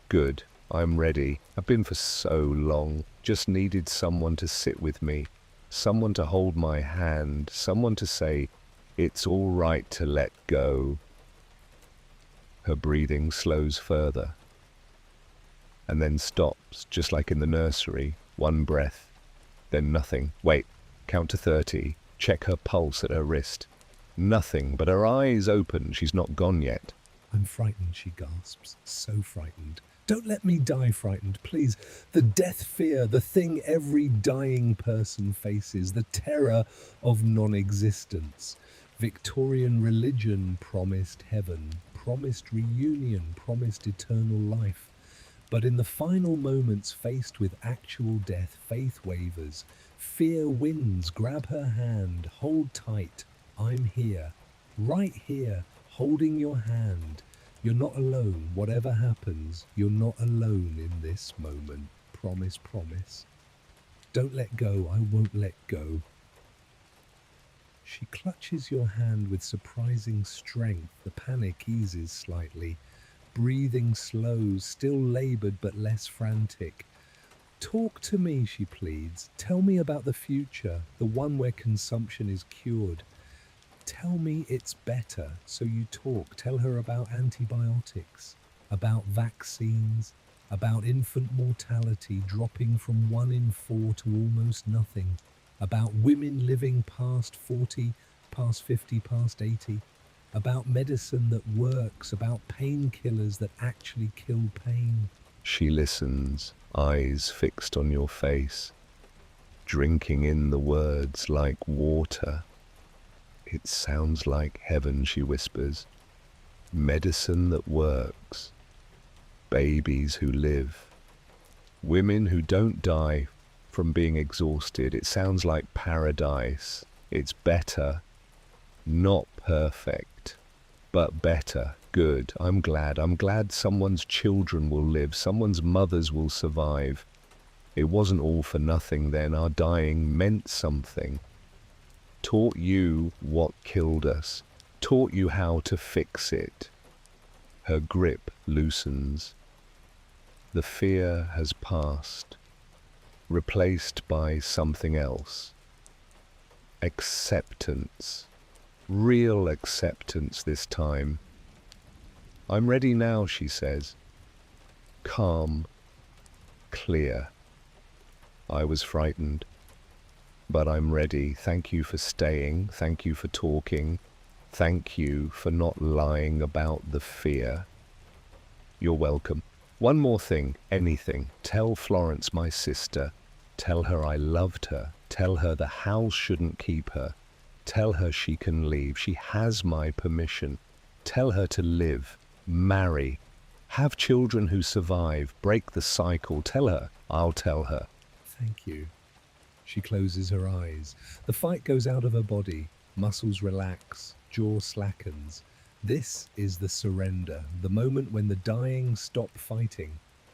S1: Good. I'm ready. I've been for so long. Just needed someone to sit with me. Someone to hold my hand. Someone to say, it's all right to let go. Her breathing slows further. And then stops, just like in the nursery. One breath. Then nothing. Wait. Count to 30. Check her pulse at her wrist. Nothing, but her eyes open. She's not gone yet.
S2: I'm frightened, she gasps. So frightened. Don't let me die frightened, please. The death fear, the thing every dying person faces, the terror of non-existence. Victorian religion promised heaven, promised reunion, promised eternal life. But in the final moments faced with actual death, faith wavers. Fear wins. Grab her hand. Hold tight. I'm here. Right here, holding your hand. You're not alone. Whatever happens, you're not alone in this moment. Promise, promise. Don't let go. I won't let go. She clutches your hand with surprising strength. The panic eases slightly. Breathing slows, still labored but less frantic. Talk to me, she pleads. Tell me about the future, the one where consumption is cured. Tell me it's better, so you talk. Tell her about antibiotics, about vaccines, about infant mortality dropping from 1 in 4 to almost nothing, about women living past 40, past 50, past 80, about medicine that works, about painkillers that actually kill pain.
S1: She listens, eyes fixed on your face, drinking in the words like water. It sounds like heaven, she whispers. Medicine that works. Babies who live. Women who don't die from being exhausted. It sounds like paradise. It's better. Not perfect, but better. Good. I'm glad. I'm glad someone's children will live. Someone's mothers will survive. It wasn't all for nothing then. Our dying meant something. Taught you what killed us. Taught you how to fix it. Her grip loosens. The fear has passed, replaced by something else. Acceptance. Real acceptance this time. I'm ready now, she says. Calm, clear. I was frightened, but I'm ready. Thank you for staying. Thank you for talking. Thank you for not lying about the fear. You're welcome. One more thing, anything. Tell Florence, my sister. Tell her I loved her. Tell her the house shouldn't keep her. Tell her she can leave. She has my permission. Tell her to live, marry, have children who survive, break the cycle. Tell her. I'll tell her.
S2: Thank you. She closes her eyes. The fight goes out of her body. Muscles relax. Jaw slackens. This is the surrender, the moment when the dying stop fighting.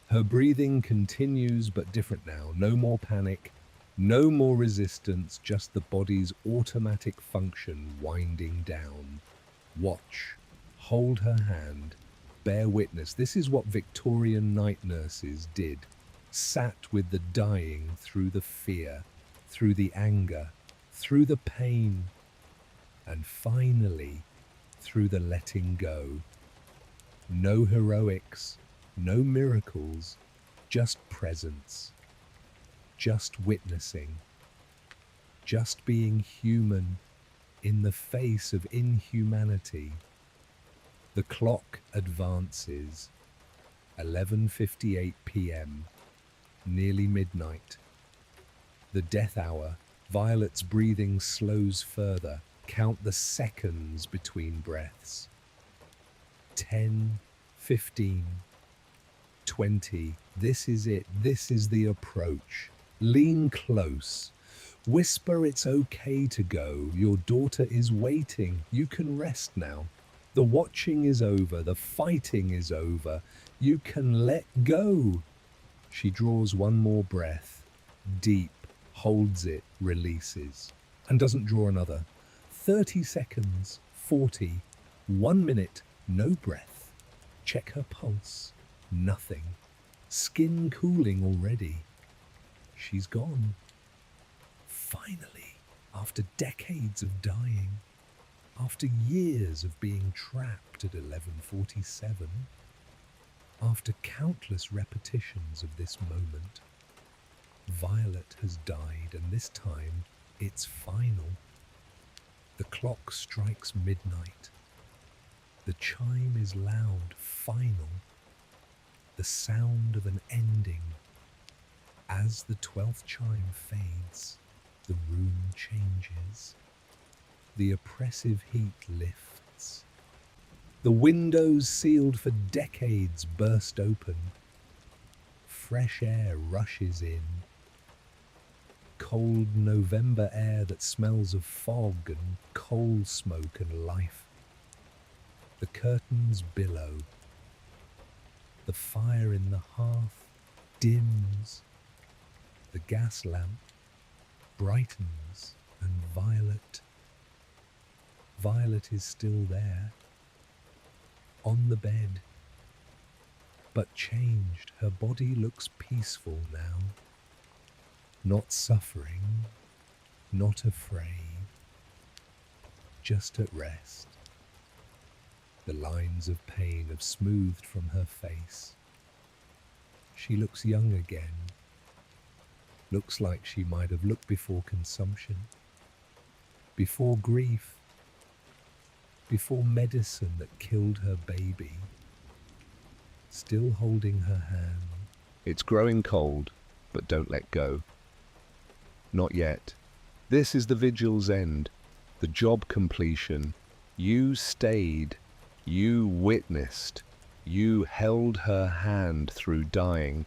S2: Her breathing continues, but different now. No more panic, no more resistance, just the body's automatic function winding down. Watch. Hold her hand. Bear witness. This is what Victorian night nurses did. Sat with the dying through the fear, through the anger, through the pain, and finally, through the letting go. No heroics, no miracles, just presence, just witnessing, just being human in the face of inhumanity. The clock advances. 11:58 p.m., nearly midnight. The death hour. Violet's breathing slows further. Count the seconds between breaths. 10, 15, 20. This is it. This is the approach. Lean close. Whisper it's okay to go. Your daughter is waiting. You can rest now. The watching is over. The fighting is over. You can let go. She draws one more breath. Deep. Holds it. Releases. And doesn't draw another. 30 seconds, 40, 1 minute, no breath. Check her pulse, nothing. Skin cooling already. She's gone. Finally, after decades of dying, after years of being trapped at 11:47, after countless repetitions of this moment, Violet has died, and this time it's final. The clock strikes midnight. The chime is loud, final. The sound of an ending. As the 12th chime fades, the room changes. The oppressive heat lifts. The windows sealed for decades burst open. Fresh air rushes in. Cold November air that smells of fog and coal smoke and life. The curtains billow. The fire in the hearth dims. The gas lamp brightens, and Violet is still there, on the bed, but changed. Her body looks peaceful now, not suffering, not afraid, just at rest. The lines of pain have smoothed from her face. She looks young again. Looks like she might have looked before consumption, before grief, before medicine that killed her baby. Still holding her hand.
S1: It's growing cold, but don't let go. Not yet. This is the vigil's end, the job completion. You stayed, you witnessed, you held her hand through dying.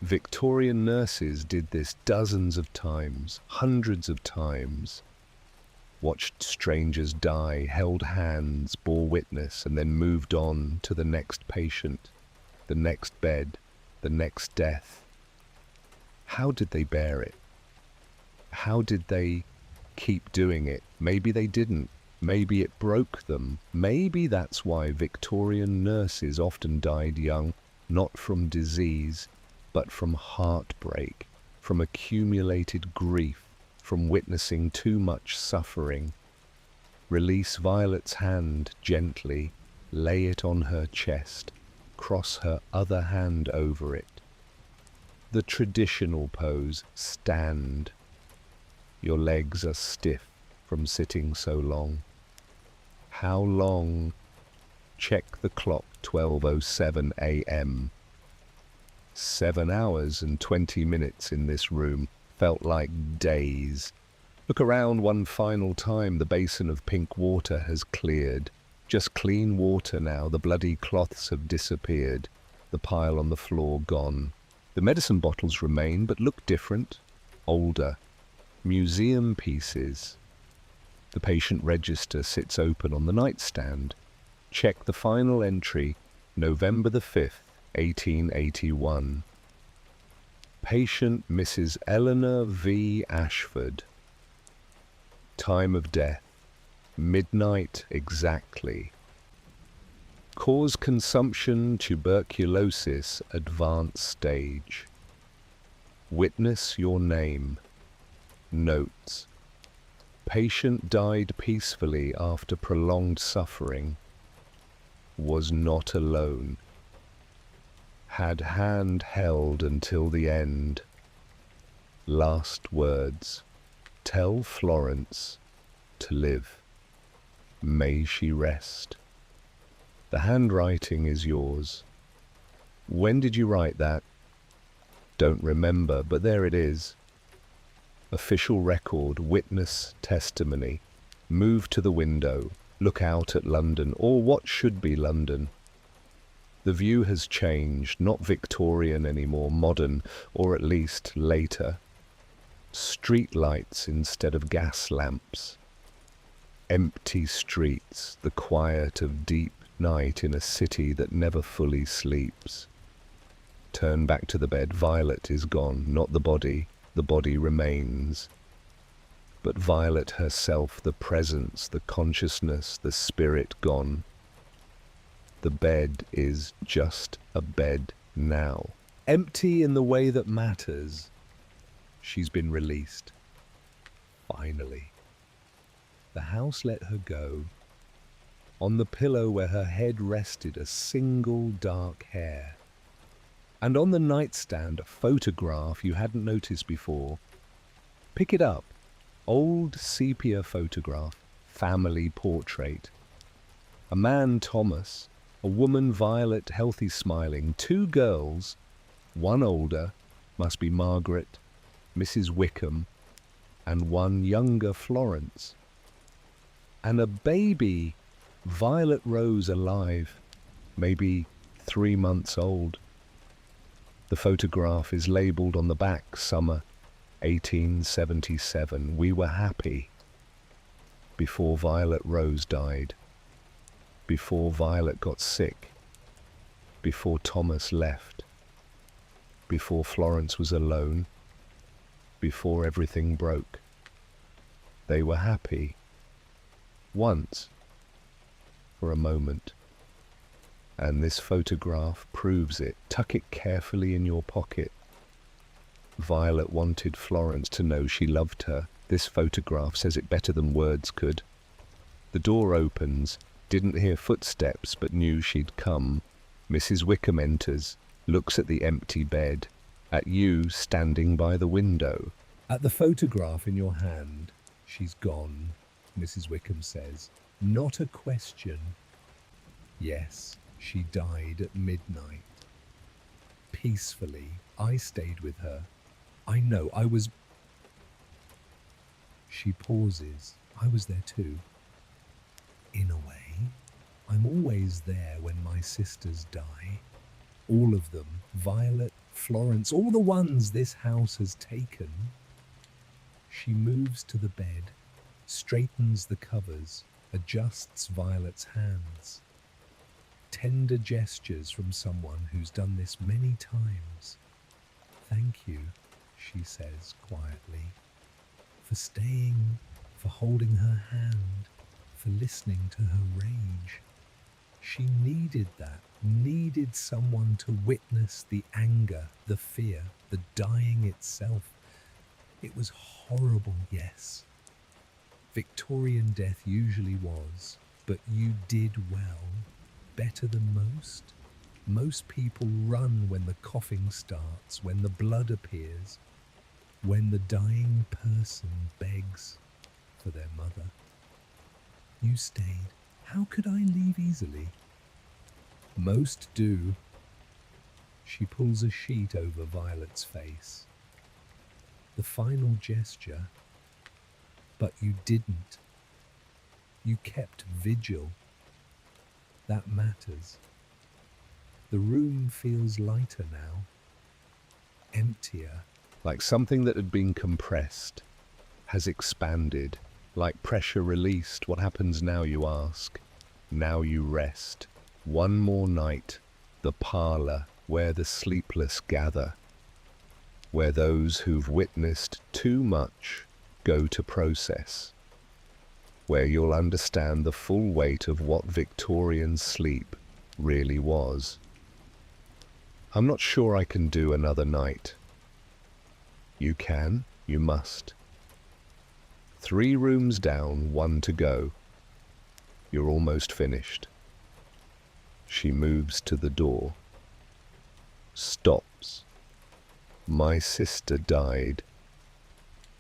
S1: Victorian nurses did this dozens of times, hundreds of times. Watched strangers die, held hands, bore witness, and then moved on to the next patient, the next bed, the next death. How did they bear it? How did they keep doing it? Maybe they didn't. Maybe it broke them. Maybe that's why Victorian nurses often died young, not from disease, but from heartbreak, from accumulated grief, from witnessing too much suffering. Release Violet's hand gently, lay it on her chest, cross her other hand over it. The traditional pose, stand. Your legs are stiff from sitting so long. How long? Check the clock, 12:07 a.m. 7 hours and 20 minutes in this room. Felt like days. Look around one final time. The basin of pink water has cleared. Just clean water now. The bloody cloths have disappeared. The pile on the floor gone. The medicine bottles remain, but look different. Older. Museum pieces. The patient register sits open on the nightstand. Check the final entry, November the 5th, 1881. Patient Mrs. Eleanor V. Ashford. Time of death, midnight exactly. Cause consumption, tuberculosis, advanced stage. Witness your name. Notes. Patient died peacefully after prolonged suffering. Was not alone. Had hand held until the end. Last words. Tell Florence to live. May she rest. The handwriting is yours. When did you write that? Don't remember, but there it is. Official record, witness, testimony. Move to the window. Look out at London, or what should be London. The view has changed, not Victorian anymore, modern, or at least later. Street lights instead of gas lamps. Empty streets, the quiet of deep night in a city that never fully sleeps. Turn back to the bed. Violet is gone, not the body remains. But Violet herself, the presence, the consciousness, the spirit gone. The bed is just a bed now. Empty in the way that matters. She's been released. Finally. The house let her go. On the pillow where her head rested, a single dark hair. And on the nightstand, a photograph you hadn't noticed before. Pick it up. Old sepia photograph. Family portrait. A man, Thomas. A woman, Violet, healthy, smiling. 2 girls. One older, must be Margaret, Mrs. Wickham, and one younger, Florence. And a baby, Violet Rose, alive, maybe 3 months old. The photograph is labelled on the back, summer 1877. We were happy before Violet Rose died. before Violet got sick, before Thomas left, before Florence was alone, before everything broke. They were happy. Once. For a moment. And this photograph proves it. Tuck it carefully in your pocket. Violet wanted Florence to know she loved her. This photograph says it better than words could. The door opens. Didn't hear footsteps, but knew she'd come. Mrs. Wickham enters, looks at the empty bed, at you standing by the window.
S2: At the photograph in your hand, she's gone, Mrs. Wickham says. Not a question. Yes, she died at midnight. Peacefully, I stayed with her. I know, I was... She pauses. I was there too. In a way. I'm always there when my sisters die. All of them, Violet, Florence, all the ones this house has taken. She moves to the bed, straightens the covers, adjusts Violet's hands. Tender gestures from someone who's done this many times. Thank you, she says quietly, for staying, for holding her hand, for listening to her rage. She needed that, needed someone to witness the anger, the fear, the dying itself. It was horrible, yes. Victorian death usually was, but you did well, better than most. Most people run when the coughing starts, when the blood appears, when the dying person begs for their mother. You stayed. How could I leave easily? Most do. She pulls a sheet over Violet's face. The final gesture. But you didn't. You kept vigil. That matters. The room feels lighter now. Emptier.
S1: Like something that had been compressed, has expanded. Like pressure released. What happens now, you ask? Now you rest. One more night. The parlor, where the sleepless gather. Where those who've witnessed too much go to process. Where you'll understand the full weight of what Victorian sleep really was. I'm not sure I can do another night. You can, you must. 3 rooms down, 1 to go. You're almost finished. She moves to the door. Stops. My sister died.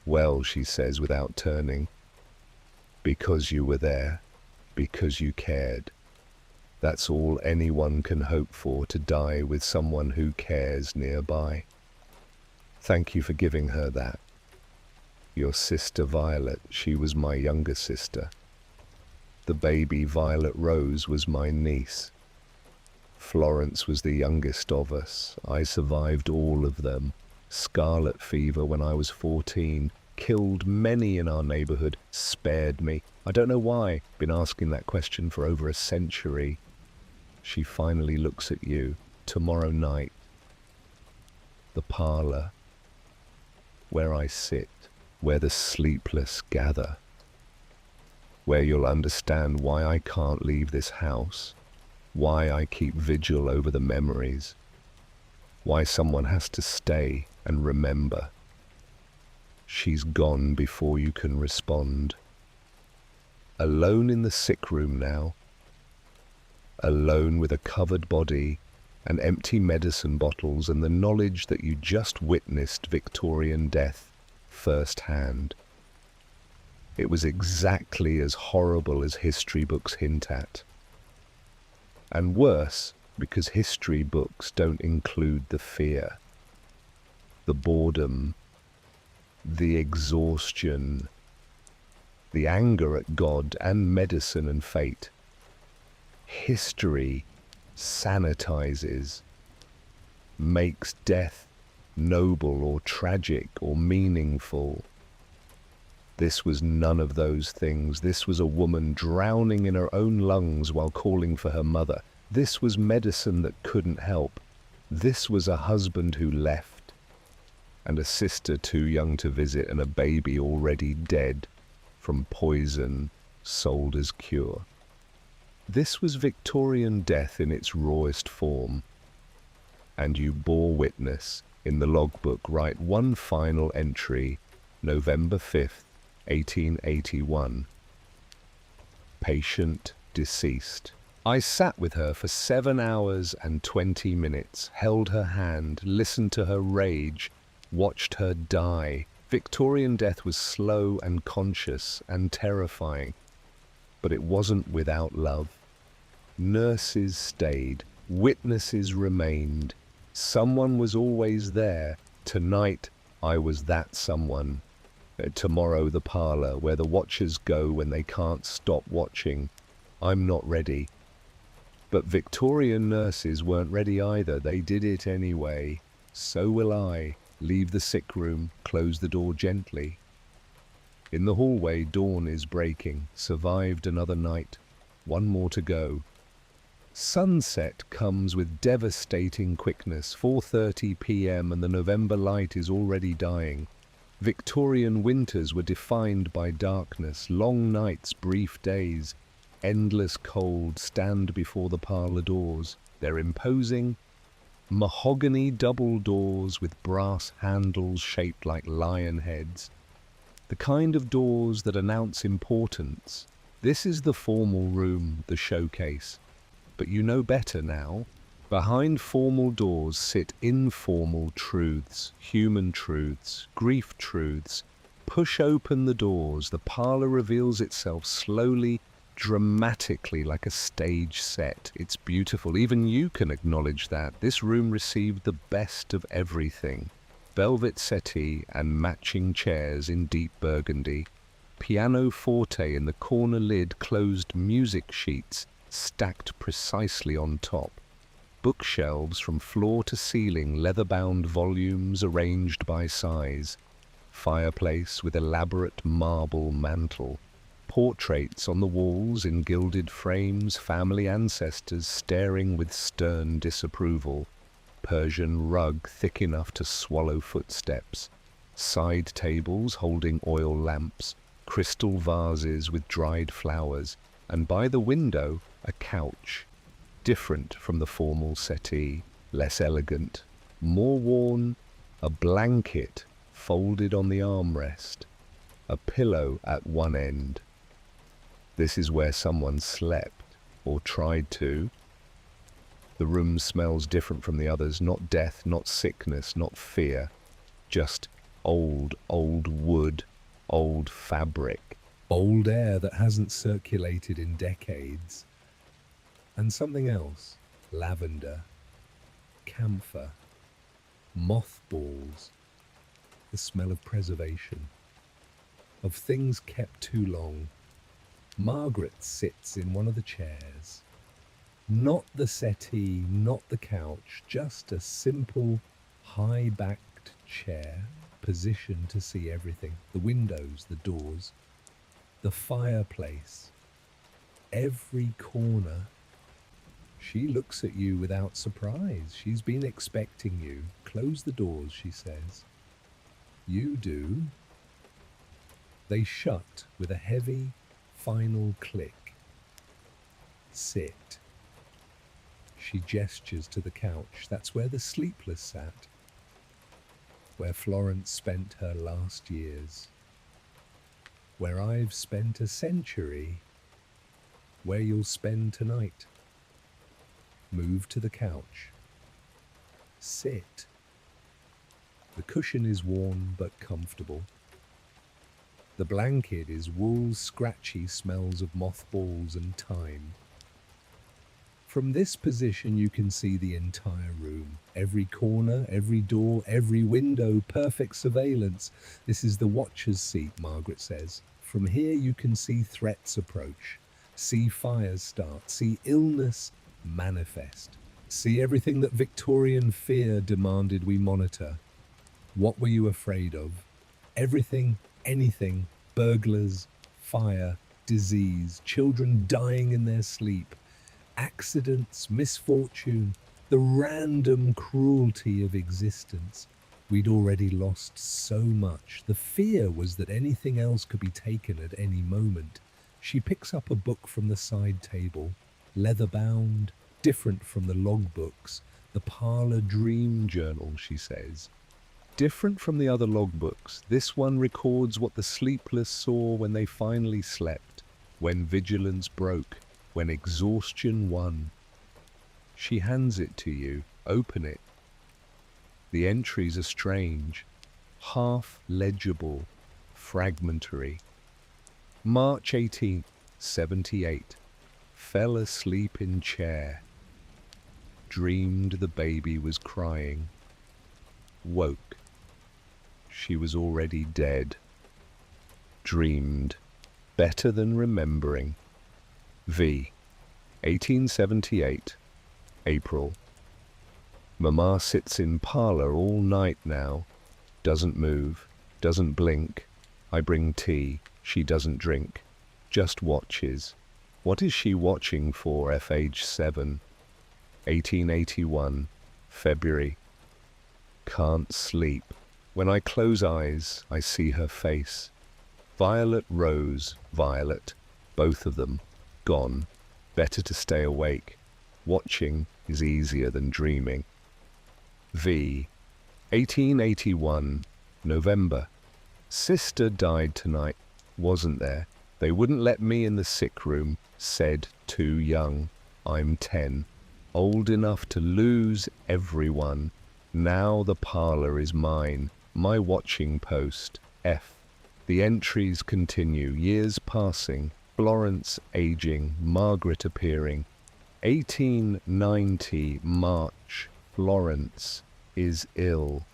S1: Well, she says without turning. Because you were there. Because you cared. That's all anyone can hope for, to die with someone who cares nearby. Thank you for giving her that. Your sister Violet, she was my younger sister. The baby Violet Rose was my niece. Florence was the youngest of us. I survived all of them. Scarlet fever when I was 14. Killed many in our neighborhood. Spared me. I don't know why. Been asking that question for over a century. She finally looks at you. Tomorrow night. The parlor. Where I sit. Where the sleepless gather. Where you'll understand why I can't leave this house. Why I keep vigil over the memories. Why someone has to stay and remember. She's gone before you can respond. Alone in the sick room now. Alone with a covered body and empty medicine bottles and the knowledge that you just witnessed Victorian death firsthand. It was exactly as horrible as history books hint at. And worse, because history books don't include the fear, the boredom, the exhaustion, the anger at God and medicine and fate. History sanitizes, makes death noble or tragic or meaningful. This was none of those things. This was a woman drowning in her own lungs while calling for her mother. This was medicine that couldn't help. This was a husband who left, and a sister too young to visit, and a baby already dead from poison sold as cure. This was Victorian death in its rawest form. And you bore witness. In the logbook write one final entry, November 5th, 1881. Patient deceased. I sat with her for 7 hours and 20 minutes, held her hand, listened to her rage, watched her die. Victorian death was slow and conscious and terrifying, but it wasn't without love. Nurses stayed, witnesses remained. Someone was always there. Tonight, I was that someone. Tomorrow, the parlor, where the watchers go when they can't stop watching. I'm not ready. But Victorian nurses weren't ready either. They did it anyway. So will I. Leave the sick room, close the door gently. In the hallway, dawn is breaking. Survived another night. One more to go. Sunset comes with devastating quickness. 4:30 p.m. and the November light is already dying. Victorian winters were defined by darkness. Long nights, brief days. Endless cold stand before the parlor doors. They're imposing. Mahogany double doors with brass handles shaped like lion heads. The kind of doors that announce importance. This is the formal room, the showcase. But you know better now. Behind formal doors sit informal truths, human truths, grief truths. Push open the doors. The parlor reveals itself slowly, dramatically, like a stage set. It's beautiful. Even you can acknowledge that. This room received the best of everything. Velvet settee and matching chairs in deep burgundy. Piano forte in the corner lid, closed music sheets stacked precisely on top. Bookshelves from floor to ceiling, leather-bound volumes arranged by size. Fireplace with elaborate marble mantel. Portraits on the walls in gilded frames, family ancestors staring with stern disapproval. Persian rug thick enough to swallow footsteps. Side tables holding oil lamps. Crystal vases with dried flowers. And by the window, a couch. Different from the formal settee, less elegant, more worn, a blanket folded on the armrest, a pillow at one end. This is where someone slept, or tried to. The room smells different from the others, not death, not sickness, not fear, just old wood, old fabric.
S2: Old air that hasn't circulated in decades. And something else, lavender, camphor, mothballs, the smell of preservation, of things kept too long. Margaret sits in one of the chairs. Not the settee, not the couch, just a simple, high-backed chair, positioned to see everything. The windows, the doors, the fireplace, every corner. She looks at you without surprise. She's been expecting you. Close the doors, she says. You do. They shut with a heavy, final click. Sit. She gestures to the couch. That's where the sleepless sat, where Florence spent her last years, where I've spent a century, where you'll spend tonight. Move to the couch. Sit. The cushion is worn but comfortable. The blanket is wool, scratchy smells of mothballs and thyme. From this position you can see the entire room. Every corner, every door, every window, perfect surveillance. This is the watcher's seat, Margaret says. From here you can see threats approach, see fires start, see illness manifest, see everything that Victorian fear demanded we monitor. What were you afraid of? Everything, anything, Burglars, fire, disease, children dying in their sleep, accidents, misfortune, the random cruelty of existence. We'd already lost so much. The fear was that anything else could be taken at any moment. She picks up a book from the side table, leather-bound, different from the logbooks. The Parlor Dream Journal, she says. Different from the other logbooks, this one records what the sleepless saw when they finally slept, when vigilance broke, when exhaustion won. She hands it to you. Open it. The entries are strange, half legible, fragmentary. March 18th, 78. Fell asleep in chair. Dreamed the baby was crying. Woke. She was already dead. Dreamed. Better than remembering. V. 1878. April. Mamma sits in parlor all night now. Doesn't move. Doesn't blink. I bring tea. She doesn't drink. Just watches. What is she watching for? FH 7. 1881. February. Can't sleep. When I close eyes, I see her face. Violet, Rose, Violet. Both of them. Gone. Better to stay awake. Watching is easier than dreaming. V. 1881. November. Sister died tonight. Wasn't there. They wouldn't let me in the sick room. Said too young. I'm 10. Old enough to lose everyone. Now the parlor is mine. My watching post. F. The entries continue. Years passing. Florence aging. Margaret appearing. 1890 March. Florence is ill.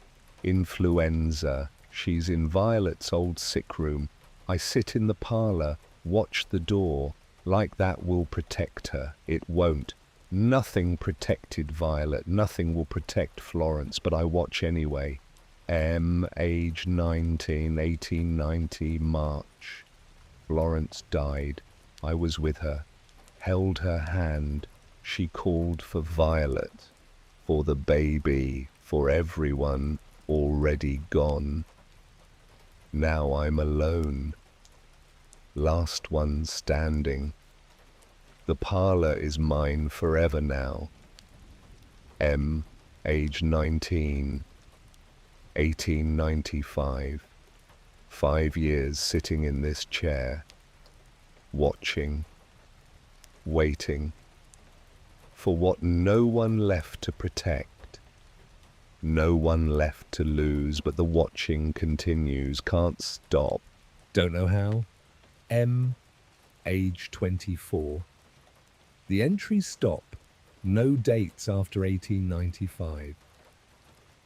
S2: Influenza. She's in Violet's old sick room. I sit in the parlor, watch the door. Like that will protect her. It won't. Nothing protected Violet. Nothing will protect Florence, but I watch anyway. M. Age 19, 1890 March. Florence died. I was with her. Held her hand. She called for Violet. For the baby. For everyone already gone. Now I'm alone. Last one standing. The parlor is mine forever now. M. Age 19. 1895. 5 years sitting in this chair. Watching. Waiting. For what no one left to protect. No one left to lose, but the watching continues. Can't stop. Don't know how. M. Age 24. The entries stop. No dates after 1895.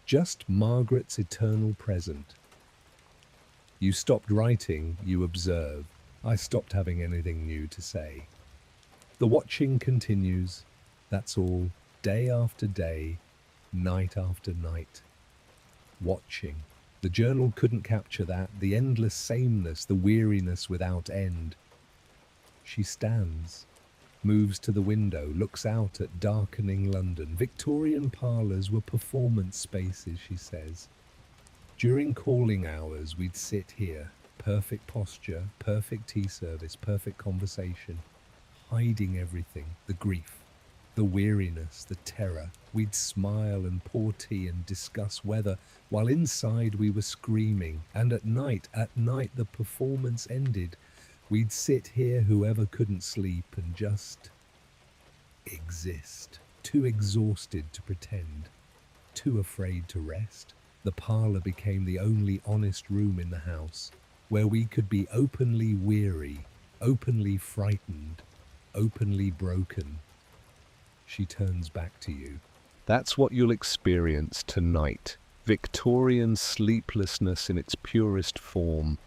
S2: Just Margaret's eternal present. You stopped writing, you observe. I stopped having anything new to say. The watching continues. That's all. Day after day. Night after night. Watching. The journal couldn't capture that, the endless sameness, the weariness without end. She stands, moves to the window, looks out at darkening London. Victorian parlours were performance spaces, she says. During calling hours, we'd sit here, perfect posture, perfect tea service, perfect conversation, hiding everything, the grief, the weariness, the terror. We'd smile and pour tea and discuss weather, while inside we were screaming. And at night the performance ended. We'd sit here, whoever couldn't sleep, and just exist. Too exhausted to pretend, too afraid to rest. The parlor became the only honest room in the house, where we could be openly weary, openly frightened, openly broken. She turns back to you. That's what you'll experience tonight. Victorian sleeplessness in its purest form.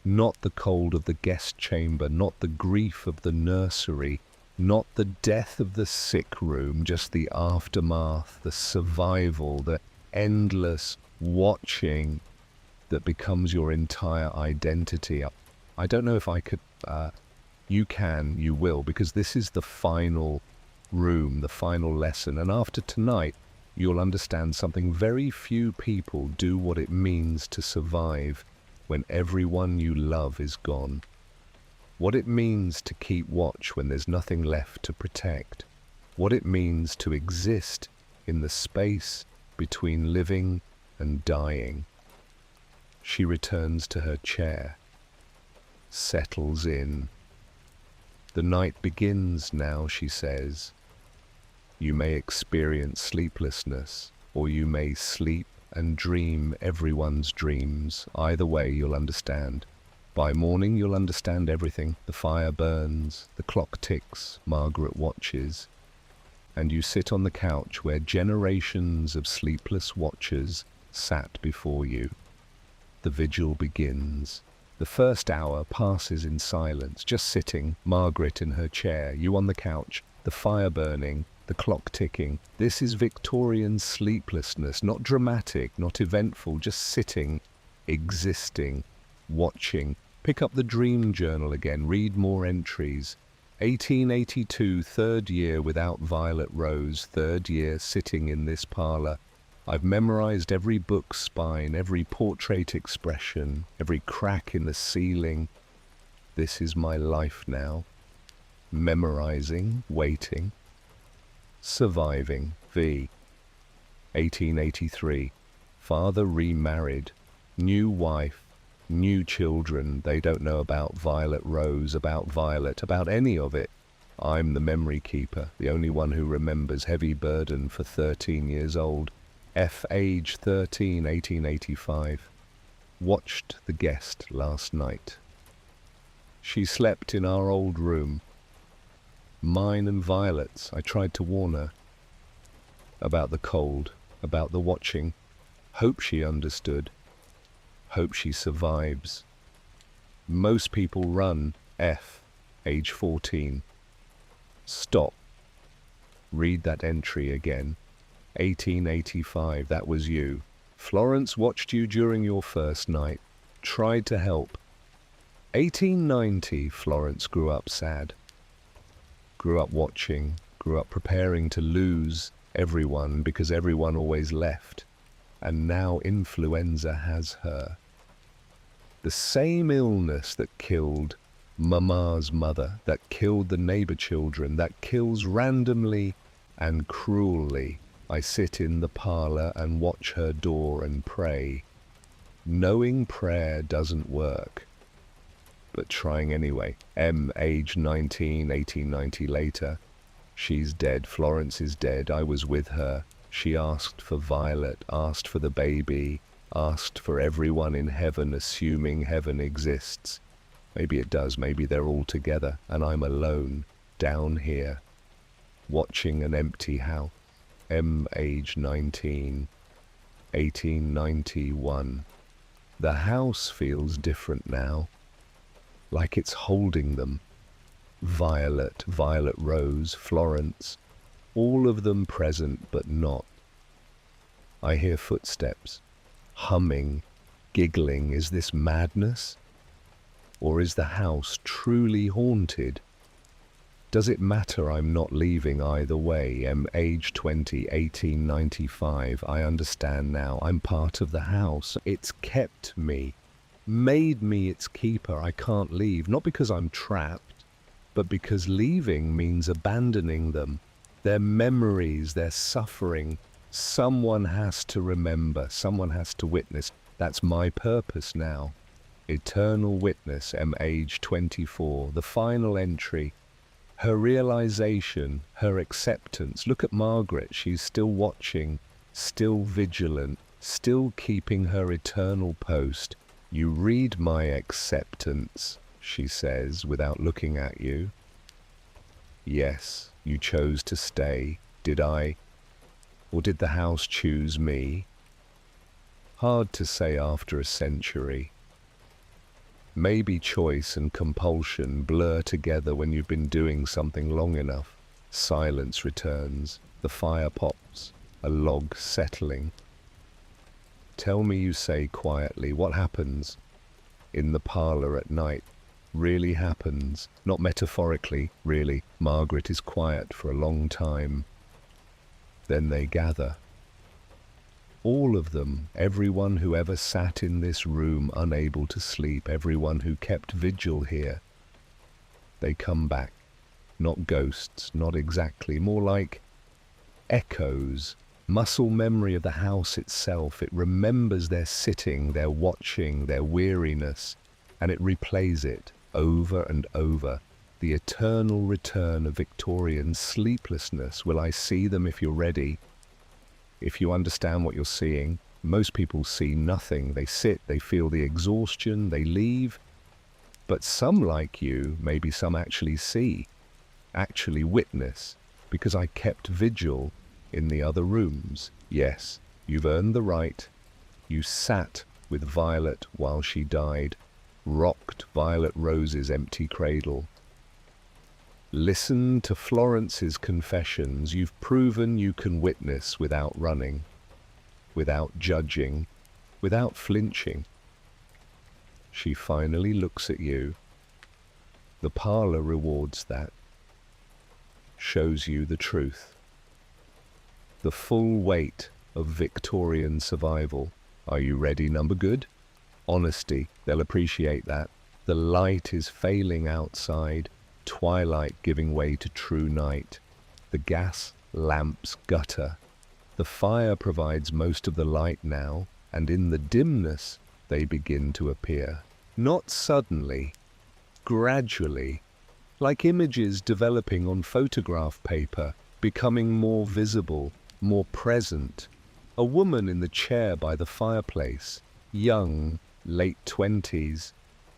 S2: Not the cold of the guest chamber, not the grief of the nursery, not the death of the sick room, just the aftermath, the survival, the endless watching that becomes your entire identity.
S1: I don't know if I could, you can, you will, because this is the final room, the final lesson. And after tonight, you'll understand something very few people do, what it means to survive when everyone you love is gone. What it means to keep watch when there's nothing left to protect. What it means to exist in the space between living and dying. She returns to her chair, settles in. The night begins now, she says. You may experience sleeplessness, or you may sleep and dream everyone's dreams. Either way, you'll understand. By morning, you'll understand everything. The fire burns, the clock ticks, Margaret watches, and you sit on the couch where generations of sleepless watchers sat before you. The vigil begins. The first hour passes in silence, just sitting, Margaret in her chair, you on the couch, the fire burning, the clock ticking. This is Victorian sleeplessness, not dramatic, not eventful, just sitting, existing, watching. Pick up the dream journal again, read more entries. 1882, third year without Violet Rose, third year sitting in this parlor. I've memorized every book spine, every portrait expression, every crack in the ceiling. This is my life now. Memorizing, waiting, surviving. V. 1883. Father remarried, new wife, new children. They don't know about Violet Rose, about Violet, about any of it. I'm the memory keeper, the only one who remembers. Heavy burden for 13 years old. F. age 13, 1885. Watched the guest last night. She slept in our old room. Mine and Violet's. I tried to warn her about the cold, about the watching. Hope she understood. Hope she survives. Most people run. F. age 14. Stop. Read that entry again. 1885, that was you. Florence watched you during your first night, tried to help. 1890, Florence grew up sad. Grew up watching, grew up preparing to lose everyone because everyone always left. And now influenza has her. The same illness that killed Mama's mother, that killed the neighbor children, that kills randomly and cruelly. I sit in the parlor and watch her door and pray, knowing prayer doesn't work, but trying anyway. M. age 19, 1890 later. She's dead. Florence is dead. I was with her. She asked for Violet, asked for the baby, asked for everyone in heaven, assuming heaven exists. Maybe it does. Maybe they're all together, and I'm alone, down here, watching an empty house. M. age 19, 1891. The house feels different now, like it's holding them. Violet, Violet Rose, Florence, all of them present but not. I hear footsteps, humming, giggling. Is this madness? Or is the house truly haunted? Does it matter? I'm not leaving either way. M. age 20, 1895. I understand now. I'm part of the house. It's kept me, made me its keeper. I can't leave, not because I'm trapped, but because leaving means abandoning them. Their memories, their suffering. Someone has to remember, someone has to witness. That's my purpose now. Eternal witness. M. age 24. The final entry. Her realization, her acceptance. Look at Margaret. She's still watching, still vigilant, still keeping her eternal post. You read my acceptance, she says, without looking at you. Yes, you chose to stay. Did I? Or did the house choose me? Hard to say after a century. Maybe choice and compulsion blur together when you've been doing something long enough. Silence returns. The fire pops. A log settling. Tell me, you say quietly, what happens in the parlor at night? really happens. Not metaphorically, really. Margaret is quiet for a long time. Then they gather. All of them, everyone who ever sat in this room unable to sleep, everyone who kept vigil here. They come back. Not ghosts, not exactly, more like echoes. Muscle memory of the house itself. It remembers their sitting, their watching, their weariness, and it replays it over and over. The eternal return of Victorian sleeplessness. Will I see them if you're ready? If you understand what you're seeing, most people see nothing. They sit, they feel the exhaustion, they leave. But some like you, maybe some actually see, actually witness, because I kept vigil in the other rooms. Yes, you've earned the right. You sat with Violet while she died, rocked Violet Rose's empty cradle. Listen to Florence's confessions. You've proven you can witness without running, without judging, without flinching. She finally looks at you. The parlor rewards that, shows you the truth. The full weight of Victorian survival. Are you ready, number good? Honesty, they'll appreciate that. The light is failing outside, twilight giving way to true night. The gas lamps gutter. The fire provides most of the light now, and in the dimness they begin to appear. Not suddenly, gradually, like images developing on photograph paper, becoming more visible, more present. A woman in the chair by the fireplace, young, late 20s,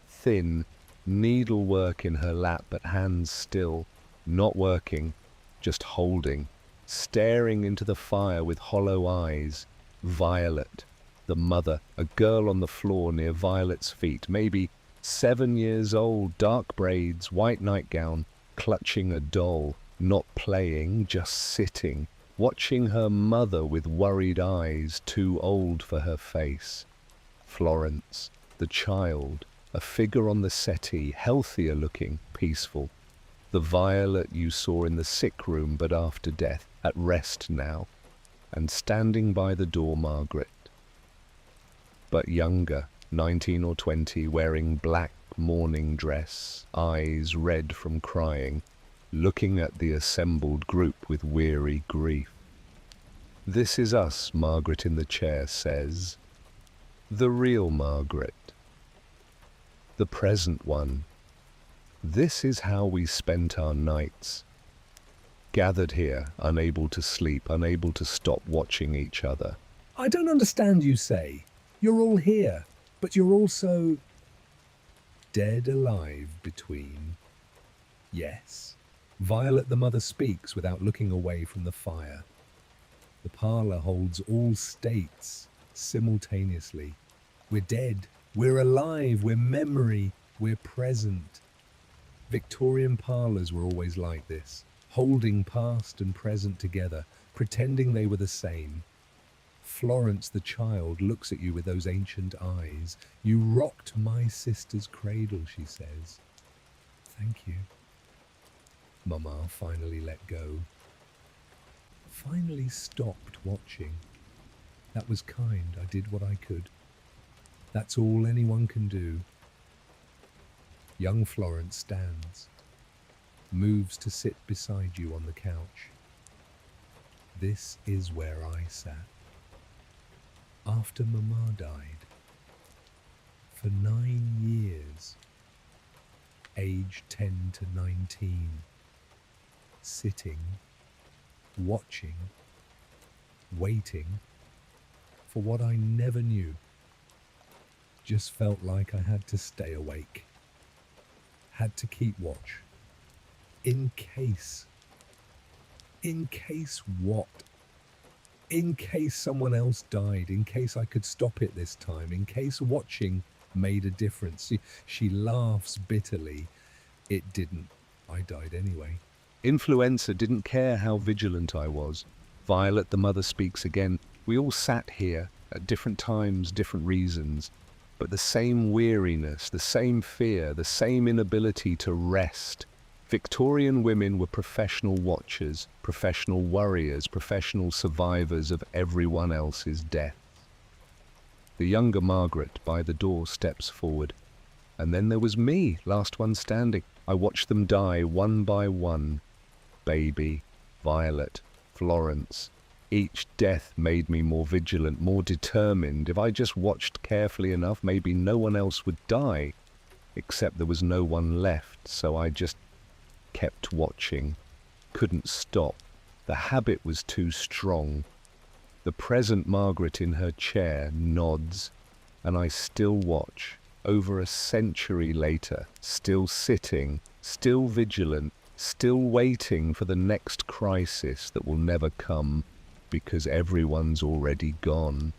S1: thin, needlework in her lap but hands still, not working, just holding, staring into the fire with hollow eyes. Violet, the mother, a girl on the floor near Violet's feet, maybe 7 years old, dark braids, white nightgown, clutching a doll, not playing, just sitting, watching her mother with worried eyes, too old for her face. Florence, the child, a figure on the settee, healthier looking, peaceful. The Violet you saw in the sick room but after death, at rest now, and standing by the door Margaret. But younger, 19 or 20, wearing black mourning dress, eyes red from crying, looking at the assembled group with weary grief. This is us, Margaret in the chair says. The real Margaret. The present one. This is how we spent our nights. Gathered here, unable to sleep, unable to stop watching each other.
S2: I don't understand, you say. You're all here, but you're also dead alive between. Yes. Violet the mother speaks without looking away from the fire. The parlor holds all states simultaneously. We're dead, we're alive, we're memory, we're present. Victorian parlors were always like this, holding past and present together, pretending they were the same. Florence the child looks at you with those ancient eyes. You rocked my sister's cradle, she says. Thank you. Mama finally let go. Finally stopped watching. That was kind. I did what I could. That's all anyone can do. Young Florence stands, moves to sit beside you on the couch. This is where I sat. After Mama died, for 9 years, aged 10 to 19, sitting, watching, waiting for what I never knew. Just felt like I had to stay awake, had to keep watch, in case what? In case someone else died, in case I could stop it this time, in case watching made a difference. She laughs bitterly. It didn't. I died anyway.
S1: Influenza didn't care how vigilant I was. Violet, the mother, speaks again. We all sat here at different times, different reasons. but the same weariness, the same fear, the same inability to rest. Victorian women were professional watchers, professional worriers, professional survivors of everyone else's death. The younger Margaret by the door steps forward. And then there was me, last one standing. I watched them die one by one. Baby, Violet, Florence. Each death made me more vigilant, more determined. If I just watched carefully enough, maybe no one else would die. Except there was no one left, so I just kept watching. Couldn't stop. The habit was too strong. The present Margaret in her chair nods, and I still watch. Over a century later, still sitting, still vigilant, still waiting for the next crisis that will never come, because everyone's already gone.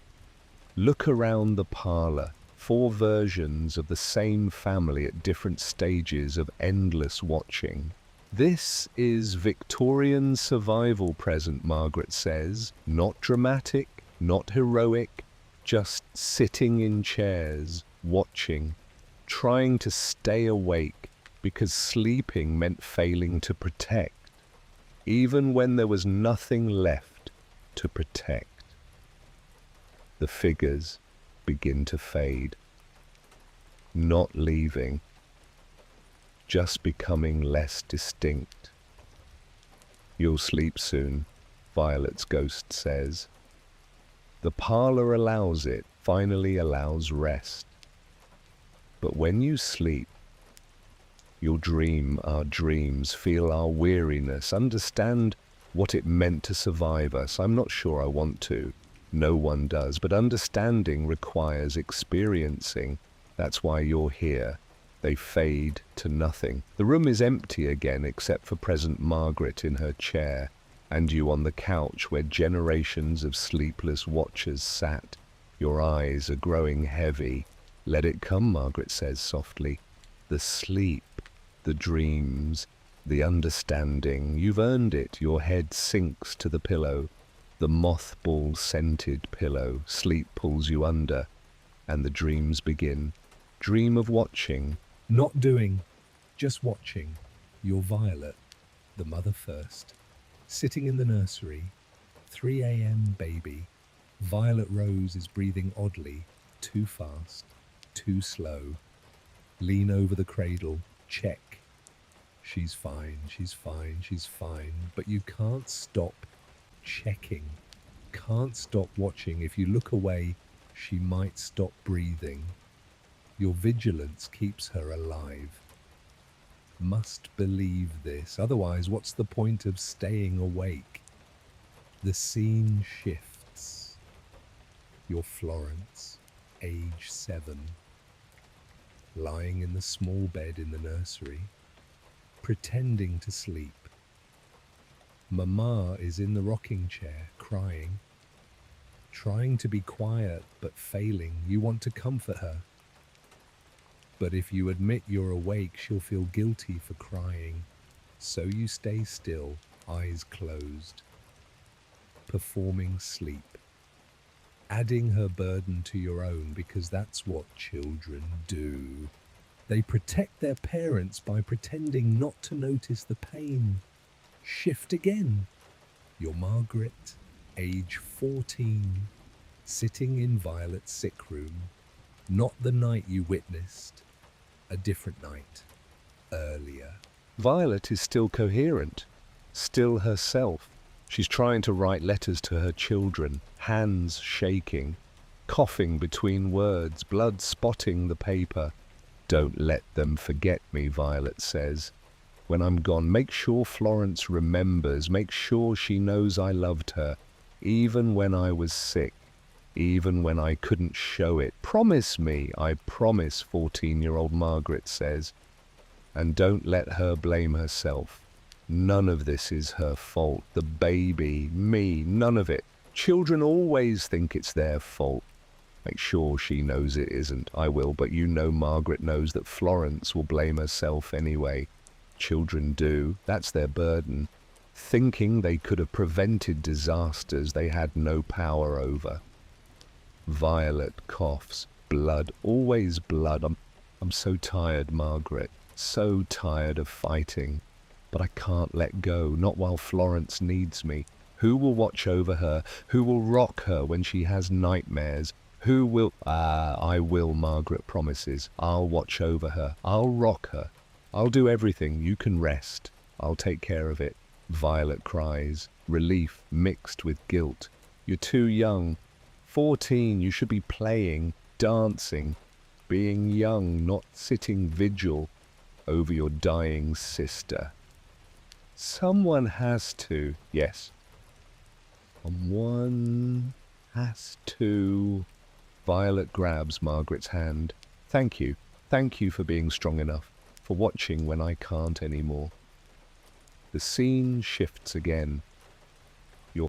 S1: Look around the parlor, 4 versions of the same family at different stages of endless watching. This is Victorian survival present, Margaret says. Not dramatic, not heroic, just sitting in chairs, watching, trying to stay awake, because sleeping meant failing to protect, even when there was nothing left to protect. The figures begin to fade, not leaving, just becoming less distinct. You'll sleep soon, Violet's ghost says. The parlor allows it, finally allows rest. But when you sleep, you'll dream our dreams, feel our weariness, understand what it meant to survive us. I'm not sure I want to. No one does. But understanding requires experiencing. That's why you're here. They fade to nothing. The room is empty again, except for present Margaret in her chair, and you on the couch where generations of sleepless watchers sat. Your eyes are growing heavy. Let it come, Margaret says softly. The sleep, the dreams, the understanding. You've earned it. Your head sinks to the pillow. The mothball-scented pillow. Sleep pulls you under, and the dreams begin. Dream of watching.
S2: Not doing, just watching. You're Violet, the mother first. Sitting in the nursery. 3 a.m. baby. Violet Rose is breathing oddly. Too fast. Too slow. Lean over the cradle. Check. She's fine, she's fine, she's fine. But you can't stop checking. Can't stop watching. If you look away, she might stop breathing. Your vigilance keeps her alive. Must believe this. Otherwise, what's the point of staying awake? The scene shifts. You're Florence, age 7. Lying in the small bed in the nursery, pretending to sleep. Mama is in the rocking chair, crying, trying to be quiet but failing. You want to comfort her. But if you admit you're awake, she'll feel guilty for crying. So you stay still, eyes closed, performing sleep. Adding her burden to your own, because that's what children do. They protect their parents by pretending not to notice the pain. Shift again. You're Margaret, age 14, sitting in Violet's sick room. Not the night you witnessed, a different night, earlier.
S1: Violet is still coherent, still herself. She's trying to write letters to her children, hands shaking, coughing between words, blood spotting the paper. Don't let them forget me, Violet says. When I'm gone, make sure Florence remembers, make sure she knows I loved her, even when I was sick, even when I couldn't show it. Promise me, I promise, 14-year-old Margaret says. And don't let her blame herself. None of this is her fault. The baby, me, none of it. Children always think it's their fault. Make sure she knows it isn't. I will, but you know Margaret knows that Florence will blame herself anyway. Children do. That's their burden. Thinking they could have prevented disasters they had no power over. Violet coughs. blood, always blood. I'm so tired, Margaret, so tired of fighting. But I can't let go, not while Florence needs me. Who will watch over her? Who will rock her when she has nightmares? Who will... I will, Margaret promises. I'll watch over her. I'll rock her. I'll do everything. You can rest. I'll take care of it. Violet cries, relief mixed with guilt. You're too young. 14, you should be playing, dancing, being young, not sitting vigil over your dying sister. Someone has to. Yes. Someone has to. Violet grabs Margaret's hand. Thank you. Thank you for being strong enough, for watching when I can't anymore. The scene shifts again.